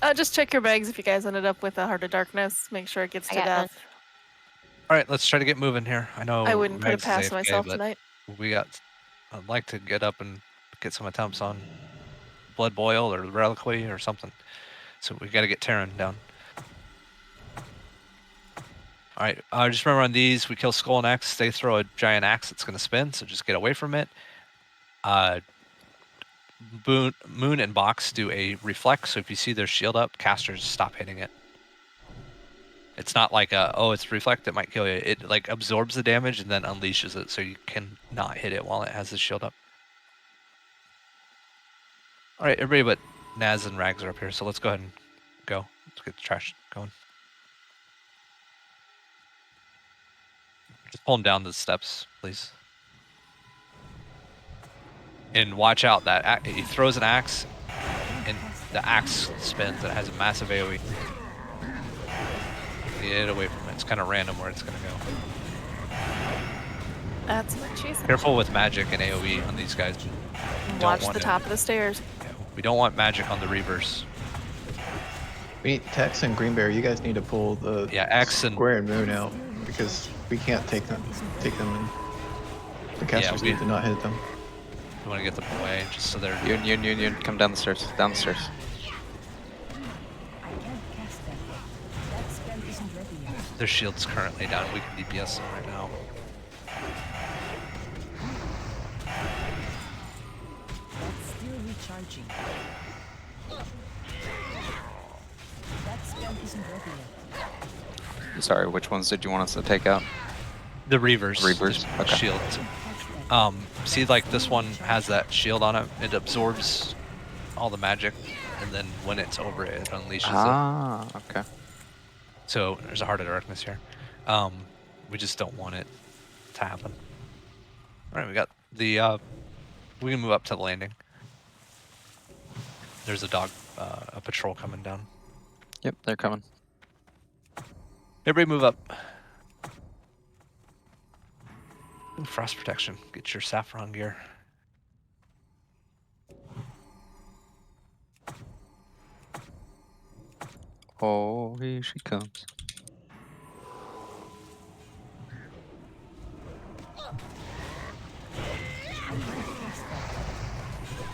Speaker 7: it.
Speaker 6: Just check your bags if you guys ended up with a Heart of Darkness. Make sure it gets
Speaker 18: I
Speaker 6: to
Speaker 18: got none.
Speaker 6: death.
Speaker 1: All right. Let's try to get moving here. I know
Speaker 6: I wouldn't put it
Speaker 1: Mags is
Speaker 6: past
Speaker 1: AFK,
Speaker 6: myself
Speaker 1: but
Speaker 6: tonight.
Speaker 1: we got. I'd like to get up and get some attempts on Blood Boil or Reliquary or something. So we got to get Terran down. All right. Just remember on these, we kill Skull and Axe. They throw a giant axe that's going to spin, so just get away from it. Moon and Box do a reflect, so if you see their shield up, casters stop hitting it. It's not like it's reflect, it might kill you. It like absorbs the damage and then unleashes it, so you can not hit it while it has the shield up. All right, everybody but Naz and Rags are up here, so let's go ahead and go. Let's get the trash going. Just pull them down the steps, please. And watch out, that he throws an axe, and the axe spins. It has a massive AoE. Get away from it. It's kind of random where it's going to go.
Speaker 6: That's what she said.
Speaker 1: Careful with magic and AoE on these guys.
Speaker 6: Watch the top of the stairs.
Speaker 1: Yeah, we don't want magic on the reavers.
Speaker 2: Tex and Green Bear, you guys need to pull the
Speaker 1: X and
Speaker 2: Square and Moon out because we can't take them in. The casters need to not hit them.
Speaker 1: We want to get them away just so they're.
Speaker 3: Union. Come down the stairs. Down the stairs.
Speaker 9: I can't cast that yet. That spell isn't ready yet.
Speaker 1: Their shield's currently down. We can DPS them right now.
Speaker 9: That's still recharging. That spell isn't ready yet.
Speaker 3: Sorry, which ones did you want us to take out?
Speaker 1: The reavers.
Speaker 3: Reavers. Okay.
Speaker 1: Shields. See, like this one has that shield on it. It absorbs all the magic, and then when it's over it, it unleashes it.
Speaker 3: Okay.
Speaker 1: So there's a Heart of Darkness here. We just don't want it to happen. All right, we got the. We can move up to the landing. There's a patrol coming down.
Speaker 3: Yep, they're coming.
Speaker 1: Everybody move up. Ooh, frost protection. Get your saffron gear.
Speaker 3: Oh, here she comes.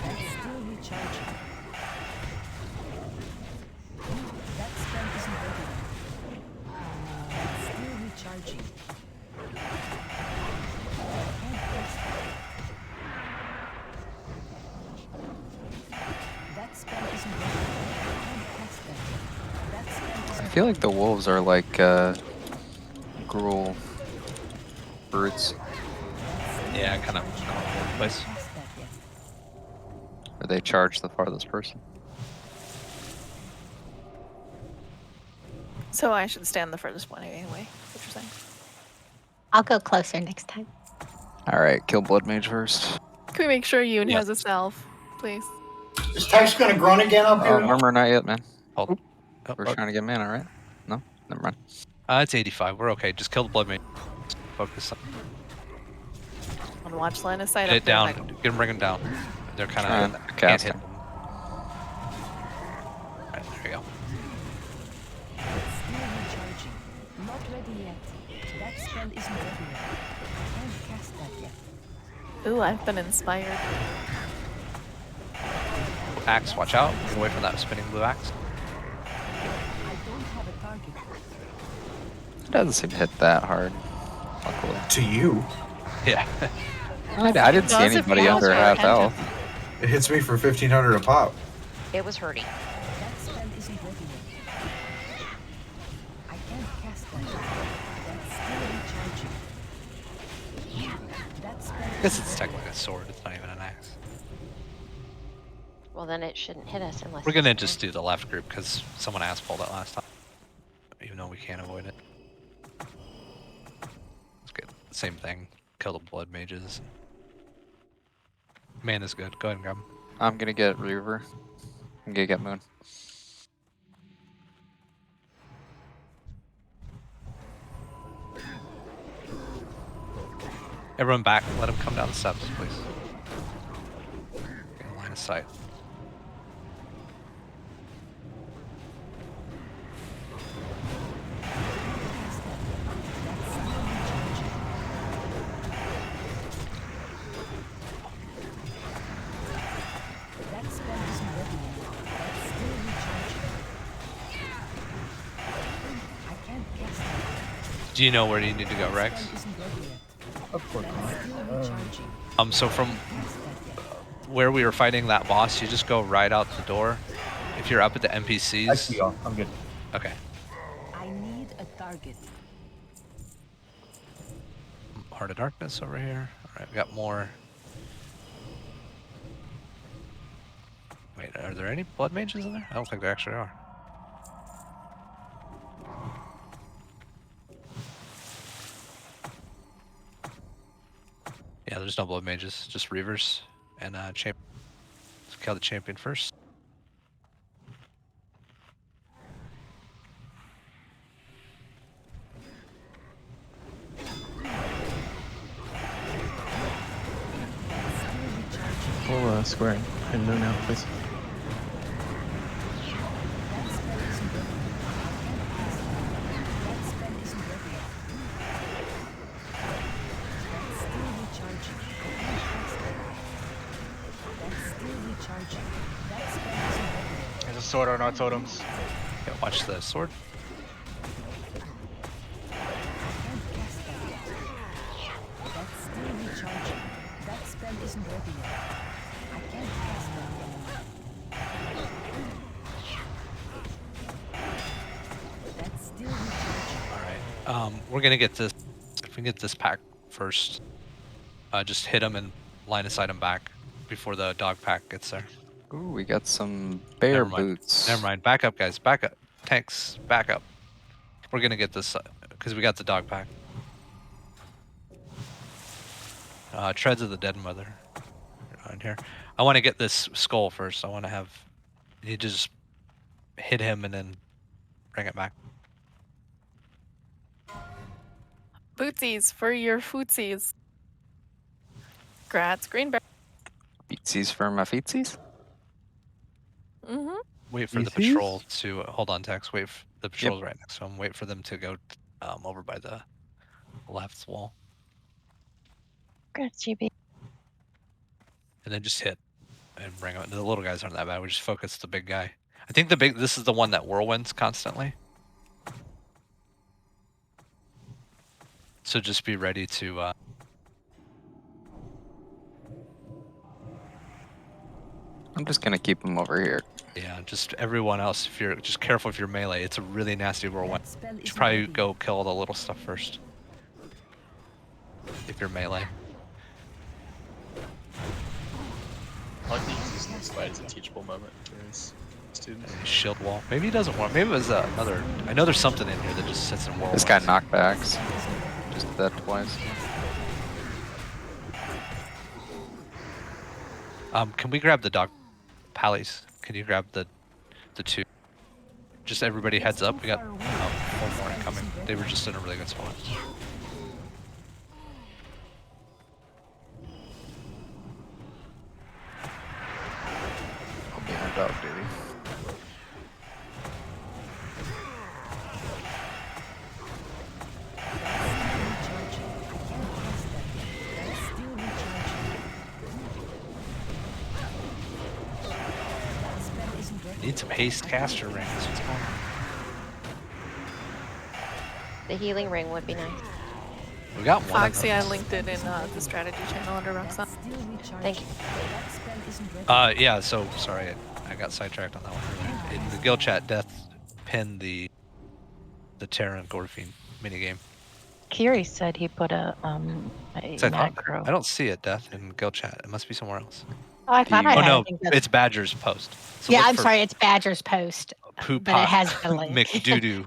Speaker 9: That's still recharging. That spell isn't ready yet. That's still recharging. I can't cast that. That spell isn't ready yet. I can't cast that. That spell isn't
Speaker 3: feel like the wolves are like gruel brutes.
Speaker 1: Yeah, kind of all over the place.
Speaker 3: Or they charge the farthest person.
Speaker 6: So I should stand the furthest one anyway. What you're saying?
Speaker 4: I'll go closer next time.
Speaker 3: All right, kill blood mage first.
Speaker 6: Can we make sure Yoon
Speaker 1: Yeah.
Speaker 6: has a self, please?
Speaker 11: Is Tex going to grunt again up here?
Speaker 3: Murmur, not yet, man.
Speaker 1: Hold.
Speaker 3: We're trying to get mana, right? No, never mind.
Speaker 1: It's 85. We're okay. Just kill the blood mage. Focus
Speaker 6: On watch line of sight
Speaker 1: on
Speaker 6: up
Speaker 1: it
Speaker 6: there.
Speaker 1: down. Get them, bring them down. They're kind of can't hit them. Right, there you go.
Speaker 9: Still recharging. Not ready yet. That spell isn't ready yet. I can't cast that yet.
Speaker 6: Ooh, I've been inspired.
Speaker 1: Axe, watch out. Get away from that spinning blue axe.
Speaker 9: I don't have a target.
Speaker 3: It doesn't seem to hit that hard. Luckily.
Speaker 12: To you.
Speaker 1: Yeah.
Speaker 3: I didn't see
Speaker 18: Does if
Speaker 3: anybody
Speaker 18: you
Speaker 3: under
Speaker 18: also
Speaker 3: half
Speaker 18: attention.
Speaker 3: health.
Speaker 12: It hits me for 1,500 a pop.
Speaker 18: It was hurting.
Speaker 9: That spell isn't ready yet. I can't cast that yet. That's still recharging. That spell
Speaker 1: I guess it's technically a sword. It's not even an axe.
Speaker 18: Well, then it shouldn't hit us unless
Speaker 1: We're
Speaker 18: it's
Speaker 1: gonna
Speaker 18: an
Speaker 1: just
Speaker 18: axe.
Speaker 1: do the left group because someone ass pulled it last time. Even though we can't avoid it. Let's get the same thing. Kill the blood mages. Man is good. Go ahead and grab him.
Speaker 3: I'm gonna get Reaver. I'm gonna get Moon.
Speaker 1: Everyone back. Let him come down the steps, please. Get a line of sight.
Speaker 9: That spell isn't ready yet. That's still recharging. I can't cast that.
Speaker 1: Do you know where you need to go, Rex?
Speaker 9: Spell isn't ready yet.
Speaker 10: Of course
Speaker 9: That's still
Speaker 10: not.
Speaker 9: recharging.
Speaker 1: So from
Speaker 9: Cast that yet.
Speaker 1: where we were fighting that boss, you just go right out the door. If you're up at the
Speaker 10: I
Speaker 1: NPCs.
Speaker 10: see y'all. I'm good.
Speaker 1: Okay.
Speaker 9: I need a target.
Speaker 1: Heart of Darkness over here. Alright, we got more. Wait, are there any blood mages in there? I don't think there actually are. Yeah, there's no blood mages, just reavers and champion. Let's kill the champion first.
Speaker 2: Full squaring. And no now, please.
Speaker 9: That spell isn't ready yet. That spell isn't ready yet. That's still recharging. I can't cast that yet. That's still recharging. That spell isn't ready yet.
Speaker 17: There's a sword on our totems.
Speaker 1: Yeah, watch the sword.
Speaker 9: I can't cast that yet. That's still recharging. That spell isn't ready yet. I can't cast that yet. That's still recharging.
Speaker 1: Alright. We're gonna get this. If we can get this pack first, just hit him and line of sight him back before the dog pack gets there.
Speaker 3: Ooh, we got some bear
Speaker 1: Never mind.
Speaker 3: boots.
Speaker 1: Never mind. Back up, guys. Back up. Tanks, back up. We're gonna get this because we got the dog pack. Treads of the Dead Mother on here. I want to get this skull first. I want to have you just hit him and then bring it back.
Speaker 6: Bootsies for your footsies. Grats, green bear.
Speaker 3: Beatsies for my feetsies?
Speaker 6: Mm-hmm.
Speaker 1: Wait for the patrol to hold on, Tex. Wait, for the patrol's right next to him. Wait for them to go over by the left wall,
Speaker 18: Grats, GB.
Speaker 1: and then just hit and bring him. The little guys aren't that bad. We just focus the big guy. I think the big. This is the one that whirlwinds constantly. So just be ready to.
Speaker 3: I'm just gonna keep him over here.
Speaker 1: Yeah, just everyone else. If you're just careful if you're melee, it's a really nasty whirlwind.
Speaker 9: That spell
Speaker 1: You should
Speaker 9: isn't
Speaker 1: probably
Speaker 9: ready
Speaker 1: go
Speaker 9: yet.
Speaker 1: kill all the little stuff first. If you're melee.
Speaker 17: I like to use this next fight as a teachable moment for his students.
Speaker 1: Shield wall. Maybe he doesn't want. Maybe it was another. I know there's something in here that just sits in whirlwinds.
Speaker 3: This got knockbacks. Just did that twice.
Speaker 1: Can we grab the dog pallies? Can you grab the two? Just everybody heads up. We got one more incoming. They were just in a really good spot.
Speaker 3: I'll be on dog duty.
Speaker 1: Need some haste caster rings. What's going on?
Speaker 18: The healing ring would be nice.
Speaker 1: We got one.
Speaker 6: Foxy, I linked it in the strategy channel under Roksana.
Speaker 18: Thank you.
Speaker 1: Yeah, so sorry, I got sidetracked on that one. In the guild chat, Death pinned the Terran Gorfine minigame.
Speaker 8: Kiri said he put a macro.
Speaker 1: I don't see it, Death, in guild chat. It must be somewhere else.
Speaker 4: Oh, I thought I
Speaker 1: Oh
Speaker 4: had
Speaker 1: no,
Speaker 4: it. I think
Speaker 1: it's Badger's post. So
Speaker 4: yeah,
Speaker 1: look
Speaker 4: I'm
Speaker 1: for
Speaker 4: sorry. It's Badger's post,
Speaker 1: Poop
Speaker 4: but it has the link.
Speaker 1: McDoodoo.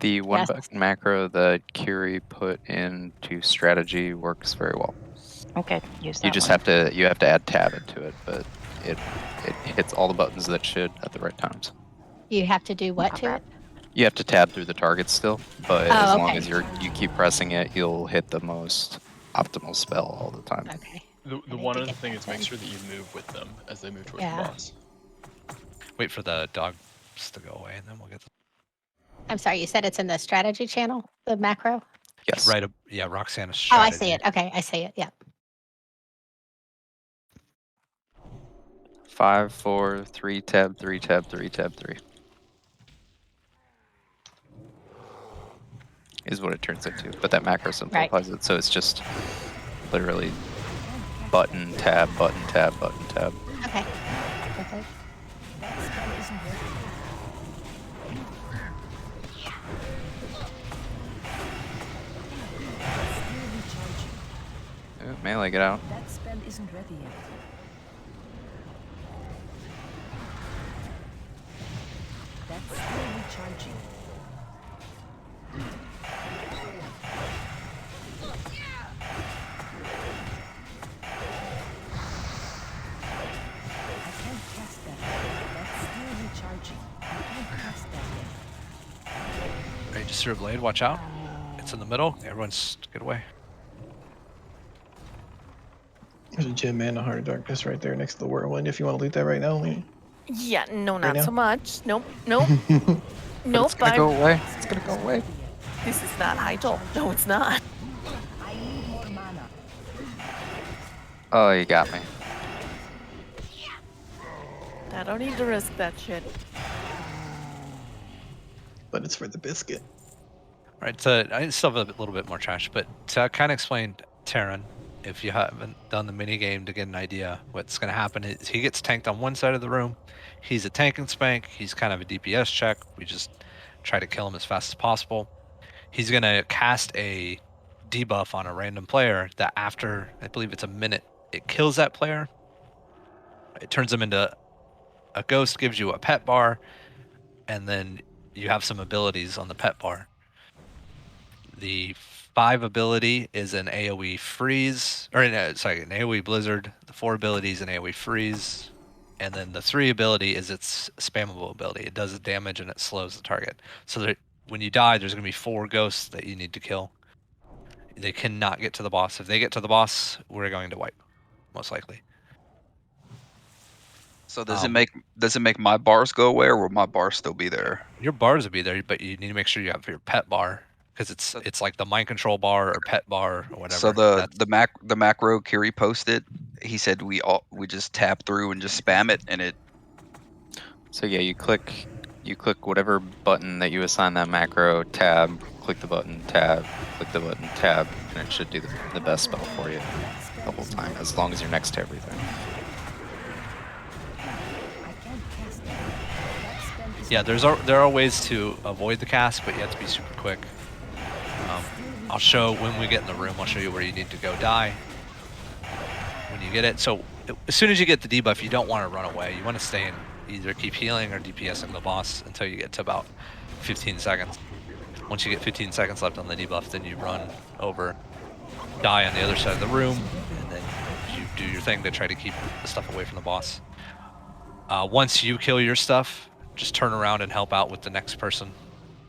Speaker 3: The one
Speaker 4: Yes.
Speaker 3: button macro that Kiri put into strategy works very well.
Speaker 8: Okay, use that
Speaker 3: You just
Speaker 8: one.
Speaker 3: have to add tab into it, but it hits all the buttons that should at the right times.
Speaker 4: You have to do what to it?
Speaker 3: You have to tab through the targets still, but
Speaker 4: Oh,
Speaker 3: as long
Speaker 4: okay.
Speaker 3: as you keep pressing it, you'll hit the most optimal spell all the time.
Speaker 4: Okay.
Speaker 17: The one other thing is make sure that you move with them as they move towards
Speaker 4: Yeah.
Speaker 17: the boss.
Speaker 1: Wait for the dogs to go away, and then we'll get the
Speaker 4: I'm sorry. You said it's in the strategy channel, the macro.
Speaker 3: Yes.
Speaker 1: right. Yeah, Roxana's
Speaker 4: Oh, I
Speaker 1: strategy.
Speaker 4: see it. Okay, I see it. Yeah.
Speaker 3: 5, 4, 3, tab, 3, tab, 3, tab, 3. Is what it turns into, but that macro simplifies it, so it's just literally button, tab, button, tab, button, tab.
Speaker 4: Okay. Perfect.
Speaker 3: Ooh, melee, get out.
Speaker 9: That spell isn't ready yet. That's still recharging. I can't cast that yet. That's still recharging. I can't cast that yet.
Speaker 1: Ready to Sear Blade, watch out. It's in the middle. Everyone's get away.
Speaker 2: There's a gem and a Heart of Darkness right there next to the Whirlwind. If you want to loot that right now, Lee.
Speaker 6: Yeah, no,
Speaker 2: Right
Speaker 6: not
Speaker 2: now?
Speaker 6: so much. Nope, nope. Nope.
Speaker 3: It's gonna go away. It's gonna go away.
Speaker 6: This is not Hyjal. No, it's not.
Speaker 9: I need more mana.
Speaker 3: Oh, you got me.
Speaker 6: I don't need to risk that shit.
Speaker 2: But it's for the biscuit.
Speaker 1: All right, so I still have a little bit more trash, but to kind of explain Terran, if you haven't done the mini game to get an idea, what's going to happen is he gets tanked on one side of the room. He's a tank and spank. He's kind of a DPS check. We just try to kill him as fast as possible. He's going to cast a debuff on a random player that after, I believe it's a minute, it kills that player. It turns him into a ghost, gives you a pet bar, and then you have some abilities on the pet bar. The 5 ability is an AoE freeze, or an AoE blizzard. The 4 ability is an AoE freeze, and then the 3 ability is its spammable ability. It does damage and it slows the target. So that when you die, there's going to be 4 ghosts that you need to kill. They cannot get to the boss. If they get to the boss, we're going to wipe, most likely.
Speaker 20: So does it make my bars go away, or will my bars still be there?
Speaker 1: Your bars will be there, but you need to make sure you have your pet bar, because it's like the mind control bar or pet bar or whatever.
Speaker 20: So the macro Kiri posted, he said we just tap through and just spam it, and it.
Speaker 3: So yeah, you click whatever button that you assign that macro, tab, click the button, tab, click the button, tab, and it should do the best spell for you the whole time, as long as you're next to everything.
Speaker 1: Yeah, there are ways to avoid the cast, but you have to be super quick. I'll show when we get in the room. I'll show you where you need to go die when you get it. So as soon as you get the debuff, you don't want to run away. You want to stay and either keep healing or DPSing the boss until you get to about 15 seconds. Once you get 15 seconds left on the debuff, then you run over, die on the other side of the room, and then you do your thing to try to keep the stuff away from the boss. Once you kill your stuff, just turn around and help out with the next person.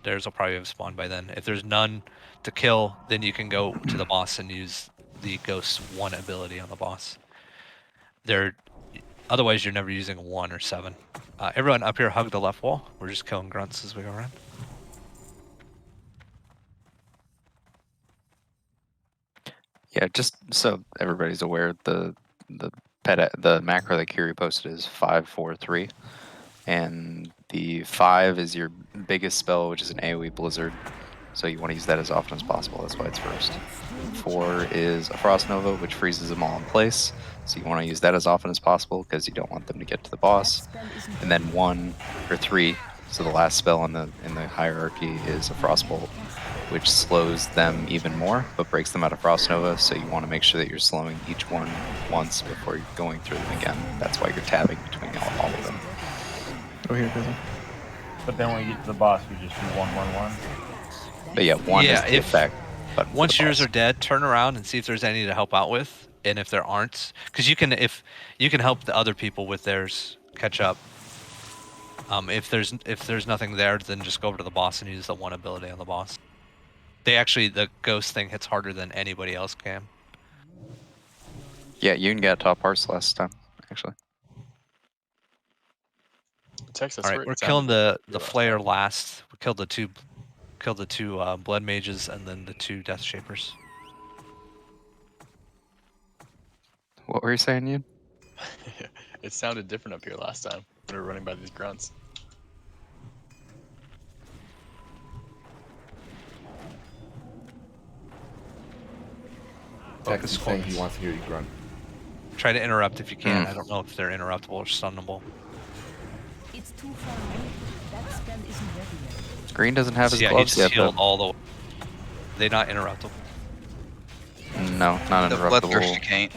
Speaker 1: Theirs will probably have spawned by then. If there's none to kill, then you can go to the boss and use the Ghost 1 ability on the boss. Otherwise, you're never using 1 or 7. Everyone up here hug the left wall. We're just killing grunts as we go around.
Speaker 3: Yeah, just so everybody's aware, the macro that Kiri posted is 543, and the 5 is your biggest spell, which is an AoE blizzard. So you want to use that as often as possible. That's why it's first. 4 is a Frost Nova, which freezes them all in place. So you want to use that as often as possible because you don't want them to get to the boss. And then 1 or 3. So the last spell in the hierarchy is a Frostbolt, which slows them even more, but breaks them out of Frost Nova. So you want to make sure that you're slowing each one once before you're going through them again. That's why you're tabbing between all of them.
Speaker 2: Oh, here, cousin.
Speaker 10: But then when we get to the boss, we just do 1, 1, 1.
Speaker 3: But yeah, 1 is the effect. But
Speaker 1: once yours are dead, turn around and see if there's any to help out with, and if there aren't, because you can help the other people with theirs catch up. If there's nothing there, then just go over to the boss and use the 1 ability on the boss. The ghost thing hits harder than anybody else can.
Speaker 3: Yeah, you can get top parts last time, actually.
Speaker 1: All right, we're killing the flare last. We killed the two blood mages and then the 2 death shapers.
Speaker 3: What were you saying, Ian?
Speaker 17: It sounded different up here last time when we were running by these grunts.
Speaker 5: Tex is saying he wants to hear you grunt.
Speaker 1: Try to interrupt if you can. I don't know if they're interruptible or stunnable.
Speaker 9: It's too far away. That spell isn't ready yet.
Speaker 3: Green doesn't have his
Speaker 1: Yeah,
Speaker 3: gloves
Speaker 1: he
Speaker 3: yet.
Speaker 1: just healed all the way. They not interruptible.
Speaker 3: No, not
Speaker 20: The
Speaker 3: interruptible.
Speaker 20: bloodthirsty can't.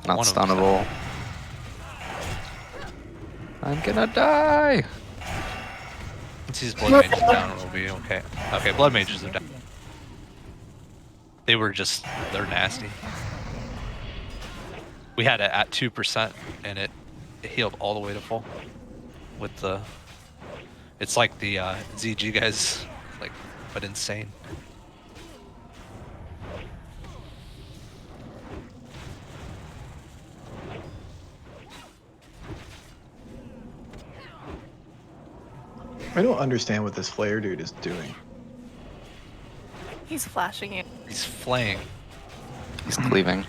Speaker 3: Not
Speaker 1: One of them's
Speaker 3: stunnable. I'm gonna die.
Speaker 1: Once these blood mages down, it'll be okay. Okay, blood mages are down. They're nasty. We had it at 2%, and it healed all the way to full. With the, it's like the ZG guys, but insane.
Speaker 2: I don't understand what this flare dude is doing.
Speaker 6: He's flashing you.
Speaker 1: He's flaying.
Speaker 3: He's cleaving.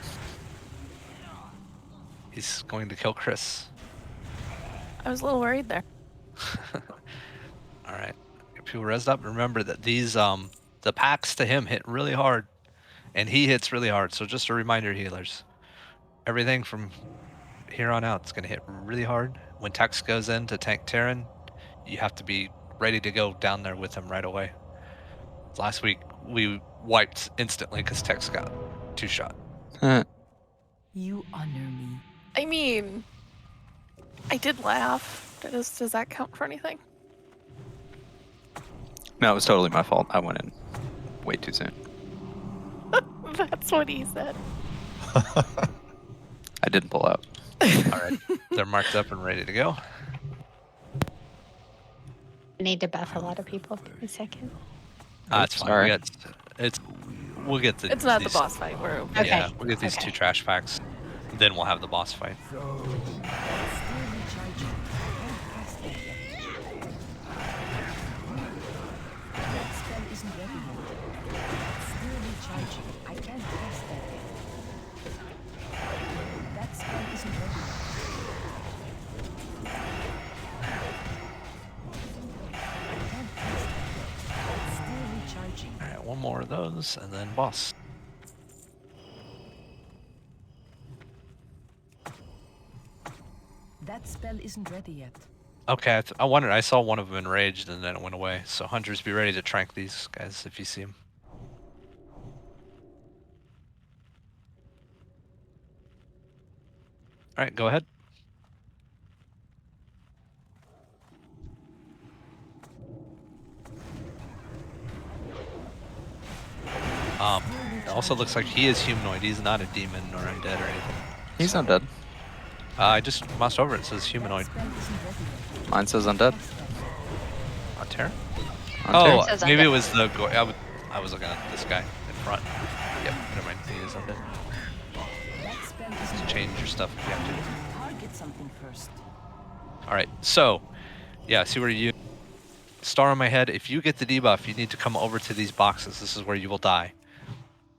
Speaker 1: He's going to kill Chris.
Speaker 6: I was a little worried there.
Speaker 1: All right, get people rezzed up. Remember that these the packs to him hit really hard, and he hits really hard. So just a reminder, healers. Everything from here on out is going to hit really hard. When Tex goes in to tank Terran, you have to be ready to go down there with him right away. Last week we wiped instantly because Tex got 2-shot.
Speaker 9: You honor me.
Speaker 6: I mean, I did laugh. Does that count for anything?
Speaker 3: No, it was totally my fault. I went in way too soon.
Speaker 6: That's what he said.
Speaker 3: I didn't pull out.
Speaker 1: All right, they're marked up and ready to go.
Speaker 4: I need to buff a lot of people. Give me a second.
Speaker 1: It's fine.
Speaker 3: Sorry.
Speaker 1: We'll get the.
Speaker 6: It's not the
Speaker 1: these-
Speaker 6: boss fight. We're okay.
Speaker 1: Yeah, we'll get these 2 trash packs. Then we'll have the boss fight.
Speaker 9: That spell isn't ready yet. Still recharging. I can't cast that yet. That spell isn't ready yet. I can't cast that yet. It's still recharging.
Speaker 1: All right, one more of those, and then boss.
Speaker 9: That spell isn't ready yet.
Speaker 1: Okay, I wondered. I saw one of them enraged and then it went away. So hunters, be ready to trank these guys if you see them. All right, go ahead. It also looks like he is humanoid. He's not a demon or undead or anything.
Speaker 3: He's undead.
Speaker 1: I just moused over it. It says humanoid.
Speaker 3: Mine says undead.
Speaker 1: On Terra?
Speaker 3: On
Speaker 1: Oh,
Speaker 3: Terra?
Speaker 1: maybe it was the. I was looking at this guy in front. Yep, never mind. He is undead. Just change your stuff if you have to.
Speaker 9: Target something first.
Speaker 1: All right, so yeah, see where you star on my head. If you get the debuff, you need to come over to these boxes. This is where you will die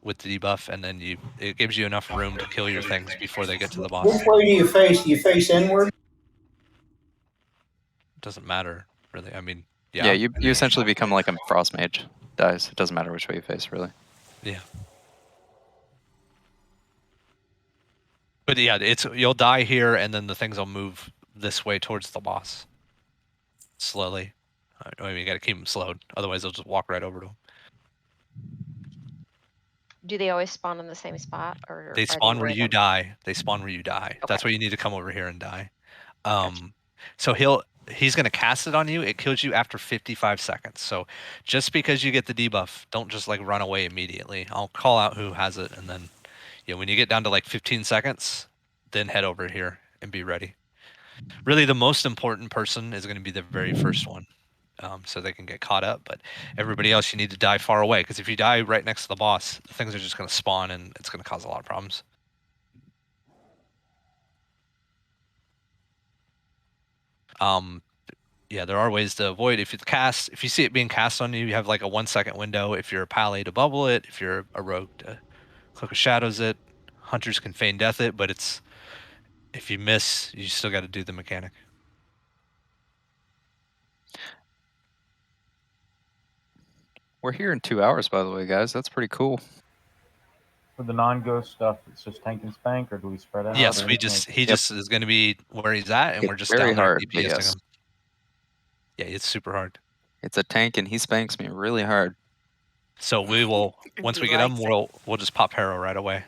Speaker 1: with the debuff, and then it gives you enough room to kill your things before they get to the boss.
Speaker 11: Which way do you face? Do you face inward?
Speaker 1: Doesn't matter really. I mean,
Speaker 3: Yeah, you essentially become like a frost mage. Dies. It doesn't matter which way you face, really.
Speaker 1: Yeah. But yeah, you'll die here, and then the things will move this way towards the boss. Slowly. I mean, you got to keep them slowed, otherwise they'll just walk right over to them.
Speaker 18: Do they always spawn in the same spot, or
Speaker 1: They
Speaker 18: are
Speaker 1: spawn where you
Speaker 18: random?
Speaker 1: die. They spawn where you die.
Speaker 18: Okay.
Speaker 1: That's why you need to come over here and die. So he's gonna cast it on you. It kills you after 55 seconds. So just because you get the debuff, don't just like run away immediately. I'll call out who has it, and then when you get down to like 15 seconds, then head over here and be ready. Really, the most important person is going to be the very first one, so they can get caught up. But everybody else, you need to die far away, because if you die right next to the boss, the things are just going to spawn, and it's going to cause a lot of problems. Yeah, there are ways to avoid. If you see it being cast on you, you have like a 1 second window. If you're a pally, to bubble it. If you're a rogue, to Cloak of Shadows it. Hunters can feign death it, but if you miss, you still got to do the mechanic.
Speaker 3: We're here in 2 hours, by the way, guys. That's pretty cool.
Speaker 10: For the non-ghost stuff, it's just tank and spank, or do we spread out?
Speaker 1: Yes,
Speaker 10: or
Speaker 1: he
Speaker 10: anything like-
Speaker 1: just is going to be where he's at, and we're just
Speaker 3: very
Speaker 1: down there
Speaker 3: hard, but
Speaker 1: DPSing
Speaker 3: yes.
Speaker 1: him. Yeah, it's super hard.
Speaker 3: It's a tank, and he spanks me really hard.
Speaker 1: So we will once we get him,
Speaker 6: likes it.
Speaker 1: we'll just pop Harrow right away.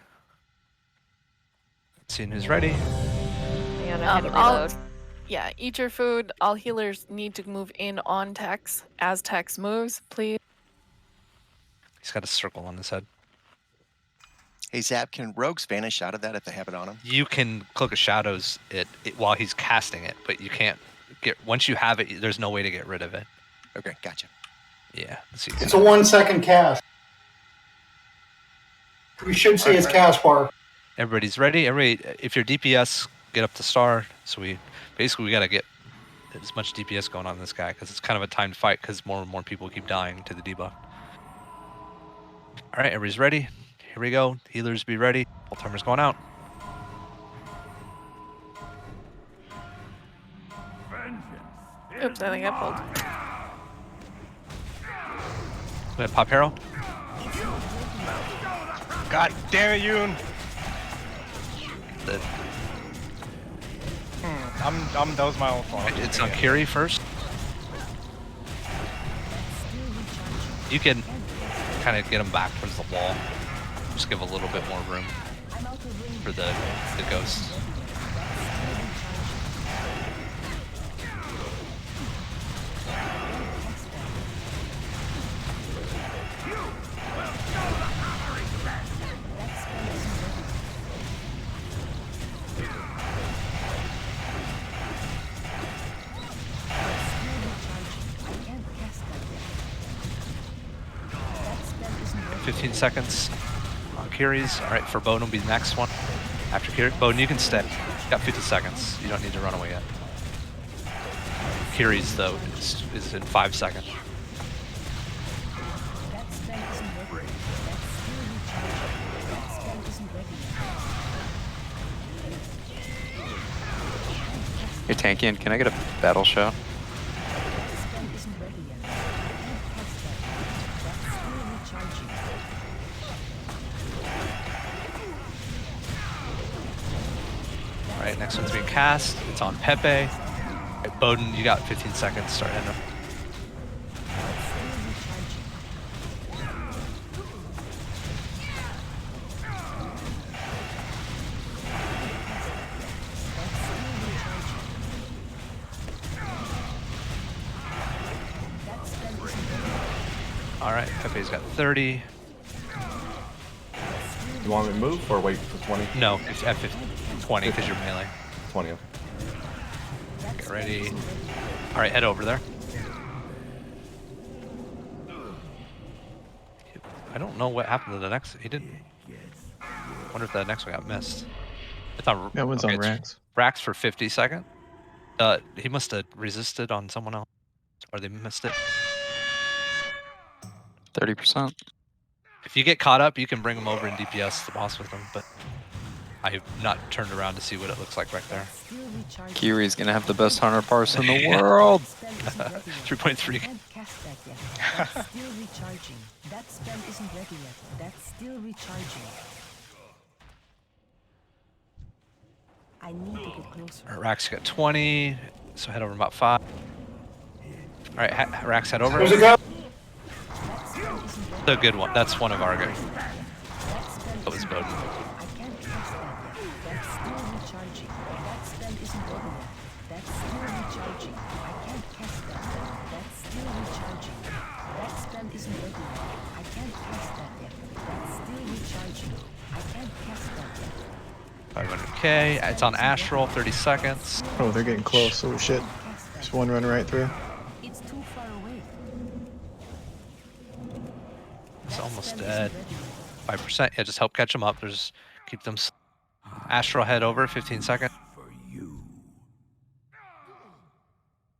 Speaker 1: Seeing who's ready.
Speaker 18: I gotta hit reload.
Speaker 6: Yeah, eat your food. All healers need to move in on Tex as Tex moves, please.
Speaker 1: He's got a circle on his head.
Speaker 13: Hey Zap, can rogues vanish out of that if they have it on them?
Speaker 1: You can Cloak of Shadows it while he's casting it, but you can't once you have it. There's no way to get rid of it.
Speaker 13: Okay, gotcha.
Speaker 1: Yeah,
Speaker 11: It's a 1 second cast. We should see his cast bar.
Speaker 1: Everybody's ready. If you're DPS, get up to star. So we got to get as much DPS going on this guy, because it's kind of a timed fight, because more and more people keep dying to the debuff. All right, everybody's ready. Here we go. Healers, be ready. All timers going out.
Speaker 6: Oops, I think I pulled.
Speaker 1: Go ahead, pop Harrow.
Speaker 21: God damn it, Yoon! That was my own fault.
Speaker 1: It's on Kiri first. You can kind of get him back towards the wall. Just give a little bit more room for the ghosts.
Speaker 9: I can't cast that yet. That spell isn't ready.
Speaker 1: 15 seconds on Kiri's. All right, for Bone will be the next one. After Kiri, Bone, you can stay. Got 50 seconds. You don't need to run away yet. Kiri's though is in 5 seconds.
Speaker 9: That spell isn't ready. That spell isn't ready.
Speaker 3: Hey, Tankian, can I get a battle show?
Speaker 9: That spell isn't ready yet. I can't cast that. That's still recharging.
Speaker 1: All right, next one's being cast. It's on Pepe. Right, Bowden, you got 15 seconds. Start end up. All right, Pepe's got 30.
Speaker 5: You want me to move or wait for 20?
Speaker 1: No, it's at 20 because you're melee.
Speaker 5: 20. Okay.
Speaker 1: Get ready. All right, head over there. I don't know what happened to the next. He didn't. Wonder if the next one got missed. It's on.
Speaker 2: That one's on Rax.
Speaker 1: Rax for 50 seconds. He must have resisted on someone else, or they missed it.
Speaker 3: 30%.
Speaker 1: If you get caught up, you can bring them over and DPS the boss with them, but I have not turned around to see what it looks like right there.
Speaker 3: Kiri's gonna have the best hunter parse in the world.
Speaker 1: 3.3.
Speaker 9: Cast that yet. That's still recharging. That spell isn't ready yet. That's still recharging. I need to get closer.
Speaker 1: Rax got 20, so head over about 5. All right, Rax, head over.
Speaker 11: Where's it go?
Speaker 1: The good one. That's one of our guys. That was Bowden.
Speaker 9: I can't cast that yet. That's still recharging. That spell isn't ready yet. That's still recharging. I can't cast that yet. That's still recharging. That spell isn't ready yet. I can't cast that yet. That's still recharging. I can't cast that yet.
Speaker 1: 500k. It's on Astral. 30 seconds.
Speaker 2: Oh, they're getting close. Oh shit. There's one running right through.
Speaker 9: It's too far away.
Speaker 1: It's almost dead. 5%. Yeah, just help catch them up. There's keep them. Astral head over. 15 seconds.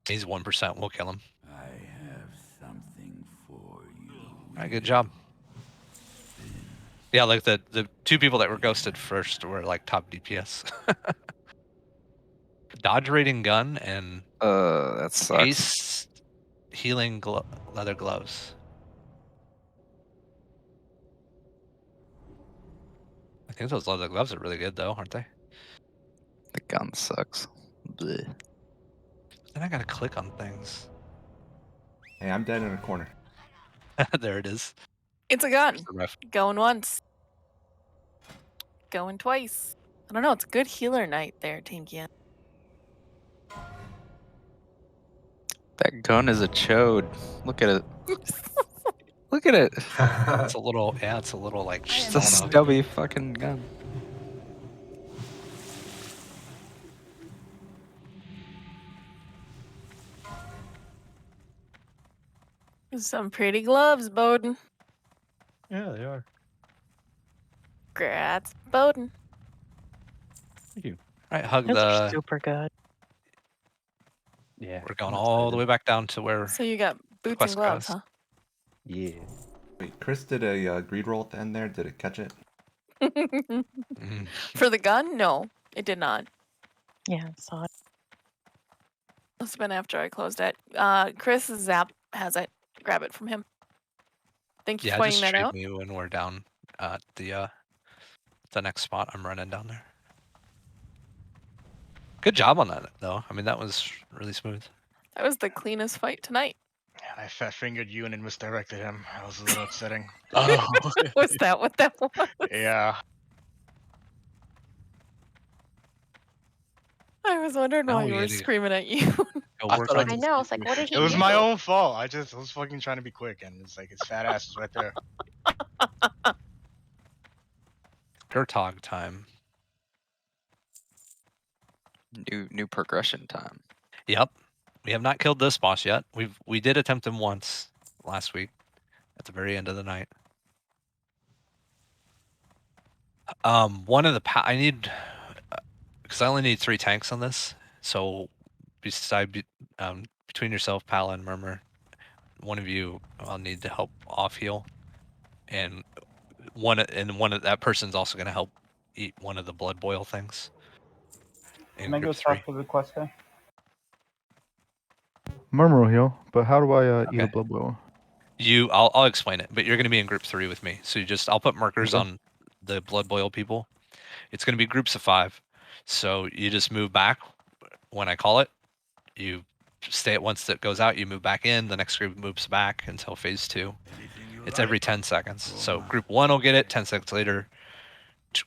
Speaker 1: He's 1%. We'll kill him.
Speaker 16: I have something for you.
Speaker 1: All right, good job. Yeah, like the 2 people that were ghosted first were like top DPS. Dodge rating gun and
Speaker 3: That sucks.
Speaker 1: Ace healing leather gloves. I think those leather gloves are really good though, aren't they?
Speaker 3: The gun sucks. Blech.
Speaker 1: Then I gotta click on things.
Speaker 5: Hey, I'm dead in a corner.
Speaker 1: There it is.
Speaker 6: It's a gun.
Speaker 1: The ref.
Speaker 6: Going once. Going twice. I don't know. It's a good healer night there, Tinky.
Speaker 3: That gun is a chode. Look at it. Look at it.
Speaker 1: It's a little, yeah, it's a little like
Speaker 3: It's a stubby fucking gun.
Speaker 6: Some pretty gloves, Bowden.
Speaker 19: Yeah, they are.
Speaker 6: Grats, Bowden.
Speaker 19: Thank you.
Speaker 1: All right, hug
Speaker 8: Those are
Speaker 1: the.
Speaker 8: super good.
Speaker 19: Yeah.
Speaker 1: We're going all the way back down to where.
Speaker 6: So you got boots
Speaker 1: Quest
Speaker 6: and gloves,
Speaker 1: goes.
Speaker 6: huh?
Speaker 19: Yeah.
Speaker 5: Wait, Chris did a greed roll at the end there. Did it catch it?
Speaker 6: For the gun? No, it did not.
Speaker 8: Yeah, I saw it.
Speaker 6: Must have been after I closed it. Chris Zap has it. Grab it from him. Thank you
Speaker 1: Yeah,
Speaker 6: for
Speaker 1: just
Speaker 6: pointing that
Speaker 1: stream
Speaker 6: out.
Speaker 1: me when we're down at the next spot. I'm running down there. Good job on that though. I mean, that was really smooth.
Speaker 6: That was the cleanest fight tonight.
Speaker 21: I fat fingered you and then misdirected him. That was a little upsetting.
Speaker 17: Oh.
Speaker 6: Was that what that was?
Speaker 21: Yeah.
Speaker 6: I was wondering
Speaker 1: Now
Speaker 6: why
Speaker 1: we
Speaker 6: you were
Speaker 1: gotta
Speaker 6: screaming at you.
Speaker 21: I thought
Speaker 18: I know. I was like, what did he
Speaker 21: It was
Speaker 18: do?
Speaker 21: my own fault. I was fucking trying to be quick, and it's like his fat ass is right there.
Speaker 1: Gertog time.
Speaker 3: New progression time.
Speaker 1: Yep. We have not killed this boss yet. We did attempt him once last week at the very end of the night. One of the I need because I only need 3 tanks on this. So between yourself, Pala, and Murmur, one of you I'll need to help off heal, and one of that person's also going to help eat one of the blood boil things.
Speaker 10: Can I go talk to the quest guy?
Speaker 15: Murmur will heal, but how do I eat a blood boil?
Speaker 1: I'll explain it, but you're going to be in group 3 with me. So I'll put markers
Speaker 15: Okay.
Speaker 1: on the blood boil people. It's going to be groups of 5. So you just move back when I call it. You stay at once it goes out, you move back in, the next group moves back until phase 2. It's every 10 seconds. So group 1 will get it, 10 seconds later.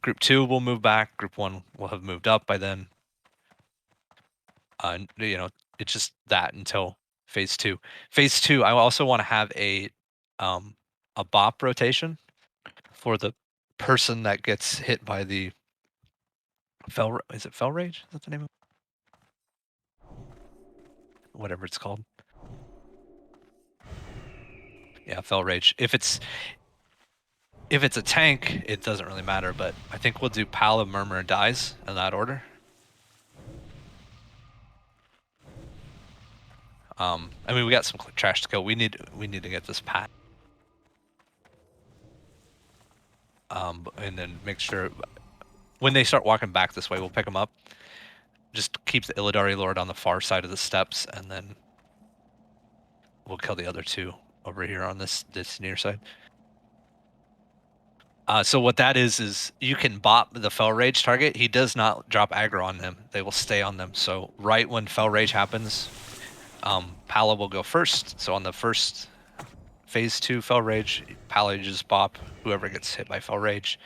Speaker 1: Group 2 will move back, group 1 will have moved up by then. You know, it's just that until phase 2. Phase 2, I also want to have a bop rotation for the person that gets hit by the is it Fel Rage? Is that the name of it? Whatever it's called. Yeah, Fel Rage. If it's a tank, it doesn't really matter, but I think we'll do Pala, Murmur, Dies in that order. I mean, we got some trash to kill. We need to get this pat. And then make sure when they start walking back this way, we'll pick them up. Just keep the Illidari Lord on the far side of the steps, and then we'll kill the other 2 over here on this near side. So what that is you can bop the Fel Rage target. He does not drop aggro on them. They will stay on them. So right when Fel Rage happens, Pala will go first. So on the first phase 2 Fel Rage, Pala you just bop whoever gets hit by Fel Rage.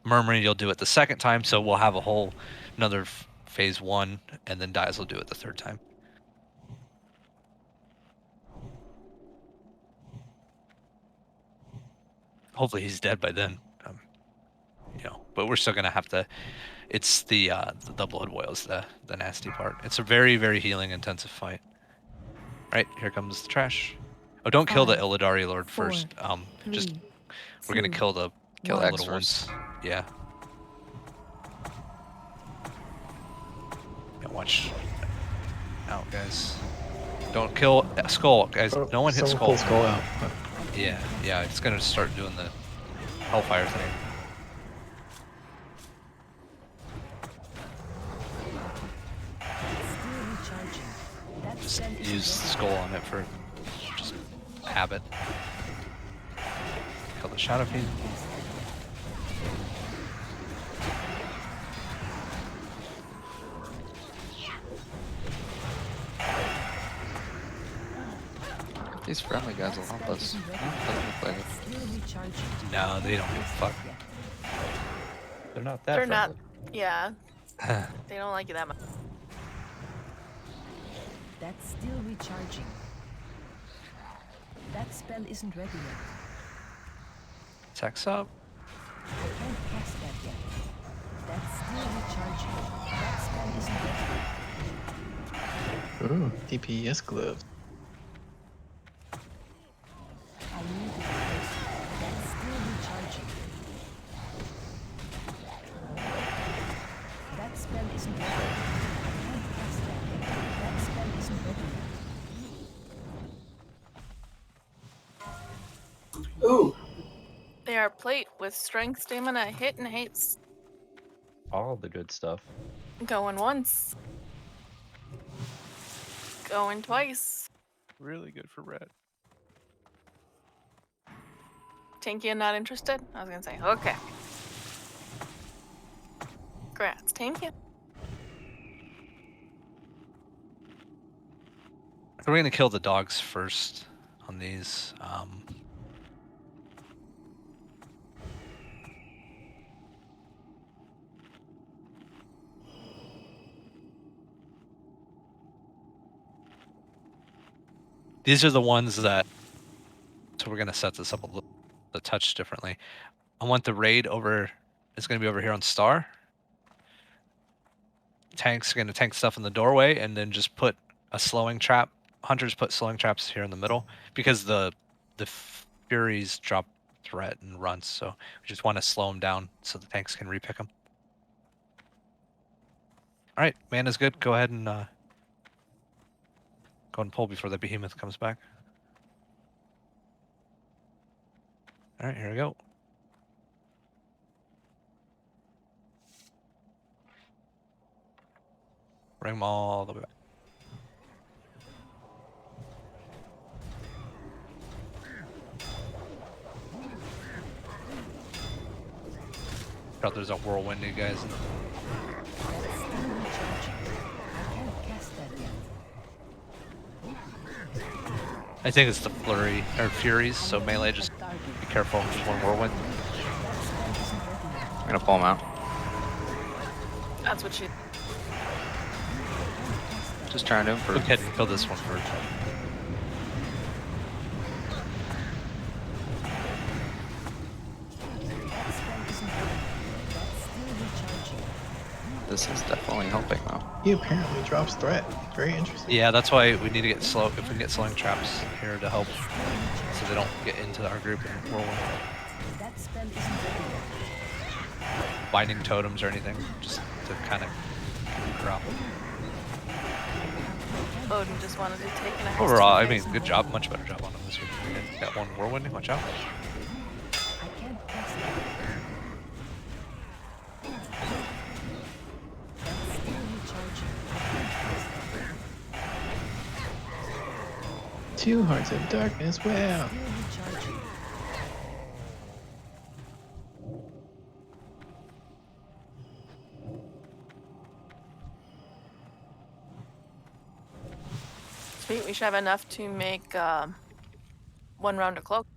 Speaker 1: Murmur you'll do it the second time, so we'll have another phase 1, and then Dies will do it the third time. Hopefully he's dead by then. You know, but we're still gonna have to. It's the blood boils the nasty part. It's a very, very healing intensive fight. Right, here comes the trash. Oh, don't kill the Illidari Lord first. We're gonna kill the little ones. Yeah. Yeah, watch out, guys. Don't kill Skull, guys.
Speaker 2: Oh,
Speaker 1: No one hit
Speaker 2: someone
Speaker 1: Skull.
Speaker 2: pull Skull out.
Speaker 1: Yeah, it's gonna start doing the Hellfire thing. Just use Skull on it for just habit. Kill the Shadow Fiend.
Speaker 3: These friendly guys will help us. No, doesn't look like it.
Speaker 1: No, they don't give a fuck.
Speaker 19: They're not that
Speaker 6: They're
Speaker 19: friendly.
Speaker 6: not. Yeah. They don't like you that much.
Speaker 9: That's still recharging. That spell isn't ready yet.
Speaker 1: Text up.
Speaker 9: I can't cast that yet. That's still recharging. That spell isn't ready.
Speaker 2: Ooh, DPS gloves.
Speaker 9: I need it. That's still recharging. That spell isn't ready. I can't cast that yet. That spell isn't ready yet.
Speaker 11: Ooh.
Speaker 6: They are plate with strength, stamina, hit, and hates.
Speaker 19: All the good stuff.
Speaker 6: Going once. Going twice.
Speaker 1: Really good for red.
Speaker 6: Tanky and not interested? I was gonna say, okay. Grats, Tanky.
Speaker 1: So we're gonna kill the dogs first on these. These are the ones that. So we're gonna set this up a touch differently. I want the raid over. It's gonna be over here on Star. Tank's gonna tank stuff in the doorway, and then just put a slowing trap. Hunters put slowing traps here in the middle because the Furies drop threat and runs. So we just want to slow them down so the tanks can repick them. All right, mana's good. Go ahead and pull before the behemoth comes back. All right, here we go. Bring them all the way back. Thought there's a whirlwind, you guys. I think it's the flurry or furies, so melee. Just be careful. There's one whirlwind.
Speaker 3: I'm gonna pull him out.
Speaker 6: That's what she.
Speaker 3: Just trying to improve.
Speaker 1: Go ahead and kill this one first.
Speaker 3: This is definitely helping though.
Speaker 2: He apparently drops threat. Very interesting.
Speaker 1: Yeah, that's why we need to get slow. If we can get slowing traps here to help, so they don't get into our group and whirlwind. Binding totems or anything, just to kind of drop them.
Speaker 6: Odin just wanted to take an axe.
Speaker 1: Overall, I mean, good job, much better job on him this week. Got one whirlwind, watch out.
Speaker 2: Two hearts of darkness. Wow.
Speaker 6: Sweet, we should have enough to make one round of cloak.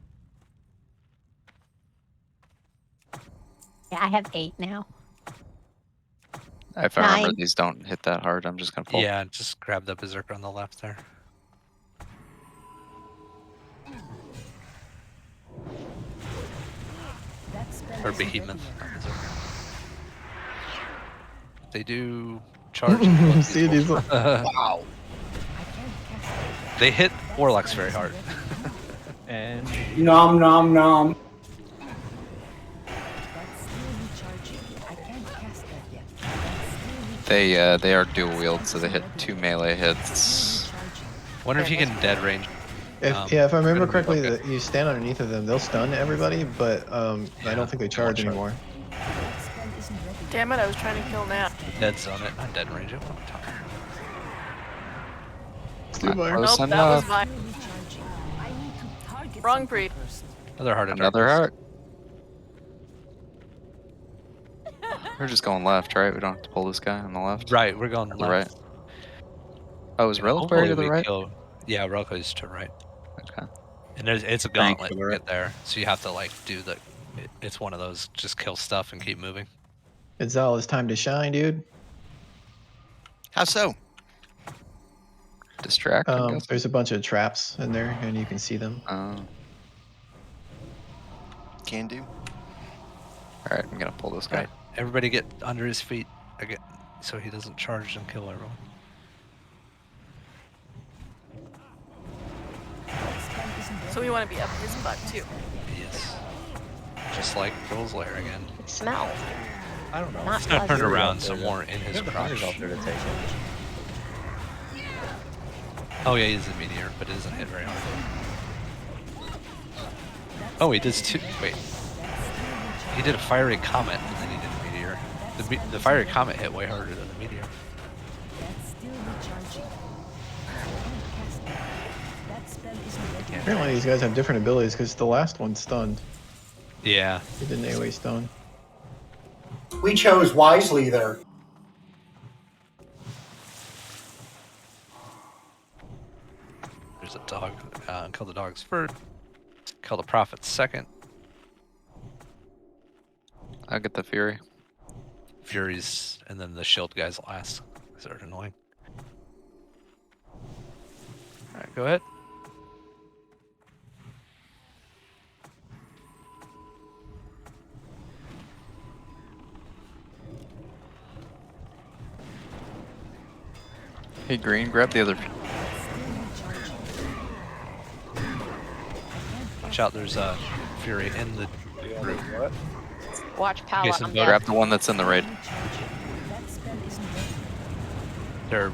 Speaker 4: Yeah, I have 8 now.
Speaker 3: If I remember,
Speaker 4: 9.
Speaker 3: these don't hit that hard. I'm just gonna pull.
Speaker 1: Yeah, just grab the berserker on the left there. Or behemoth, not berserker. They do charge.
Speaker 2: See these.
Speaker 1: Wow. They hit warlocks very hard.
Speaker 19: And
Speaker 11: Nom nom nom.
Speaker 3: They are dual wield, so they hit 2 melee hits.
Speaker 1: Wonder if you can dead range.
Speaker 2: If I remember correctly, that you stand underneath of them, they'll stun everybody, but I don't think they charge anymore.
Speaker 6: Damn it, I was trying to kill Nat.
Speaker 1: Dead zone it, not dead range it. What am I talking about?
Speaker 6: Nope, that was mine. Wrong breed.
Speaker 1: Another heart of
Speaker 3: Another
Speaker 1: darkness.
Speaker 3: heart. We're just going left, right? We don't have to pull this guy on the left.
Speaker 1: Right, we're going
Speaker 3: To
Speaker 1: left.
Speaker 3: the right. Oh, is Reliquary
Speaker 1: Hopefully
Speaker 3: to the
Speaker 1: we
Speaker 3: right?
Speaker 1: Yeah, Reliquary is to right.
Speaker 3: Okay.
Speaker 1: And it's a gauntlet to get there, so you have to like do the. It's one of those just kill stuff and keep moving.
Speaker 2: It's all it's time to shine, dude.
Speaker 13: How so?
Speaker 3: Distract.
Speaker 2: There's a bunch of traps in there, and you can see them.
Speaker 13: Can do.
Speaker 3: All right, I'm gonna pull this guy.
Speaker 1: Right, everybody get under his feet again, so he doesn't charge and kill everyone.
Speaker 6: So we want to be up his butt too.
Speaker 1: Yes. Just like Joel's lair again.
Speaker 18: It smells.
Speaker 1: I don't know.
Speaker 18: Not
Speaker 1: He's gonna turn
Speaker 18: pleasant.
Speaker 1: around some more in his crotch.
Speaker 19: out there to take it.
Speaker 1: Oh yeah, he's a meteor, but it doesn't hit very hard. Oh, he does two. Wait. He did a fiery comet, and then he did a meteor. The fiery comet hit way harder than the meteor.
Speaker 2: Apparently these guys have different abilities because the last one stunned.
Speaker 1: Yeah.
Speaker 2: He did an AoE stun.
Speaker 11: We chose wisely there.
Speaker 1: There's a dog. Kill the dogs first. Kill the prophets second.
Speaker 3: I'll get the Fury.
Speaker 1: Furies, and then the shield guys last. Because they're annoying. Alright, go ahead.
Speaker 3: Hey, Green, grab the other.
Speaker 1: Watch out, there's a Fury in the group.
Speaker 18: Watch Pala.
Speaker 1: Jason,
Speaker 18: I'm
Speaker 1: go
Speaker 18: dead.
Speaker 3: Grab the one that's in the raid.
Speaker 1: They're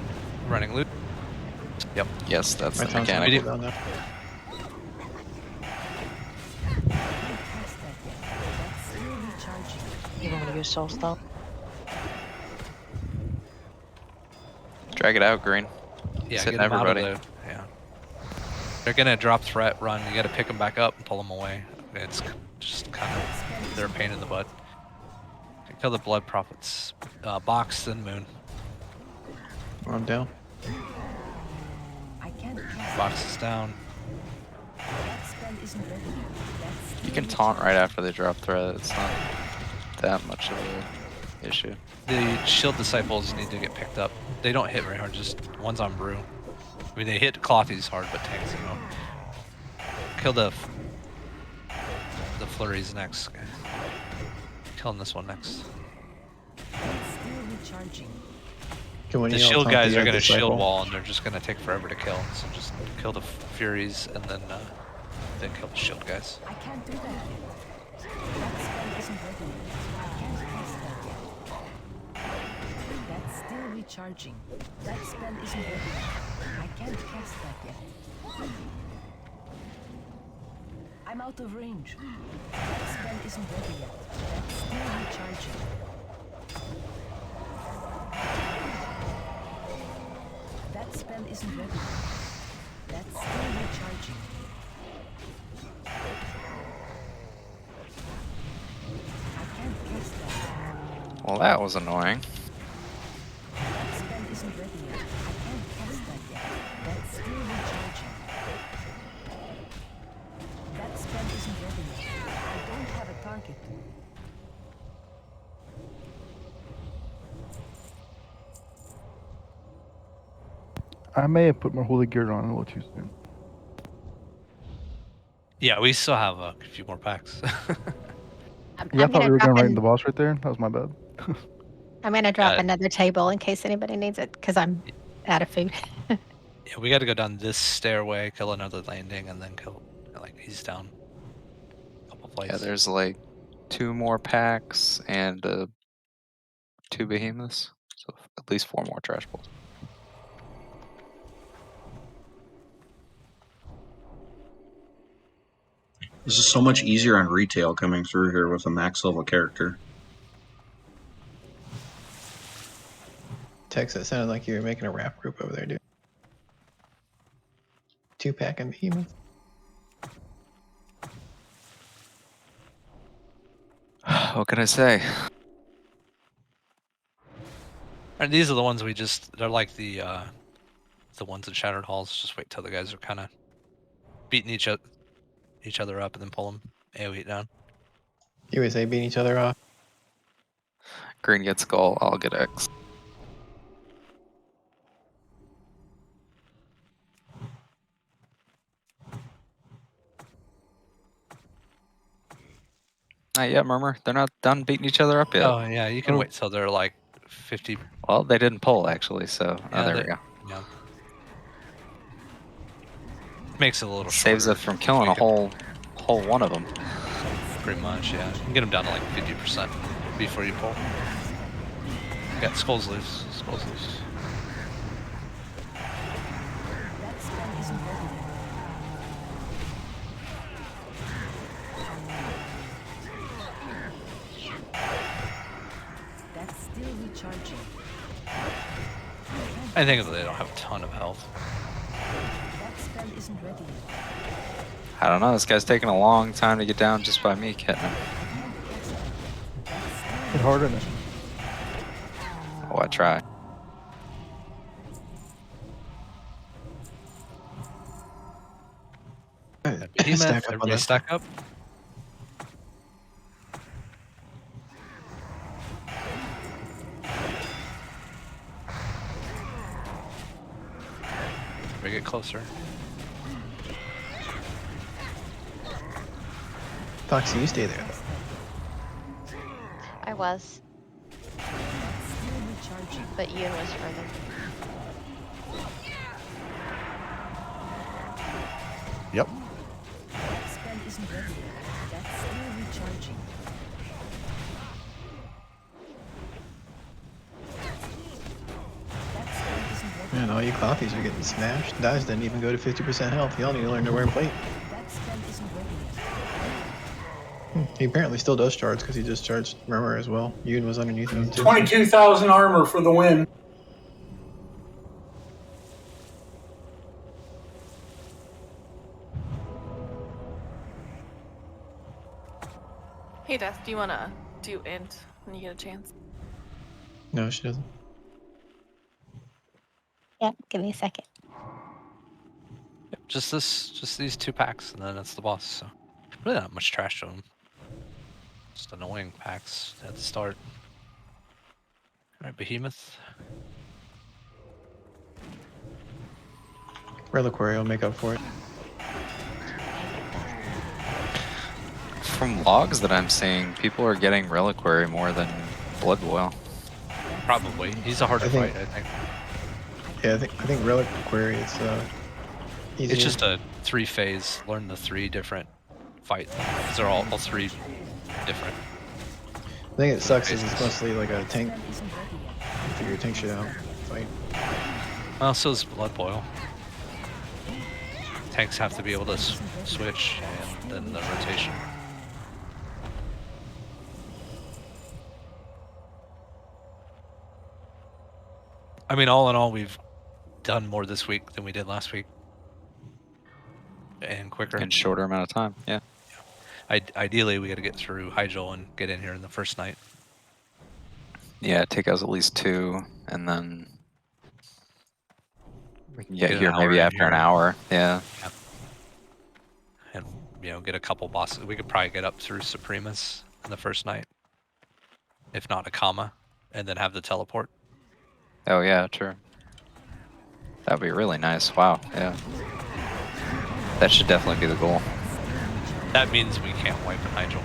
Speaker 1: running loot. Yep.
Speaker 3: Yes, that's
Speaker 2: My
Speaker 3: the
Speaker 2: tongue's
Speaker 3: mechanic.
Speaker 2: down there.
Speaker 8: You want me to use Soul Stone?
Speaker 3: Drag it out, Green.
Speaker 1: Yeah,
Speaker 3: He's
Speaker 1: get
Speaker 3: hitting
Speaker 1: them out of
Speaker 3: everybody.
Speaker 1: yeah. They're gonna drop threat, run. You gotta pick them back up and pull them away. It's just kind of they're a pain in the butt. Kill the blood prophets. Box and moon.
Speaker 2: Or I'm down.
Speaker 9: I can't cast
Speaker 1: Box is down.
Speaker 9: that spell isn't ready yet. That's
Speaker 3: You can taunt right after they drop threat. It's not that much of a issue.
Speaker 1: The shield disciples need to get picked up. They don't hit very hard. Just one's on brew. I mean, they hit clothies hard, but tanks, you know. Kill the flurries next, guys. Killing this one next.
Speaker 9: still recharging.
Speaker 2: Can one
Speaker 1: The
Speaker 2: of y'all
Speaker 1: shield
Speaker 2: taunt
Speaker 1: guys
Speaker 2: the
Speaker 1: are going to
Speaker 2: disciple?
Speaker 1: shield wall, and they're just going to take forever to kill. So just kill the furies, and then kill the shield guys.
Speaker 9: I can't do that yet. That spell isn't ready yet. I can't cast that yet. That's still recharging. That spell isn't ready yet. I can't cast that yet. I'm out of range. That spell isn't ready yet. That's still recharging. That spell isn't ready yet. That's still recharging. I can't cast that.
Speaker 3: Well, that was annoying.
Speaker 9: That spell isn't ready yet. I can't cast that yet. That's still recharging. That spell isn't ready yet. I don't have a target.
Speaker 15: I may have put more holy gear on a little too soon.
Speaker 1: Yeah, we still have a few more packs.
Speaker 15: Yeah, I
Speaker 4: I'm
Speaker 15: thought we
Speaker 4: gonna
Speaker 15: were
Speaker 4: drop
Speaker 15: going right
Speaker 4: in.
Speaker 15: into the boss right there. That was my bad.
Speaker 4: I'm gonna drop
Speaker 1: Yeah.
Speaker 4: another table in case anybody needs it because I'm out of food.
Speaker 1: Yeah, we got to go down this stairway, kill another landing, and then kill. Like he's down. A couple flights.
Speaker 3: Yeah, there's like 2 more packs and 2 behemoths. So at least 4 more trash balls.
Speaker 14: This is so much easier on retail coming through here with a max level character.
Speaker 2: Tex, that sounded like you were making a rap group over there, dude. 2-pack and behemoth.
Speaker 3: What can I say?
Speaker 1: And these are the ones they're like the ones in Shattered Halls. Just wait till the guys are kind of beating each other up and then pull them AoE down.
Speaker 2: You would say beating each other off.
Speaker 3: Green gets skull, I'll get X. Not yet, Murmur. They're not done beating each other up yet.
Speaker 1: Oh yeah, you can wait till they're like 50.
Speaker 3: Well, they didn't pull actually, so
Speaker 1: Yeah,
Speaker 3: there we go.
Speaker 1: Yeah. Makes it a little
Speaker 3: Saves
Speaker 1: shorter.
Speaker 3: us from killing a whole one of them.
Speaker 1: Pretty much, yeah. You can get them down to like 50% before you pull. Got skulls loose. Skulls loose.
Speaker 9: That spell isn't ready yet. That's still recharging.
Speaker 1: I think they don't have a ton of health.
Speaker 9: That spell isn't ready yet.
Speaker 3: I don't know. This guy's taking a long time to get down just by me hitting him.
Speaker 15: Hit harder than it.
Speaker 3: Oh, I try.
Speaker 1: Behemoth,
Speaker 2: Stack up on
Speaker 1: everybody
Speaker 2: that.
Speaker 1: stack up. We get closer.
Speaker 2: Foxy, you stay there.
Speaker 18: I was,
Speaker 9: Still recharging.
Speaker 18: but Yoon was further.
Speaker 7: Yep.
Speaker 9: That spell isn't ready yet. That's still recharging. That spell isn't ready.
Speaker 2: Man, all you clothies are getting smashed. Dies didn't even go to 50% health. Y'all need to learn to wear plate.
Speaker 9: That spell isn't ready yet.
Speaker 2: He apparently still does charge because he just charged Murmur as well. Yoon was underneath him too.
Speaker 11: 22,000 armor for the win.
Speaker 6: Hey, Death, do you want to do int when you get a chance?
Speaker 2: No, she doesn't.
Speaker 4: Yep, give me a second.
Speaker 1: Yep, just these 2 packs, and then it's the boss. So really not much trash to them. Just annoying packs at the start. All right, Behemoth.
Speaker 2: Reliquary will make up for it.
Speaker 3: From logs that I'm seeing, people are getting Reliquary more than Blood Boil.
Speaker 1: Probably. He's a harder fight, I think.
Speaker 2: Yeah, I think Reliquary is easier.
Speaker 1: It's just a 3-phase. Learn the 3 different fight. Because they're all 3 different.
Speaker 2: I think it sucks is it's mostly like a tank. Figure tank shit out. Fight.
Speaker 1: Well, so is Blood Boil. Tanks have to be able to switch, and then the rotation. I mean, all in all, we've done more this week than we did last week. And quicker.
Speaker 3: In shorter amount of time, yeah.
Speaker 1: Ideally, we got to get through Hyjal and get in here in the first night.
Speaker 3: Yeah, take us at least 2, and then we can get here
Speaker 1: an
Speaker 3: maybe
Speaker 1: hour in
Speaker 3: after an
Speaker 1: here.
Speaker 3: hour. Yeah.
Speaker 1: And, get a couple bosses. We could probably get up through Supremus in the first night. If not a comma, and then have the teleport.
Speaker 3: Oh, yeah, true. That'd be really nice. Wow, yeah. That should definitely be the goal.
Speaker 1: That means we can't wipe an Hyjal.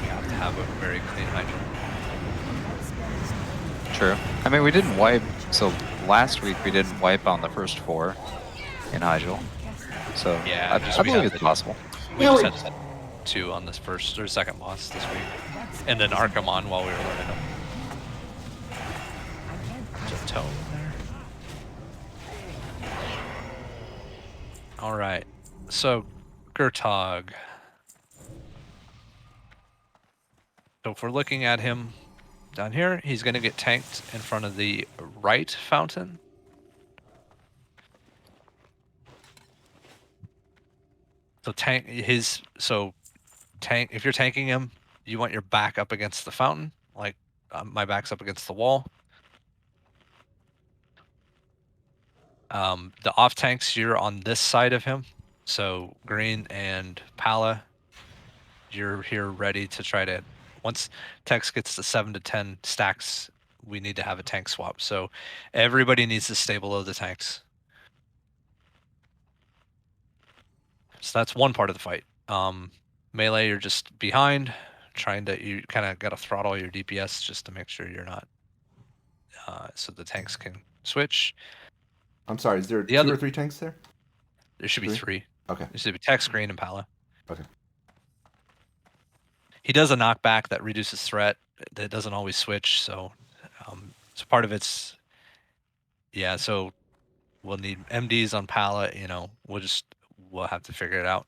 Speaker 1: We have to have a very clean Hyjal.
Speaker 3: True. I mean, we didn't wipe, so last week we didn't wipe on the first 4 in Hyjal. So
Speaker 1: Yeah,
Speaker 3: I believe it's possible.
Speaker 1: We just had 2 on this first or second boss this week. And then Archimon while we were learning them. There's a toe in there. Alright. So, Gertog. So if we're looking at him down here, he's going to get tanked in front of the right fountain. So if you're tanking him, you want your back up against the fountain, like my back's up against the wall. The off tanks, you're on this side of him. So Green and Pala, you're here ready to try to, once Tex gets to 7 to 10 stacks, we need to have a tank swap. So everybody needs to stay below the tanks. So that's one part of the fight. Melee, you're just behind, you kind of got to throttle your DPS just to make sure you're not, so the tanks can switch.
Speaker 5: I'm sorry, is there 2 or 3 tanks there?
Speaker 1: There should be 3.
Speaker 5: Okay.
Speaker 1: There should be Tex, Green, and Pala.
Speaker 5: Okay.
Speaker 1: He does a knockback that reduces threat. That doesn't always switch, so part of it's, yeah, so we'll need MDs on Pala, we'll have to figure it out.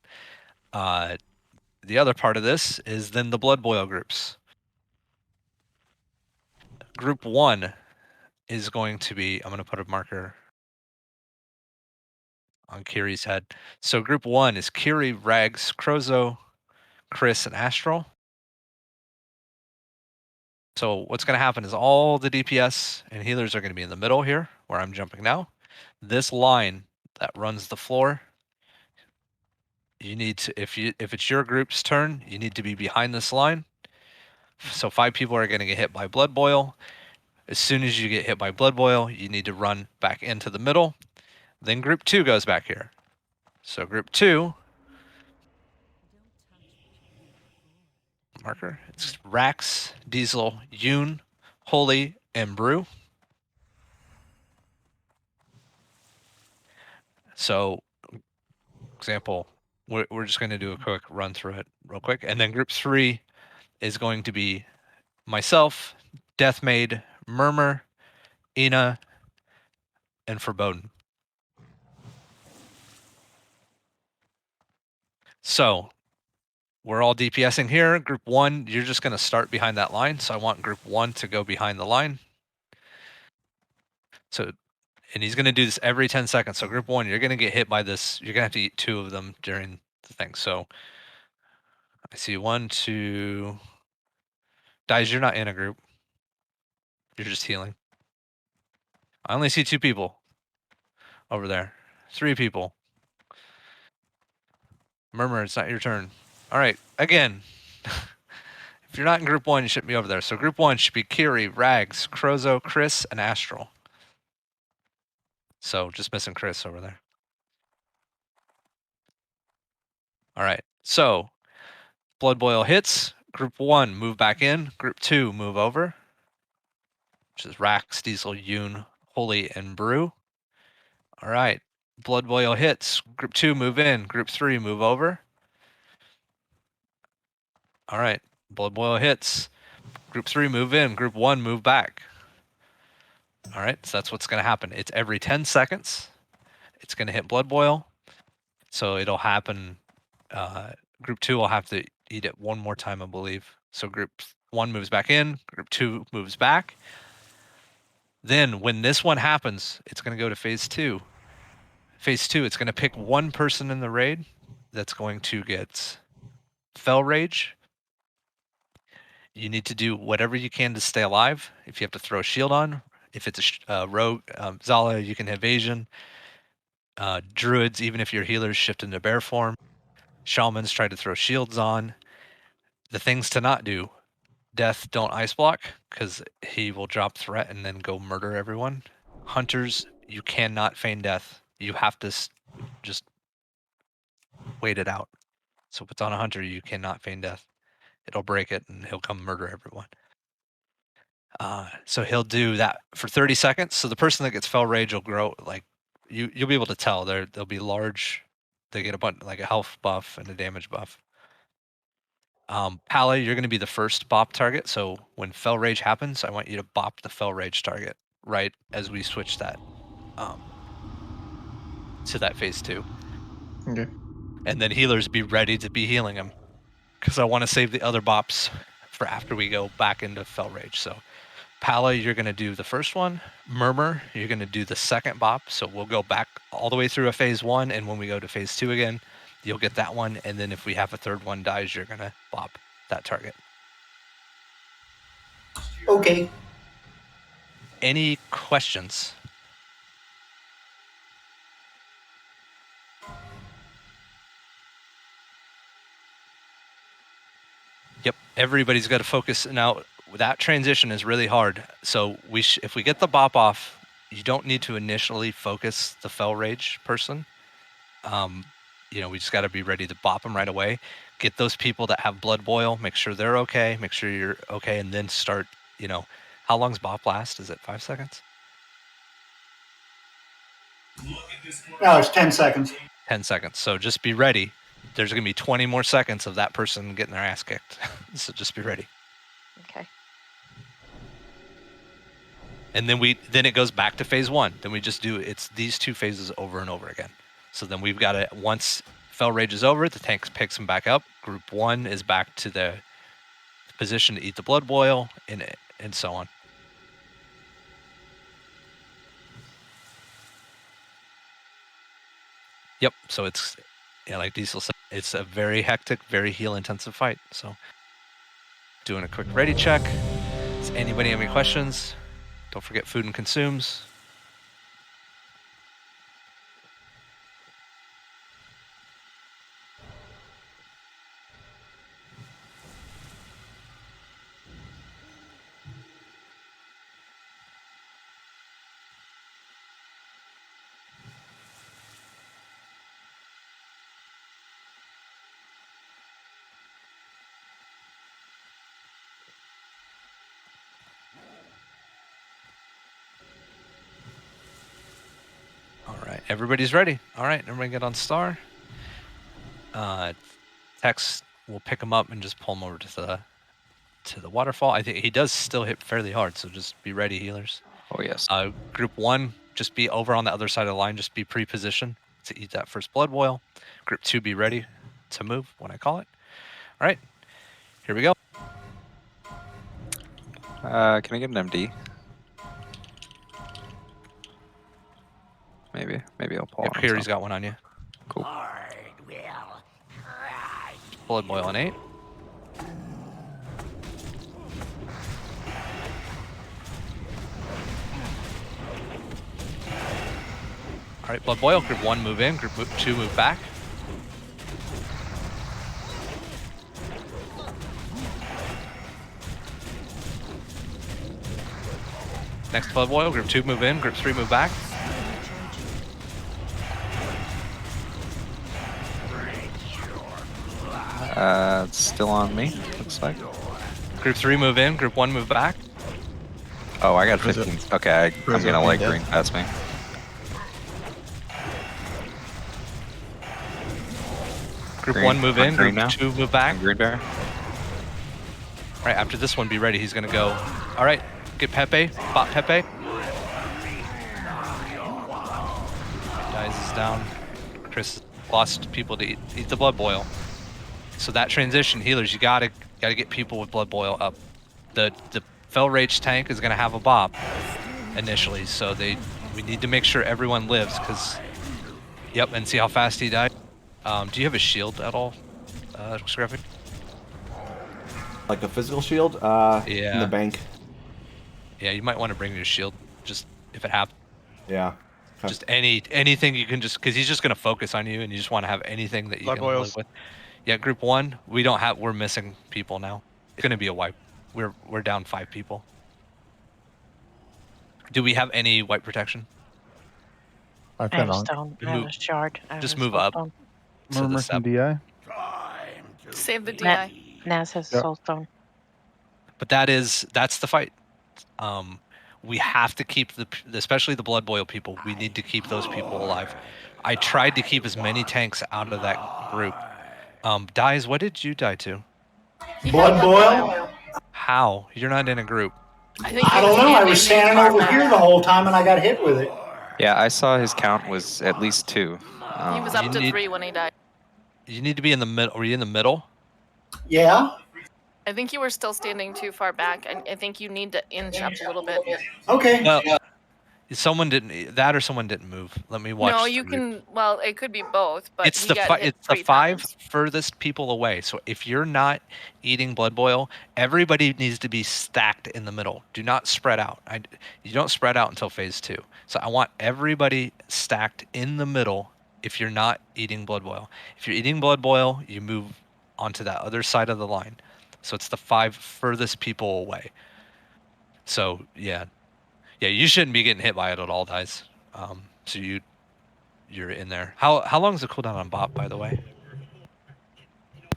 Speaker 1: The other part of this is then the Blood Boil groups. Group 1 is going to be, I'm going to put a marker on Kiri's head. So group 1 is Kiri, Rags, Crozo, Chris, and Astral. So what's going to happen is all the DPS and healers are going to be in the middle here, where I'm jumping now. This line that runs the floor, you need to, if it's your group's turn, you need to be behind this line. So 5 people are going to get hit by Blood Boil. As soon as you get hit by Blood Boil, you need to run back into the middle. Then group 2 goes back here. So group 2, marker, it's Rax, Diesel, Yoon, Holy, and Brew. So, example, we're just going to do a quick run through it real quick. And then group 3 is going to be myself, Deathmaid, Murmur, Ina, and Foreboding. So, we're all DPSing here. Group 1, you're just going to start behind that line. So I want group 1 to go behind the line. So, and he's going to do this every 10 seconds. So group 1, you're going to get hit by this. You're going to have to eat 2 of them during the thing. So I see 1, 2. Guys, you're not in a group. You're just healing. I only see 2 people. over there. 3 people. Murmur, it's not your turn. All right, again. If you're not in group 1, you shouldn't be over there. So group 1 should be Kiri, Rags, Crozo, Chris, and Astral. So just missing Chris over there. All right, so Blood Boil hits. Group 1, move back in. Group 2, move over. Which is Rax, Diesel, Yoon, Holy, and Brew. All right, Blood Boil hits. Group 2, move in. Group 3, move over. All right, Blood Boil hits. Group 3, move in. Group 1, move back. All right, so that's what's going to happen. It's every 10 seconds. It's going to hit Blood Boil. So it'll happen. Group 2 will have to eat it one more time, I believe. So group 1 moves back in. Group 2 moves back. Then when this one happens, it's going to go to phase 2. Phase 2, it's going to pick one person in the raid that's going to get Fel Rage. You need to do whatever you can to stay alive. If you have to throw a shield on, if it's a rogue, Zala, you can evasion. Druids, even if your healers shift into bear form. Shamans try to throw shields on. The things to not do. Death, don't ice block, because he will drop threat and then go murder everyone. Hunters, you cannot feign death. You have to just wait it out. So if it's on a hunter, you cannot feign death. It'll break it and he'll come murder everyone. So he'll do that for 30 seconds. So the person that gets Fel Rage will grow, like, you'll be able to tell. They'll be large. They get a bunch, like a health buff and a damage buff. Pala, you're going to be the first bop target. So when Fel Rage happens, I want you to bop the Fel Rage target right as we switch that to that phase 2.
Speaker 2: Okay.
Speaker 1: And then healers be ready to be healing him, because I want to save the other bops for after we go back into Fel Rage. So Pala, you're going to do the first one. Murmur, you're going to do the second bop. So we'll go back all the way through a phase 1, and when we go to phase 2 again, you'll get that one. And then if we have a third one dies, you're going to bop that target.
Speaker 11: Okay.
Speaker 1: Any questions? Yep, everybody's got to focus. Now, that transition is really hard. So if we get the bop off, you don't need to initially focus the Fel Rage person. We just got to be ready to bop them right away. Get those people that have Blood Boil, make sure they're okay, make sure you're okay, and then start, how long's bop last? Is it 5 seconds?
Speaker 11: No, it's 10 seconds.
Speaker 1: 10 seconds. So just be ready. There's going to be 20 more seconds of that person getting their ass kicked. So just be ready.
Speaker 18: Okay.
Speaker 1: And then it goes back to phase 1. Then we just do it's these 2 phases over and over again. So then we've got it once Fel Rage is over, the tank picks them back up. Group 1 is back to the position to eat the Blood Boil, and so on. Yep. So it's, like Diesel said, it's a very hectic, very heal-intensive fight. So doing a quick ready check. Does anybody have any questions? Don't forget food and consumes. All right, everybody's ready. All right, everybody get on star. Tex will pick him up and just pull him over to the waterfall. I think he does still hit fairly hard, so just be ready, healers.
Speaker 3: Oh yes.
Speaker 1: Group 1, just be over on the other side of the line. Just be pre-positioned to eat that first Blood Boil. Group 2, be ready to move when I call it. All right, here we go.
Speaker 3: Can I get an MD? Maybe I'll pull.
Speaker 1: Yep, Kiri's got one on you.
Speaker 3: Cool.
Speaker 1: Blood Boil on 8. right, Blood Boil. Group 1 move in. Group 2 move back. Next Blood Boil. Group 2 move in. Group 3 move back.
Speaker 3: It's still on me, looks like.
Speaker 1: Group 3 move in. Group 1 move back.
Speaker 3: Oh, I got 15. Okay, I'm gonna like green past me.
Speaker 1: Group
Speaker 3: Green.
Speaker 1: 1 move in.
Speaker 3: Green
Speaker 1: Group
Speaker 3: now.
Speaker 1: 2 move back.
Speaker 3: Green bear.
Speaker 1: All right, after this one, be ready. He's gonna go. All right, get Pepe. Bot Pepe. Dies is down. Chris lost people to eat the Blood Boil. So that transition, healers, you gotta get people with Blood Boil up. The Fel Rage tank is gonna have a Bob initially, so we need to make sure everyone lives, because and see how fast he died. Do you have a shield at all, Scruffy?
Speaker 5: Like a physical shield? In the bank.
Speaker 1: Yeah, you might want to bring your shield, just if it happens.
Speaker 5: Yeah. Okay.
Speaker 1: Just anything you can, just because he's just gonna focus on you, and you just want to have anything that you
Speaker 21: Blood
Speaker 1: can
Speaker 21: boils.
Speaker 1: live with. Yeah, group 1, we're missing people now. It's gonna be a wipe. We're down 5 people. Do we have any white protection?
Speaker 7: I
Speaker 8: I have a
Speaker 7: on.
Speaker 8: stone. I have a shard. I have
Speaker 1: Just
Speaker 8: a
Speaker 1: move
Speaker 8: soul
Speaker 1: up.
Speaker 8: stone.
Speaker 1: To the
Speaker 15: Murmur
Speaker 1: step.
Speaker 15: some DI.
Speaker 6: Save the DI.
Speaker 8: Naz has a
Speaker 15: Yep.
Speaker 8: soul stone.
Speaker 1: But that's the fight. We have to keep especially the Blood Boil people. We need to keep those people alive. I tried to keep as many tanks out of that group. Dies, what did you die to?
Speaker 11: Blood boil?
Speaker 1: How? You're not in a group.
Speaker 11: I don't know. I was standing over here the whole time and I got hit with it.
Speaker 3: Yeah, I saw his count was at least 2.
Speaker 6: He was up to 3 when he died.
Speaker 1: You need to be in the middle. Were you in the middle?
Speaker 11: Yeah.
Speaker 6: I think you were still standing too far back, and I think you need to inch up a little bit.
Speaker 11: Okay.
Speaker 1: Well, someone didn't move. Let me watch.
Speaker 6: No, you can. Well, it could be both, but
Speaker 1: It's
Speaker 6: he
Speaker 1: the
Speaker 6: got hit
Speaker 1: it's the
Speaker 6: 3
Speaker 1: 5
Speaker 6: times.
Speaker 1: furthest people away. So if you're not eating Blood Boil, everybody needs to be stacked in the middle. Do not spread out. You don't spread out until phase 2. So I want everybody stacked in the middle. If you're not eating Blood Boil, if you're eating Blood Boil, you move onto that other side of the line. So it's the 5 furthest people away. So yeah, you shouldn't be getting hit by it at all, guys. So you're in there. How long is the cooldown on bot, by the way?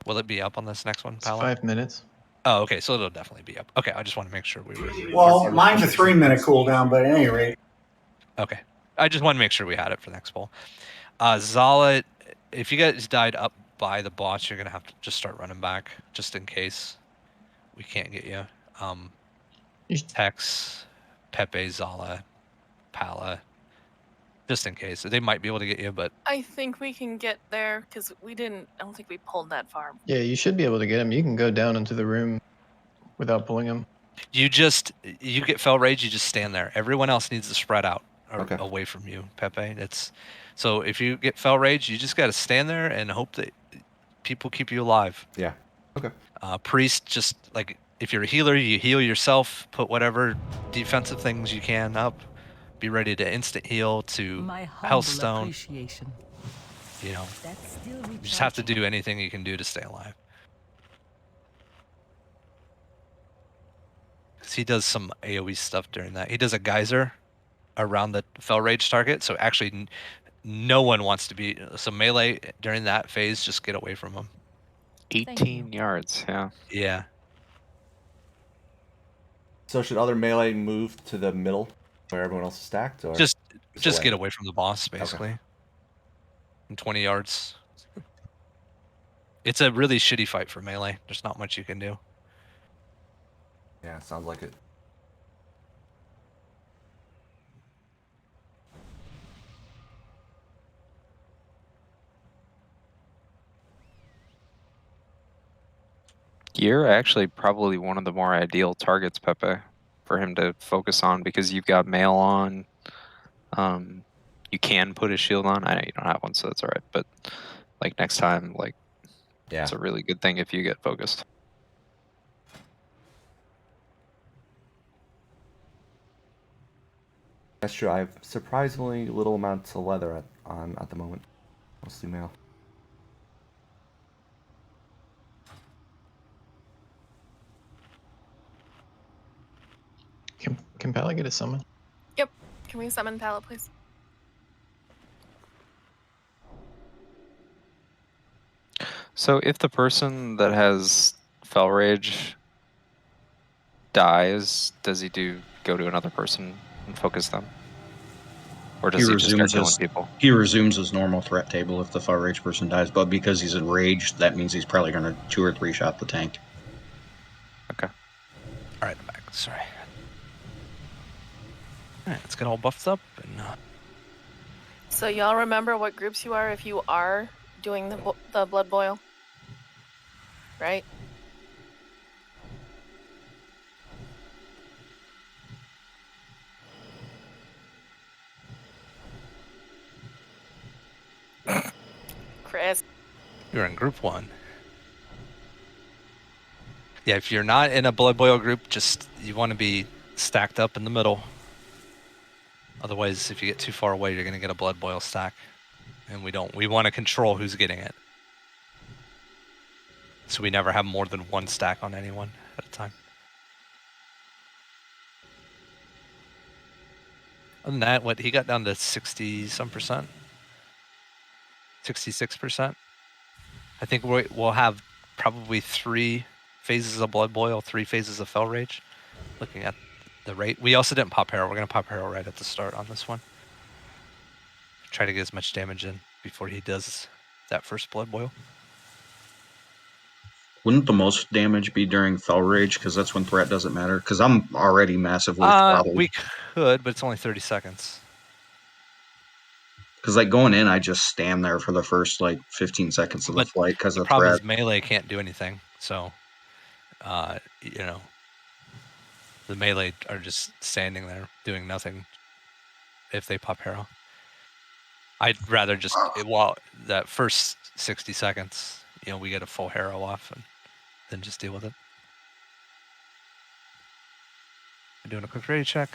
Speaker 1: Will it be up on this next one,
Speaker 2: It's
Speaker 1: Paolo?
Speaker 2: 5 minutes.
Speaker 1: Oh, okay, so it'll definitely be up. Okay, I just want to make sure we were.
Speaker 11: Well, mine's a 3-minute cooldown, but at any rate.
Speaker 1: Okay, I just want to make sure we had it for next poll. Zala, if you guys died up by the bots, you're gonna have to just start running back, just in case we can't get you. Tex, Pepe, Zala, Pala, just in case. They might be able to get you, but
Speaker 6: I think we can get there because we didn't. I don't think we pulled that far.
Speaker 2: Yeah, you should be able to get him. You can go down into the room without pulling him.
Speaker 1: you get Fel Rage, you just stand there. Everyone else needs to spread out away from you, Pepe. So if you get Fel Rage, you just got to stand there and hope that people keep you alive.
Speaker 5: Yeah. Okay.
Speaker 1: Priest, just like if you're a healer, you heal yourself. Put whatever defensive things you can up. Be ready to instant heal to
Speaker 9: My
Speaker 1: Hellstone.
Speaker 9: humble appreciation.
Speaker 1: You know,
Speaker 9: That's still
Speaker 1: you just have to do anything you can do to stay alive. Because he does some AoE stuff during that. He does a geyser around the Fel Rage target, so actually no one wants to be. So melee during that phase, just get away from him.
Speaker 3: 18 yards, yeah.
Speaker 1: Yeah.
Speaker 5: So should other melee move to the middle where everyone else is stacked, or
Speaker 1: Just
Speaker 5: away?
Speaker 1: get away from the boss, basically. In 20 yards. It's a really shitty fight for melee. There's not much you can do.
Speaker 5: Yeah, sounds like it.
Speaker 3: You're actually probably one of the more ideal targets, Pepe, for him to focus on because you've got mail on. You can put a shield on. I know you don't have one, so that's all right. But like next time, it's a really good thing if you get focused.
Speaker 5: That's true. I have surprisingly little amounts of leather at the moment. Mostly mail.
Speaker 2: Can Pally get a summon?
Speaker 6: Yep. Can we summon Pala, please?
Speaker 3: So if the person that has Fel Rage dies, does he go to another person and focus them? Or does he just start killing people?
Speaker 14: He resumes his normal threat table if the far rage person dies, but because he's enraged, that means he's probably going to 2 or 3 shot the tank.
Speaker 3: Okay.
Speaker 1: All right, I'm back. Sorry. All right, let's get all buffed up and.
Speaker 6: So y'all remember what groups you are if you are doing the blood boil, right? Chris.
Speaker 1: You're in group 1. Yeah, if you're not in a blood boil group, just you want to be stacked up in the middle. Otherwise, if you get too far away, you're going to get a blood boil stack. And we want to control who's getting it. So we never have more than 1 stack on anyone at a time. Other than that, what he got down to 60-some%, 66%. I think we'll have probably 3 phases of blood boil, 3 phases of Fel Rage. Looking at the rate, we also didn't pop Harrow. We're gonna pop Harrow right at the start on this one. Try to get as much damage in before he does that first blood boil.
Speaker 14: Wouldn't the most damage be during Fel Rage? Because that's when threat doesn't matter. Because I'm already massively throttled.
Speaker 1: We could, but it's only 30 seconds.
Speaker 14: Because like going in, I just stand there for the first like 15 seconds of the flight because
Speaker 1: The
Speaker 14: of
Speaker 1: problem
Speaker 14: threat.
Speaker 1: is melee can't do anything. So, you know, the melee are just standing there doing nothing if they pop Harrow. I'd rather just while that first 60 seconds, you know, we get a full Harrow off and then just deal with it. I'm doing a quick ready check.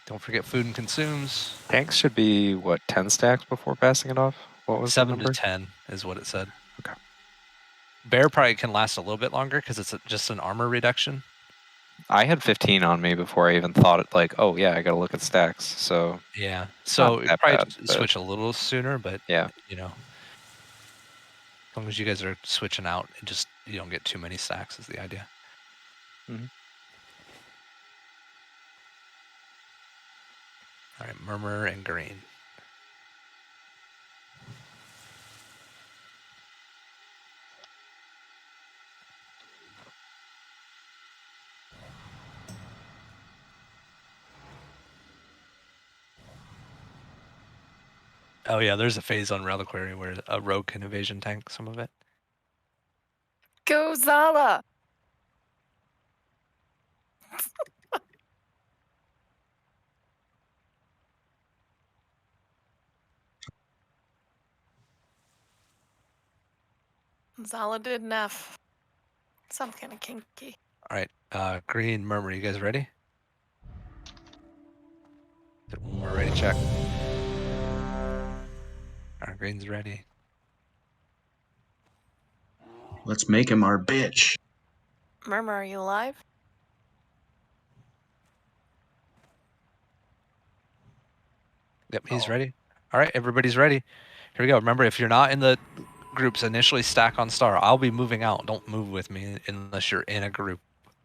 Speaker 1: Don't forget food and consumes.
Speaker 3: Tanks should be, what, 10 stacks before passing it off? What was
Speaker 1: 7
Speaker 3: the number?
Speaker 1: to 10 is what it said.
Speaker 3: Okay.
Speaker 1: Bear probably can last a little bit longer because it's just an armor reduction.
Speaker 3: I had 15 on me before I even thought it, like, oh yeah, I gotta look at stacks. So
Speaker 1: yeah, so it probably
Speaker 3: bad,
Speaker 1: switch a little sooner, but
Speaker 3: yeah,
Speaker 1: you know, as long as you guys are switching out, and just you don't get too many stacks is the idea.
Speaker 3: Mm-hmm.
Speaker 1: All right, Murmur and Green. Oh yeah, there's a phase on Reliquary where a rogue can evasion tank some of it.
Speaker 6: Go Zala! Zala did enough. Some kind of kinky.
Speaker 1: All right, Green, Murmur, you guys ready? We're ready to check. All right, Green's ready.
Speaker 14: Let's make him our bitch.
Speaker 6: Murmur, are you alive?
Speaker 1: Yep, he's ready. All right, everybody's ready. Here we go. Remember, if you're not in the groups, initially stack on star. I'll be moving out. Don't move with me unless you're in a group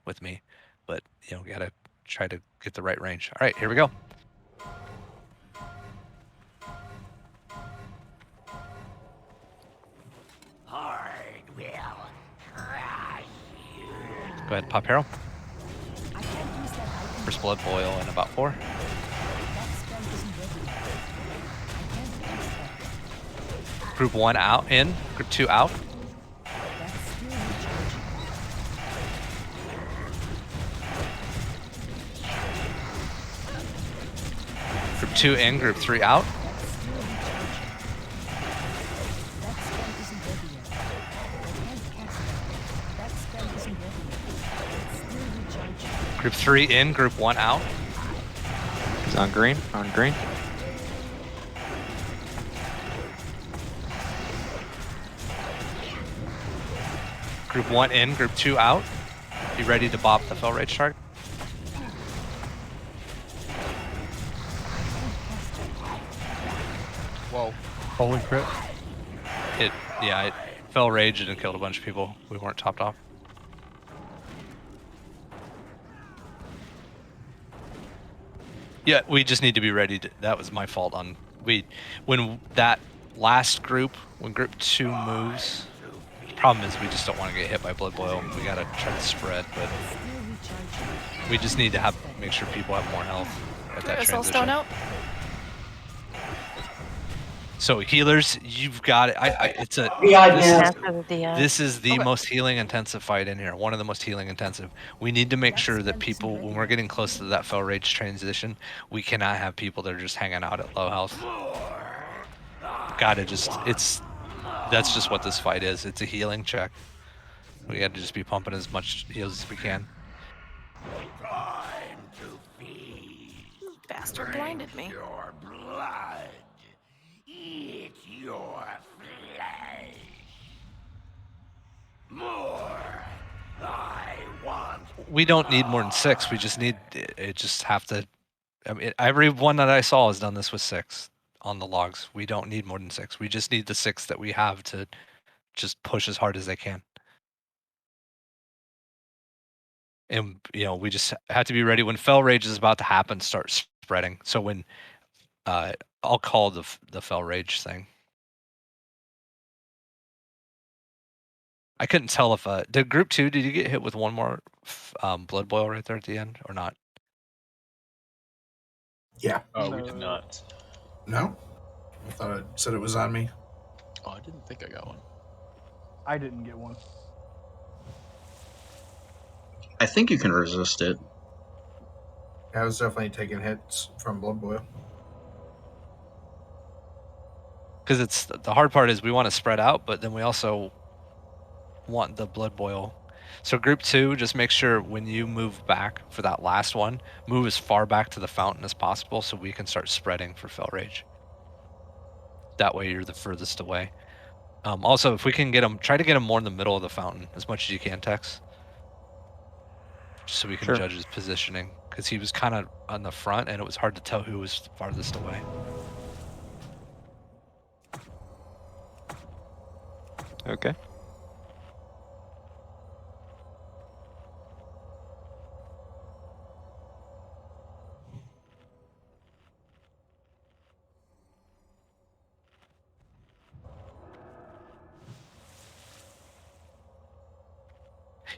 Speaker 1: with me. But, you know, gotta try to get the right range. All right, here we go.
Speaker 16: Hard will crush you.
Speaker 1: Go ahead, pop Harrow. First blood boil in about 4. Group 1 out, in. Group 2 out. Group 2 in, Group 3 out. Group 3 in, group 1 out.
Speaker 3: He's on green, on green.
Speaker 1: Group 1 in, group 2 out. Be ready to bop the Fell Rage target.
Speaker 17: Whoa.
Speaker 15: Holy crit.
Speaker 1: It Fell Rage and it killed a bunch of people. We weren't topped off. Yeah, we just need to be ready to, that was my fault on when that last group, when group 2 moves, the problem is we just don't want to get hit by Blood Boil. We gotta try to spread, but we just need to make sure people have more health at that
Speaker 6: Soul
Speaker 1: transition.
Speaker 6: Stone out.
Speaker 1: So healers, you've got it. It's a this is the most healing intensive fight in here. One of the most healing intensive. We need to make sure that people, when we're getting close to that Fell Rage transition, we cannot have people that are just hanging out at low health. Gotta just, that's just what this fight is. It's a healing check. We got to just be pumping as much heals as we can.
Speaker 6: Bastard blinded me.
Speaker 16: Your blood. Eat your flesh. More. I want.
Speaker 1: We don't need more than 6. We just need it. Just have to. I mean, every one that I saw has done this with 6 on the logs. We don't need more than 6. We just need the 6 that we have to just push as hard as they can. And we just have to be ready when Fell Rage is about to happen. Start spreading. So when I'll call the Fell Rage thing. I couldn't tell if did group 2, did you get hit with one more Blood Boil right there at the end or not?
Speaker 11: Yeah.
Speaker 17: Oh, we did not.
Speaker 11: No? I thought it said it was on me.
Speaker 17: Oh, I didn't think I got one.
Speaker 10: I didn't get one.
Speaker 14: I think you can resist it.
Speaker 11: I was definitely taking hits from Blood Boil.
Speaker 1: Because it's the hard part is we want to spread out, but then we also want the Blood Boil. So group 2, just make sure when you move back for that last one, move as far back to the fountain as possible so we can start spreading for Fell Rage. That way you're the furthest away. Also, if we can get them, try to get them more in the middle of the fountain as much as you can, Tex. Just so we can judge his positioning. Because he was kind of on the front and it was hard to tell who was farthest away.
Speaker 3: Okay.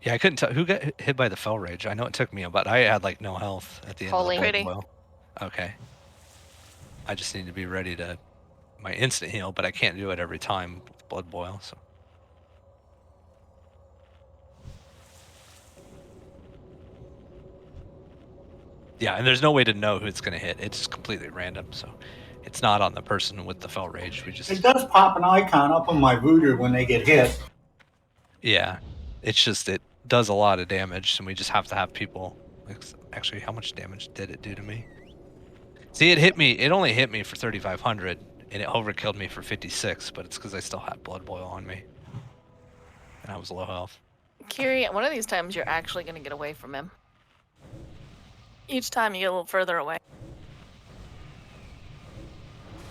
Speaker 1: Yeah, I couldn't tell who got hit by the Fell Rage. I know it took me, but I had like no health at the end
Speaker 18: Holy.
Speaker 1: of the Blood
Speaker 6: Pretty.
Speaker 1: Boil. Okay. I just need to be ready to my instant heal, but I can't do it every time with Blood Boil. So. Yeah, and there's no way to know who it's going to hit. It's just completely random. So it's not on the person with the Fell Rage. We just
Speaker 11: It does pop an icon up on my voodoo when they get hit.
Speaker 1: yeah, it's just it does a lot of damage, and we just have to have people. Actually, how much damage did it do to me? See, it hit me. It only hit me for 3,500, and it overkilled me for 56. But it's because I still had Blood Boil on me, and I was low health.
Speaker 6: Kiri, one of these times you're actually going to get away from him. Each time you get a little further away.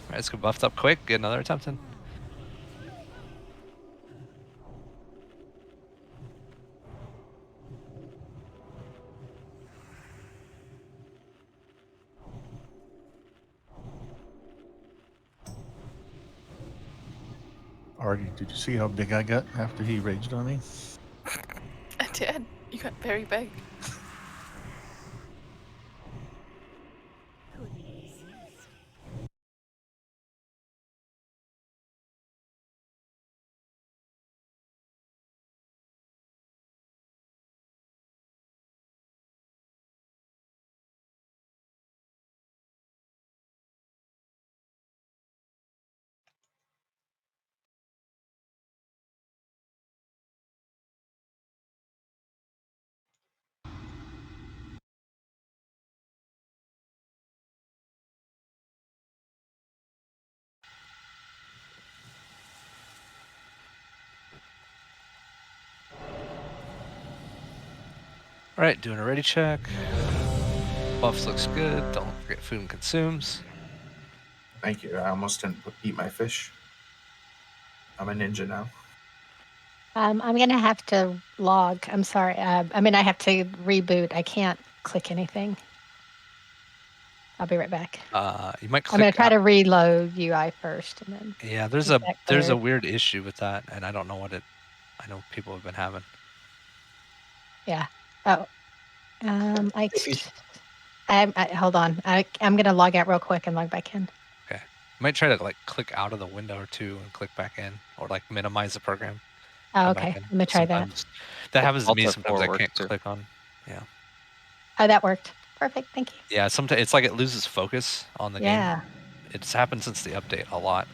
Speaker 1: All right, let's go buffed up quick. Get another attempt in.
Speaker 7: Artie, did you see how big I got after he raged on me?
Speaker 6: I did. You got very big.
Speaker 1: All right, doing a ready check. Buffs looks good. Don't forget food and consumes.
Speaker 12: Thank you. I almost didn't eat my fish. I'm a ninja now.
Speaker 4: I'm going to have to log. I'm sorry. I mean, I have to reboot. I can't click anything. I'll be right back.
Speaker 1: You might click.
Speaker 4: I'm going to try to reload UI first, and then.
Speaker 1: Yeah, there's
Speaker 4: get
Speaker 1: a
Speaker 4: that
Speaker 1: there's a
Speaker 4: cleared.
Speaker 1: weird issue with that, and I don't know what it. I know people have been having.
Speaker 4: Yeah. Oh. Hold on. I'm going to log out real quick and log back in.
Speaker 1: Okay. You might try to like click out of the window or two and click back in, or like minimize the program.
Speaker 4: Oh,
Speaker 1: come back
Speaker 4: okay.
Speaker 1: in.
Speaker 4: Let me try that.
Speaker 1: Sometimes that happens to me.
Speaker 3: Alt
Speaker 1: Sometimes I
Speaker 3: F4
Speaker 1: can't
Speaker 3: works too.
Speaker 1: click on. Yeah.
Speaker 4: Oh, that worked. Perfect. Thank you.
Speaker 1: Yeah. Sometimes it's like it loses focus on the
Speaker 4: Yeah.
Speaker 1: game. It's happened since the update a lot.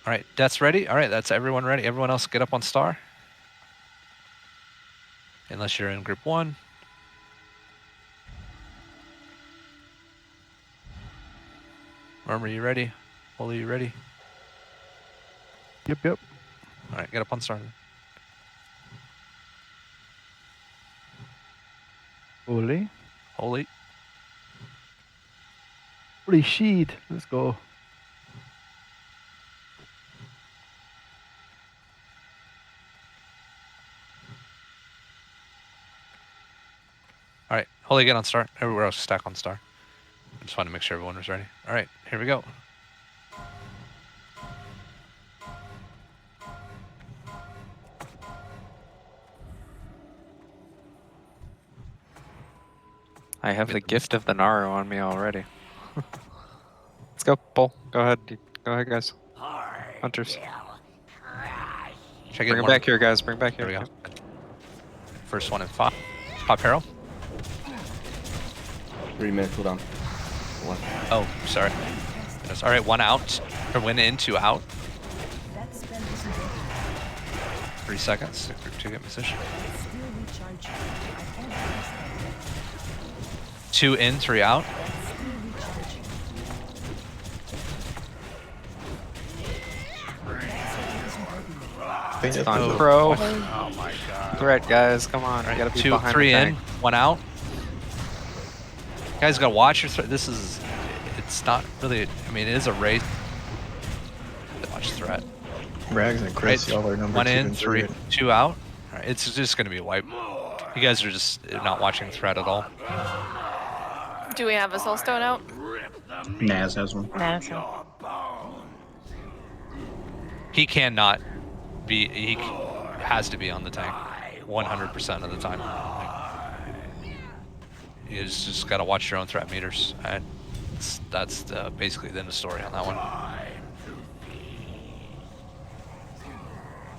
Speaker 1: All right, Death's ready. All right, that's everyone ready. Everyone else get up on star. Unless you're in group 1. Murmur, you ready? Holy, you ready?
Speaker 15: Yep, yep.
Speaker 1: All right, get up on star.
Speaker 15: Holy.
Speaker 1: Holy.
Speaker 15: Holy shit. Let's go.
Speaker 1: All right, Holy, get on star. Everywhere else stack on star. I just wanted to make sure everyone was ready. All right, here we go.
Speaker 3: I have the gift of the Naru on me already. Let's go, Bull. Go ahead. Go ahead, guys. Hunters.
Speaker 1: Check
Speaker 3: Bring him back here, guys. Bring him back here.
Speaker 1: There we go. First one in 5. Pop Harrow.
Speaker 5: 3-minute cooldown.
Speaker 1: Oh, sorry. Goodness. All right, 1 out. Or went in, 2 out. 3 seconds. Group 2 get position. 2 in, 3 out.
Speaker 3: It's on Crow.
Speaker 21: Oh my god.
Speaker 3: Threat, guys. Come on. I gotta be
Speaker 1: 2,
Speaker 3: behind
Speaker 1: 3
Speaker 3: the
Speaker 1: in,
Speaker 3: tank.
Speaker 1: 1 out. You guys gotta watch your threat. This is, it's not really, I mean, it is a race. Watch threat.
Speaker 2: Rags and Chris,
Speaker 1: Right,
Speaker 2: y'all are number
Speaker 1: 1
Speaker 2: 2
Speaker 1: in,
Speaker 2: and
Speaker 1: 3,
Speaker 2: 3.
Speaker 1: 2 out. All right, it's just gonna be a wipe. You guys are just not watching threat at all.
Speaker 6: Do we have a soulstone out?
Speaker 14: Naz has one.
Speaker 8: Naz.
Speaker 1: He cannot be, he has to be on the tank 100% of the time. You just got to watch your own threat meters. And that's basically the end of the story on that one.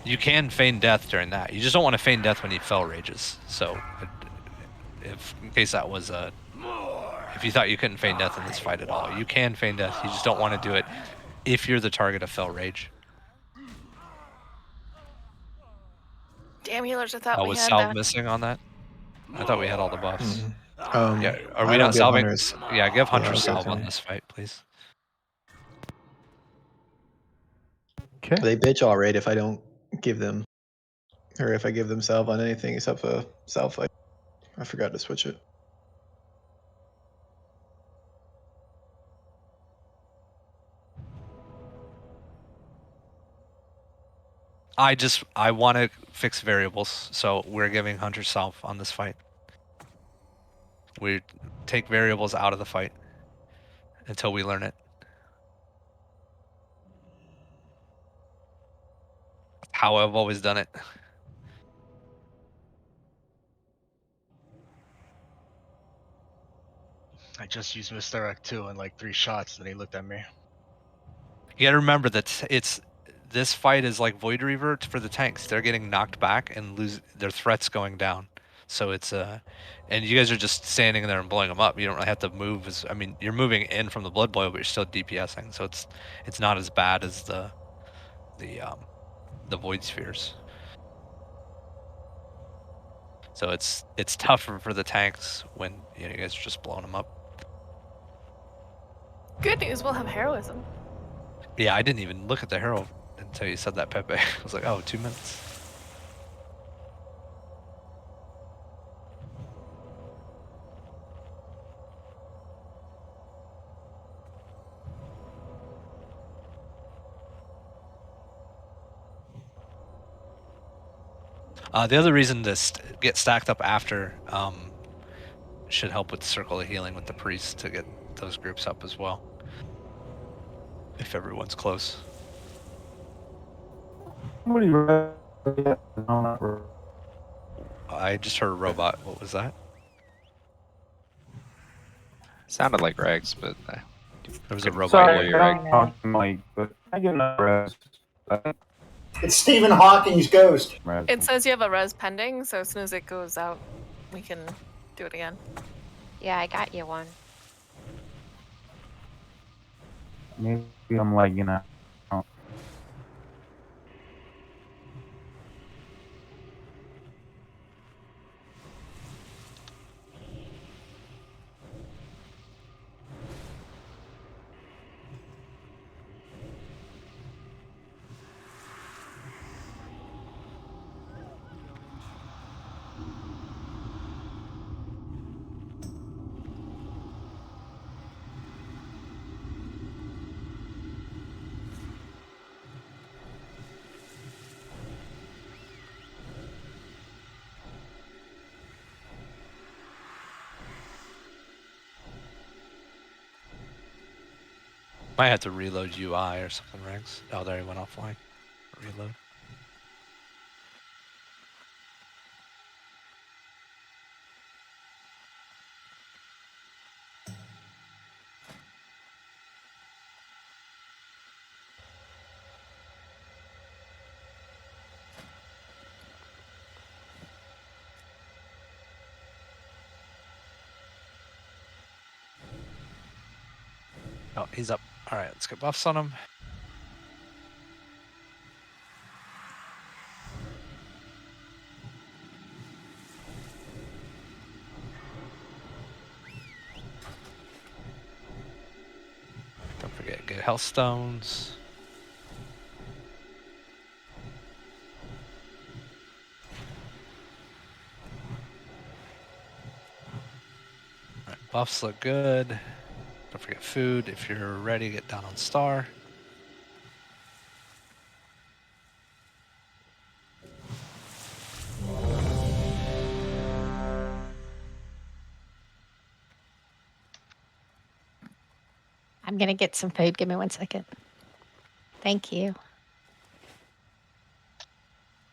Speaker 1: You can feign death during that. You just don't want to feign death when he fell rages. So, if in case that was a, if you thought you couldn't feign death in this fight at all, you can feign death. You just don't want to do it if you're the target of fell rage.
Speaker 6: Damn healers, I thought
Speaker 1: Oh,
Speaker 6: we
Speaker 1: was
Speaker 6: had
Speaker 1: Salve
Speaker 6: that.
Speaker 1: missing on that? I thought we had all the buffs.
Speaker 2: Yeah,
Speaker 1: are
Speaker 2: I
Speaker 1: we
Speaker 2: don't
Speaker 1: not
Speaker 2: give
Speaker 1: salving?
Speaker 2: hunters.
Speaker 1: Yeah, give Hunter
Speaker 2: I'll give
Speaker 1: salve
Speaker 2: to
Speaker 1: on
Speaker 2: me.
Speaker 1: this fight, please.
Speaker 15: Okay.
Speaker 2: They bitch all right if I don't give them, or if I give them salve on anything except for salve fight. I forgot to switch it.
Speaker 1: I want to fix variables, so we're giving Hunter salve on this fight. We take variables out of the fight until we learn it. How I've always done it.
Speaker 21: I just used Misdirect 2 in like 3 shots, and he looked at me.
Speaker 1: You got to remember that this fight is like Void Reaver for the tanks. They're getting knocked back and lose their threats going down. So it's and you guys are just standing there and blowing them up. You don't really have to move I mean, you're moving in from the blood boil, but you're still DPSing. So it's not as bad as the void spheres. So it's tougher for the tanks when you guys are just blowing them up.
Speaker 6: Good news, we'll have heroism.
Speaker 1: Yeah, I didn't even look at the hero in until you said that, Pepe. I was like, oh, 2 minutes. The other reason to get stacked up after should help with the circle of healing with the priest to get those groups up as well. If everyone's close. I just heard a robot. What was that?
Speaker 3: Sounded like Rex, but
Speaker 1: there was a robot.
Speaker 10: Sorry,
Speaker 3: hear Rex.
Speaker 10: Mike, but I get enough rest.
Speaker 11: It's Stephen Hawking's ghost.
Speaker 6: It says you have a res pending, so as soon as it goes out, we can do it again.
Speaker 18: Yeah, I got you one.
Speaker 10: Maybe I'm lagging out.
Speaker 1: Might have to reload UI or something, Rex. Oh, there he went offline. Reload. Oh, he's up. All right, let's get buffs on him. Don't forget, get health stones. All right, buffs look good. Don't forget food. If you're ready, get down on star.
Speaker 4: I'm going to get some food. Give me 1 second. Thank you.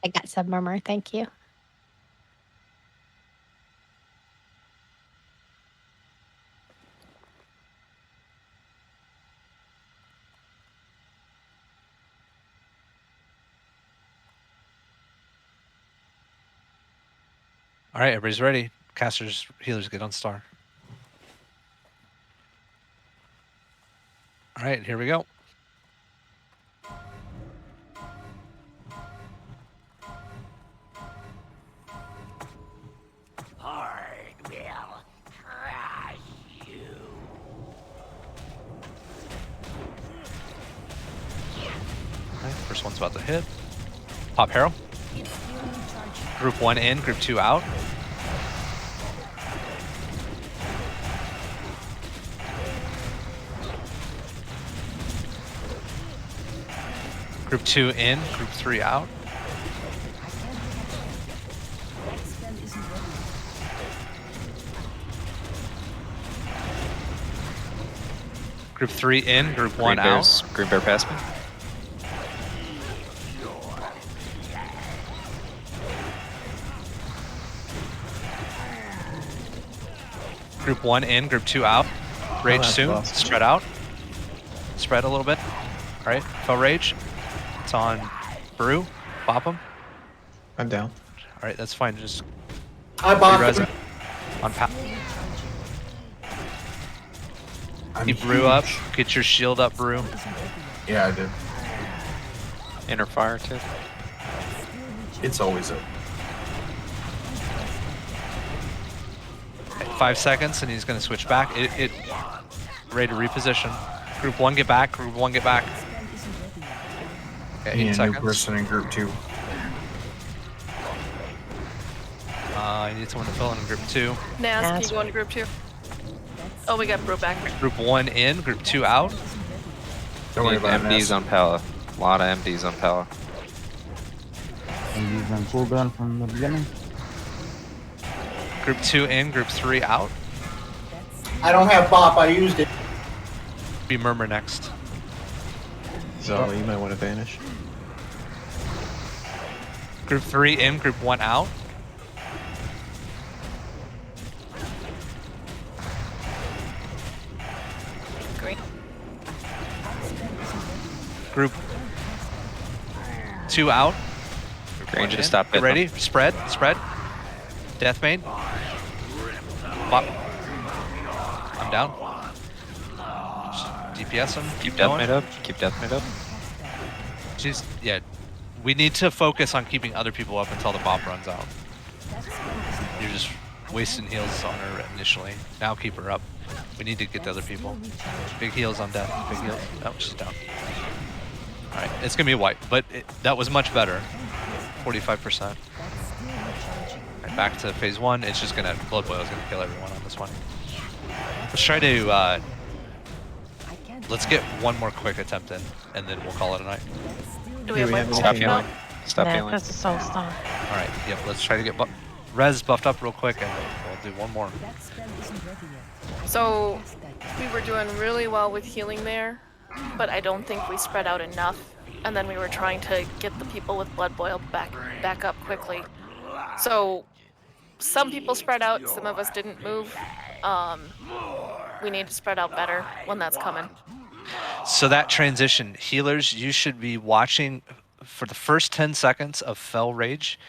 Speaker 4: I got some, Murmur. Thank you.
Speaker 1: All right, everybody's ready. Casters, healers, get on star. All right, here we go.
Speaker 16: Hard will crush you.
Speaker 1: All right, first one's about to hit. Pop Harrow. Group 1 in, group 2 out. Group 2 in, group 3 out. Group 3 in, group 1 out.
Speaker 3: Green Bear pass me.
Speaker 1: Group 1 in, group 2 out. Rage soon.
Speaker 2: lost.
Speaker 1: Spread out. Spread a little bit. All right, fell rage. It's on Brew. Bop him.
Speaker 2: I'm down.
Speaker 1: All right, that's fine. Just
Speaker 11: I bopped
Speaker 1: res
Speaker 11: him.
Speaker 1: on Keep Brew up. Get your shield up, Brew.
Speaker 12: Yeah, I did.
Speaker 3: Inner fire tip.
Speaker 12: It's always up.
Speaker 1: 5 seconds, and he's going to switch back. It ready to reposition. Group 1, get back. Group 1, get back. Okay,
Speaker 12: You need
Speaker 1: 8
Speaker 12: a
Speaker 1: seconds.
Speaker 12: new person in group 2.
Speaker 1: I need someone to fill in group 2.
Speaker 6: Naz, can you go into group 2? Oh, we got Bro back.
Speaker 1: Group 1 in, group 2 out.
Speaker 12: Don't worry
Speaker 3: Need
Speaker 12: about it,
Speaker 3: MDs
Speaker 12: Ness.
Speaker 3: on Pala. A lot of MDs on Pala.
Speaker 15: And use on cooldown from the beginning.
Speaker 1: Group 2 in, group 3 out.
Speaker 11: I don't have bop. I used it.
Speaker 1: Be Murmur next.
Speaker 2: Zala, you might want to vanish.
Speaker 1: Group 3 in, group 1 out.
Speaker 6: Green.
Speaker 1: Group 2 out.
Speaker 3: Green, just
Speaker 1: in.
Speaker 3: stop
Speaker 1: Get
Speaker 3: it.
Speaker 1: ready. Spread. Death main. Bop. I'm down. Just DPS him.
Speaker 3: Keep death made up. Keep death made up.
Speaker 1: Yeah. We need to focus on keeping other people up until the bop runs out. You're just wasting heals on her initially. Now keep her up. We need to get the other people. Big heals on death. Big heals. Oh, she's down. Alright, it's gonna be white, but that was much better. 45%. Alright, back to phase 1. It's just gonna, Blood Boil is gonna kill everyone on this one. Let's try to, let's get one more quick attempt in, and then we'll call it a night.
Speaker 6: Do we have like
Speaker 3: Stop healing. Stop
Speaker 8: Nah,
Speaker 3: healing.
Speaker 8: that's a soul stone.
Speaker 1: Alright, yep, let's try to get Res buffed up real quick, and we'll do one more.
Speaker 6: So we were doing really well with healing there, but I don't think we spread out enough. And then we were trying to get the people with Blood Boil back up quickly. So some people spread out, some of us didn't move. We need to spread out better when that's coming.
Speaker 1: So that transition, healers, you should be watching for the first 10 seconds of Fell Rage.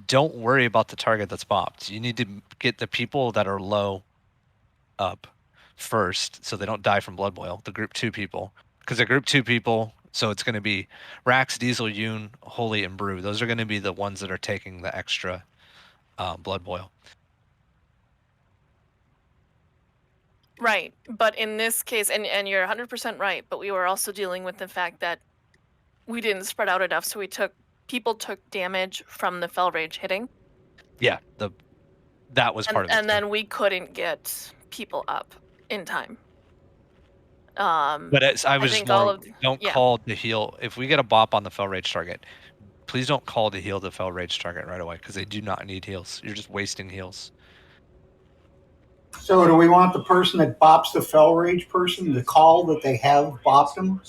Speaker 1: Don't worry about the target that's bopped. You need to get the people that are low up first so they don't die from Blood Boil, the group 2 people. Because the group 2 people, so it's going to be Rax, Diesel, Yoon, Holy, and Brew. Those are going to be the ones that are taking the extra Blood Boil.
Speaker 6: Right, but in this case, and you're 100% right, but we were also dealing with the fact that we didn't spread out enough, so people took damage from the Fell Rage hitting.
Speaker 1: Yeah, that was part of it.
Speaker 6: And then we couldn't get people up in time.
Speaker 1: But I was just more, don't call to heal. If we get a bop on the Fell Rage target, please don't call to heal the Fell Rage target right away, because they do not need heals. You're just wasting heals.
Speaker 11: So do we want the person that bops the Fell Rage person to call that they have bopped them?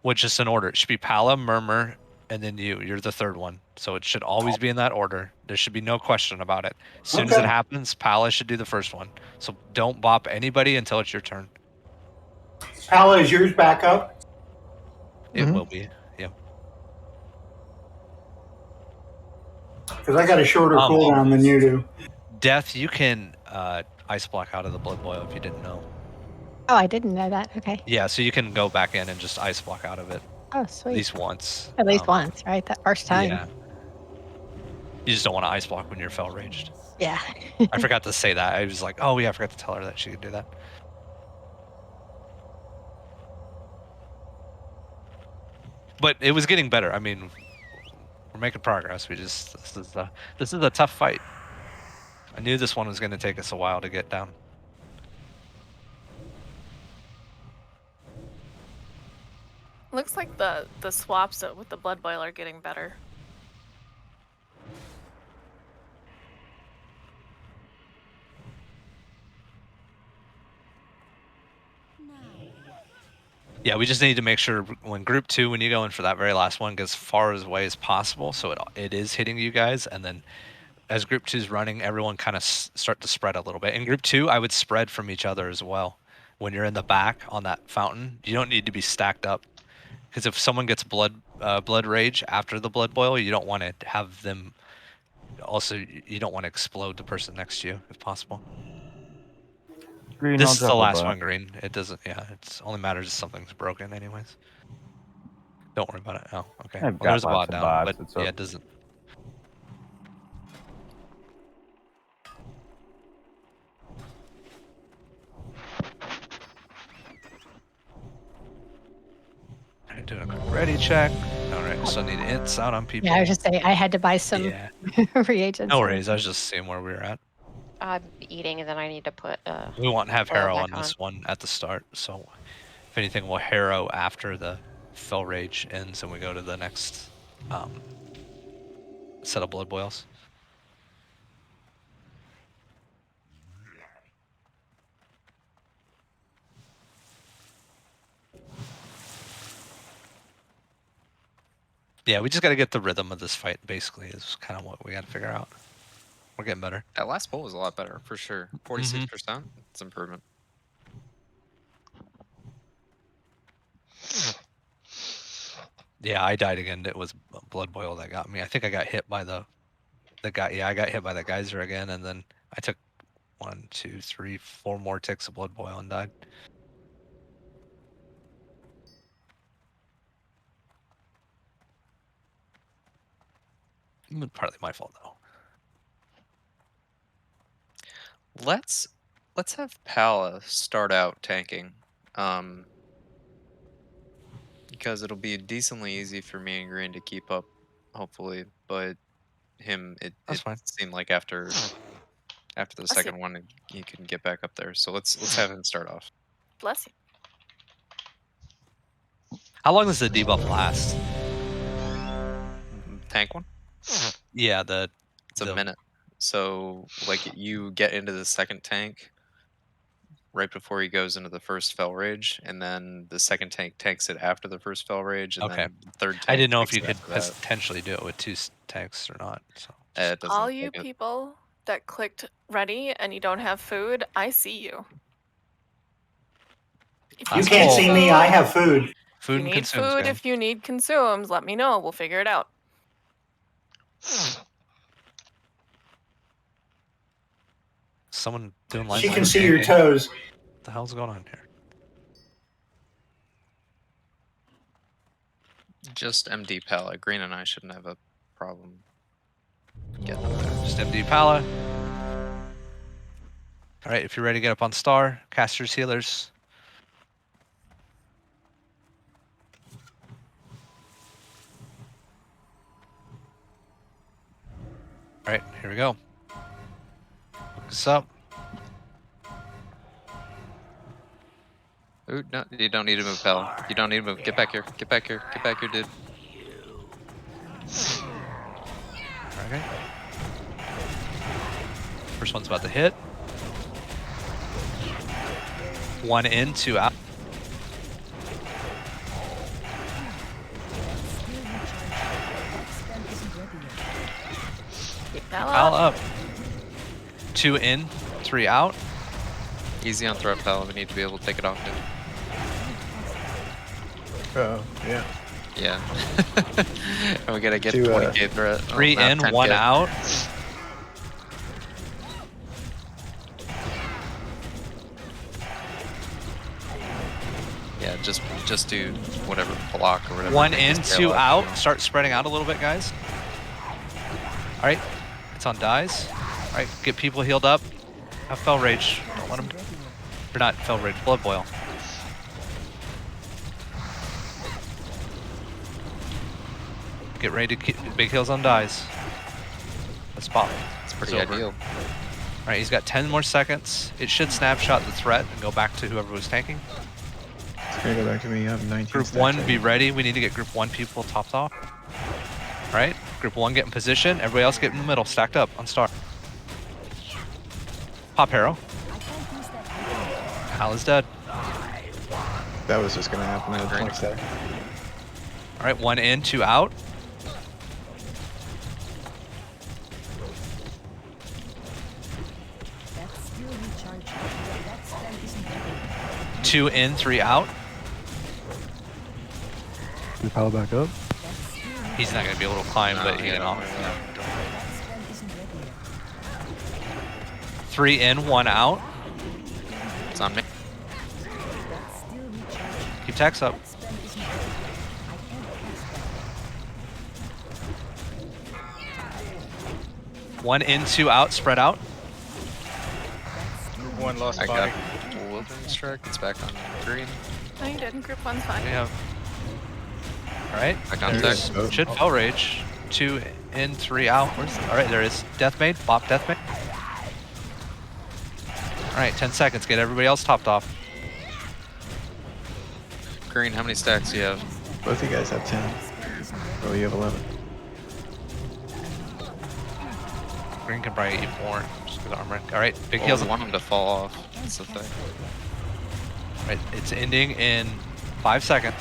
Speaker 1: Which is in order. It should be Pala, Murmur, and then you. You're the third one. So it should always be in that order. There should be no question about it. As soon as it happens, Pala should do the first one. So don't bop anybody until it's your turn.
Speaker 11: Pala, is yours back up?
Speaker 1: It will be. Yeah.
Speaker 11: Because I got a shorter cooldown than you do.
Speaker 1: Death, you can ice block out of the Blood Boil if you didn't know.
Speaker 4: Oh, I didn't know that. Okay.
Speaker 1: Yeah, so you can go back in and just ice block out of it.
Speaker 4: Oh, sweet.
Speaker 1: At least once.
Speaker 4: At least once, right? That first time.
Speaker 1: Yeah. You just don't want to ice block when you're Fell Raged.
Speaker 4: Yeah.
Speaker 1: I forgot to say that. I was like, oh yeah, I forgot to tell her that she could do that. But it was getting better. I mean, we're making progress. This is a tough fight. I knew this one was going to take us a while to get down.
Speaker 6: Looks like the swaps with the Blood Boil are getting better.
Speaker 1: Yeah, we just need to make sure when group 2, when you go in for that very last one, get as far away as possible so it is hitting you guys. And then as group 2 is running, everyone kind of start to spread a little bit. In group 2, I would spread from each other as well. When you're in the back on that fountain, you don't need to be stacked up. Because if someone gets blood rage after the Blood Boil, you don't want to have them. Also, you don't want to explode the person next to you if possible.
Speaker 15: Green,
Speaker 1: This
Speaker 15: I'll
Speaker 1: is the
Speaker 15: drop a
Speaker 1: last
Speaker 15: bot.
Speaker 1: one, Green. It doesn't. Yeah, it only matters if something's broken, anyways. Don't worry about it. Oh, okay.
Speaker 15: I've
Speaker 1: Well, there's a
Speaker 15: got
Speaker 1: bot
Speaker 15: lots of
Speaker 1: down,
Speaker 15: bots,
Speaker 1: but
Speaker 15: it's
Speaker 1: yeah,
Speaker 15: up.
Speaker 1: it doesn't. Alright, doing a quick ready check. Alright, We still need ints out on people.
Speaker 4: Yeah, I was just saying I had to buy some
Speaker 1: Yeah.
Speaker 4: reagents.
Speaker 1: No
Speaker 4: for-
Speaker 1: worries. I was just seeing where we were at.
Speaker 18: I'm eating, and then I need to put
Speaker 1: We won't have
Speaker 18: oil
Speaker 1: Harrow
Speaker 18: back
Speaker 1: on this one at the start, so if anything, we'll Harrow after the Fell Rage ends and we go to the next set of Blood Boils. Yeah, we just got to get the rhythm of this fight, basically, is kind of what we got to figure out. We're getting better.
Speaker 3: That last pull was a lot better, for sure. 46%, it's improvement.
Speaker 1: Yeah, I died again. It was Blood Boil that got me. I think I got hit by the guy. Yeah, I got hit by the geyser again, and then I took 1, 2, 3, 4 more ticks of Blood Boil and died. Partly my fault though.
Speaker 3: Let's have Pala start out tanking, because it'll be decently easy for me and Green to keep up, hopefully. But him, it
Speaker 1: fine.
Speaker 3: seemed like after the second one, he can get back up there. So let's have him start off.
Speaker 6: Bless you.
Speaker 1: How long does the debuff last?
Speaker 3: Tank one?
Speaker 1: Yeah,
Speaker 3: it's a minute. So like you get into the second tank right before he goes into the first Fell Rage, and then the second tank tanks it after the first Fell Rage, and
Speaker 1: Okay.
Speaker 3: then the third tank
Speaker 1: I didn't know if
Speaker 3: tanks
Speaker 1: you
Speaker 3: it
Speaker 1: could
Speaker 3: after that.
Speaker 1: potentially do it with 2 tanks or not. So
Speaker 3: It doesn't
Speaker 6: All
Speaker 3: look
Speaker 6: you
Speaker 3: like it.
Speaker 6: people that clicked ready and you don't have food, I see you. If
Speaker 11: You can't see me. I have food.
Speaker 6: If you need food, if you need consumes, let me know. We'll figure it out.
Speaker 1: Someone doing lines.
Speaker 11: She can see your toes.
Speaker 1: What the hell's going on here?
Speaker 3: Just MD Pala. Green and I shouldn't have a problem getting up there.
Speaker 1: Just MD Pala. All right, if you're ready to get up on Star, casters, healers. All right, here we go. Focus up.
Speaker 3: Ooh, no, you don't need to move, Pala. You don't need to move. Get back here. Get back here. Get back here, dude.
Speaker 1: Okay. First one's about to hit. 1 in, 2 out. Pal up. 2 in, 3 out.
Speaker 3: Easy on threat, Pala. We need to be able to take it off, dude.
Speaker 2: Oh, yeah.
Speaker 3: Yeah. And we gotta get
Speaker 2: 2,
Speaker 3: 20k threat.
Speaker 1: 3
Speaker 3: not
Speaker 1: in,
Speaker 3: 10K.
Speaker 1: 1 out.
Speaker 3: Yeah, just do whatever block or whatever.
Speaker 1: 1
Speaker 3: make
Speaker 1: in,
Speaker 3: his
Speaker 1: 2
Speaker 3: tail
Speaker 1: out.
Speaker 3: up.
Speaker 1: Start spreading out a little bit, guys. All right, it's on dies. All right, get people healed up. Have Fell Rage. Don't let them. Or not Fell Rage, Blood Boil. Get ready to keep big heals on dies. Let's pop.
Speaker 3: It's pretty
Speaker 1: over.
Speaker 3: ideal.
Speaker 1: All right, he's got 10 more seconds. It should snapshot the threat and go back to whoever was tanking.
Speaker 2: It's gonna go back to me. I have 19.
Speaker 1: Group 1, be ready. We need to get Group 1 people topped off. All right, Group 1 get in position. Everybody else get in the middle, stacked up on Star. Pop Harrow. Hal is dead.
Speaker 2: That was just gonna happen. I had 20 seconds.
Speaker 1: All right, 1 in, 2 out.
Speaker 9: That's still recharging. That spell isn't ready.
Speaker 1: 2 in, 3 out.
Speaker 15: We pile back up.
Speaker 1: He's not gonna be able to climb, but he can.
Speaker 9: That spell isn't ready yet.
Speaker 1: 3 in, 1 out.
Speaker 3: It's on me.
Speaker 9: That's still recharging.
Speaker 1: Keep tax up.
Speaker 9: That spell isn't ready. I can't cast that.
Speaker 1: 1 in, 2 out. Spread out.
Speaker 21: Group 1 lost
Speaker 3: I
Speaker 21: body.
Speaker 3: got Wilderness Track. It's back on green.
Speaker 6: No, you didn't. Group 1's fine.
Speaker 1: We have. All right.
Speaker 3: Back on
Speaker 1: There's
Speaker 3: tech.
Speaker 1: should Fell Rage. 2 in, 3 out. All right, there is Deathmade. Bop Deathmade. All right, 10 seconds. Get everybody else topped off.
Speaker 3: Green, how many stacks do you have?
Speaker 2: Both of you guys have 10. Oh, you have 11.
Speaker 1: Green can probably eat more. Just with armor. All right, big
Speaker 3: Well,
Speaker 1: heals.
Speaker 3: we want them to fall off. That's the thing.
Speaker 1: All right, it's ending in 5 seconds.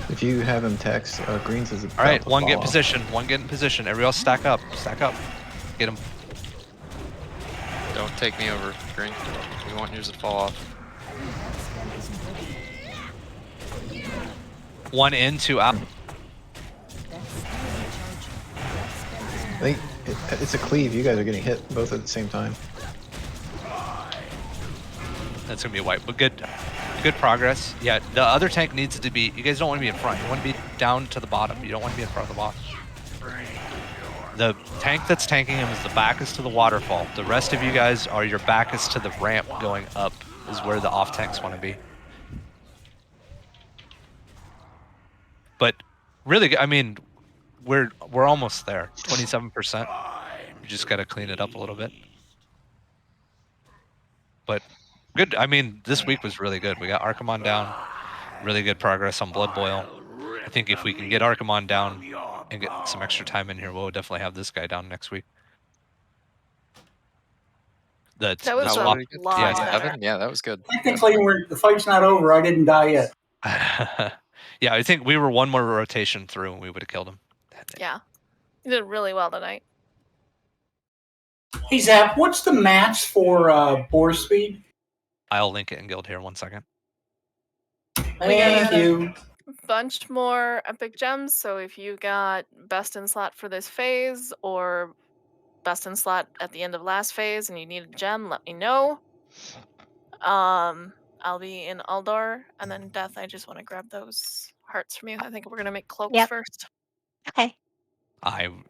Speaker 2: If you have him text, Greens is about
Speaker 1: All right,
Speaker 2: to
Speaker 1: one
Speaker 2: fall
Speaker 1: get
Speaker 2: off.
Speaker 1: position. One get in position. Everybody else stack up. Stack up. Get him.
Speaker 3: Don't take me over, Green. We want yours to fall off.
Speaker 1: 1 in, 2 out.
Speaker 2: I think it's a cleave. You guys are getting hit both at the same time.
Speaker 1: That's gonna be a wipe, but good progress. Yeah, the other tank needs to be. You guys don't want to be in front. You want to be down to the bottom. You don't want to be in front of the boss. The tank that's tanking him is the back is to the waterfall. The rest of you guys are your back is to the ramp going up. Is where the off tanks want to be. But really, I mean, we're almost there. 27%. We just got to clean it up a little bit. But good. I mean, this week was really good. We got Archimon down. Really good progress on Blood Boil. I think if we can get Archimon down and get some extra time in here, we'll definitely have this guy down next week.
Speaker 6: That was a
Speaker 3: lot
Speaker 6: lot better.
Speaker 3: 7? Yeah, that was good.
Speaker 11: Technically, the fight's not over. I didn't die yet.
Speaker 1: Yeah, I think we were one more rotation through and we would have killed him.
Speaker 6: Yeah. You did really well tonight.
Speaker 11: Hey, Zap, what's the max for boar speed?
Speaker 1: I'll link it in Guild here 1 second.
Speaker 11: Thank you.
Speaker 6: Bunch more epic gems, so if you got best in slot for this phase or best in slot at the end of last phase and you need a gem, let me know. I'll be in Aldor, and then Death, I just want to grab those hearts from you. I think we're gonna make cloaks first.
Speaker 4: Okay.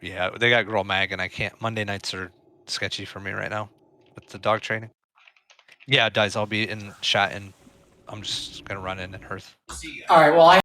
Speaker 1: Yeah, they got Girl Mag and I can't. Monday nights are sketchy for me right now with the dog training. Yeah, guys, I'll be in chat and I'm just gonna run in and hearth.
Speaker 11: All right, well,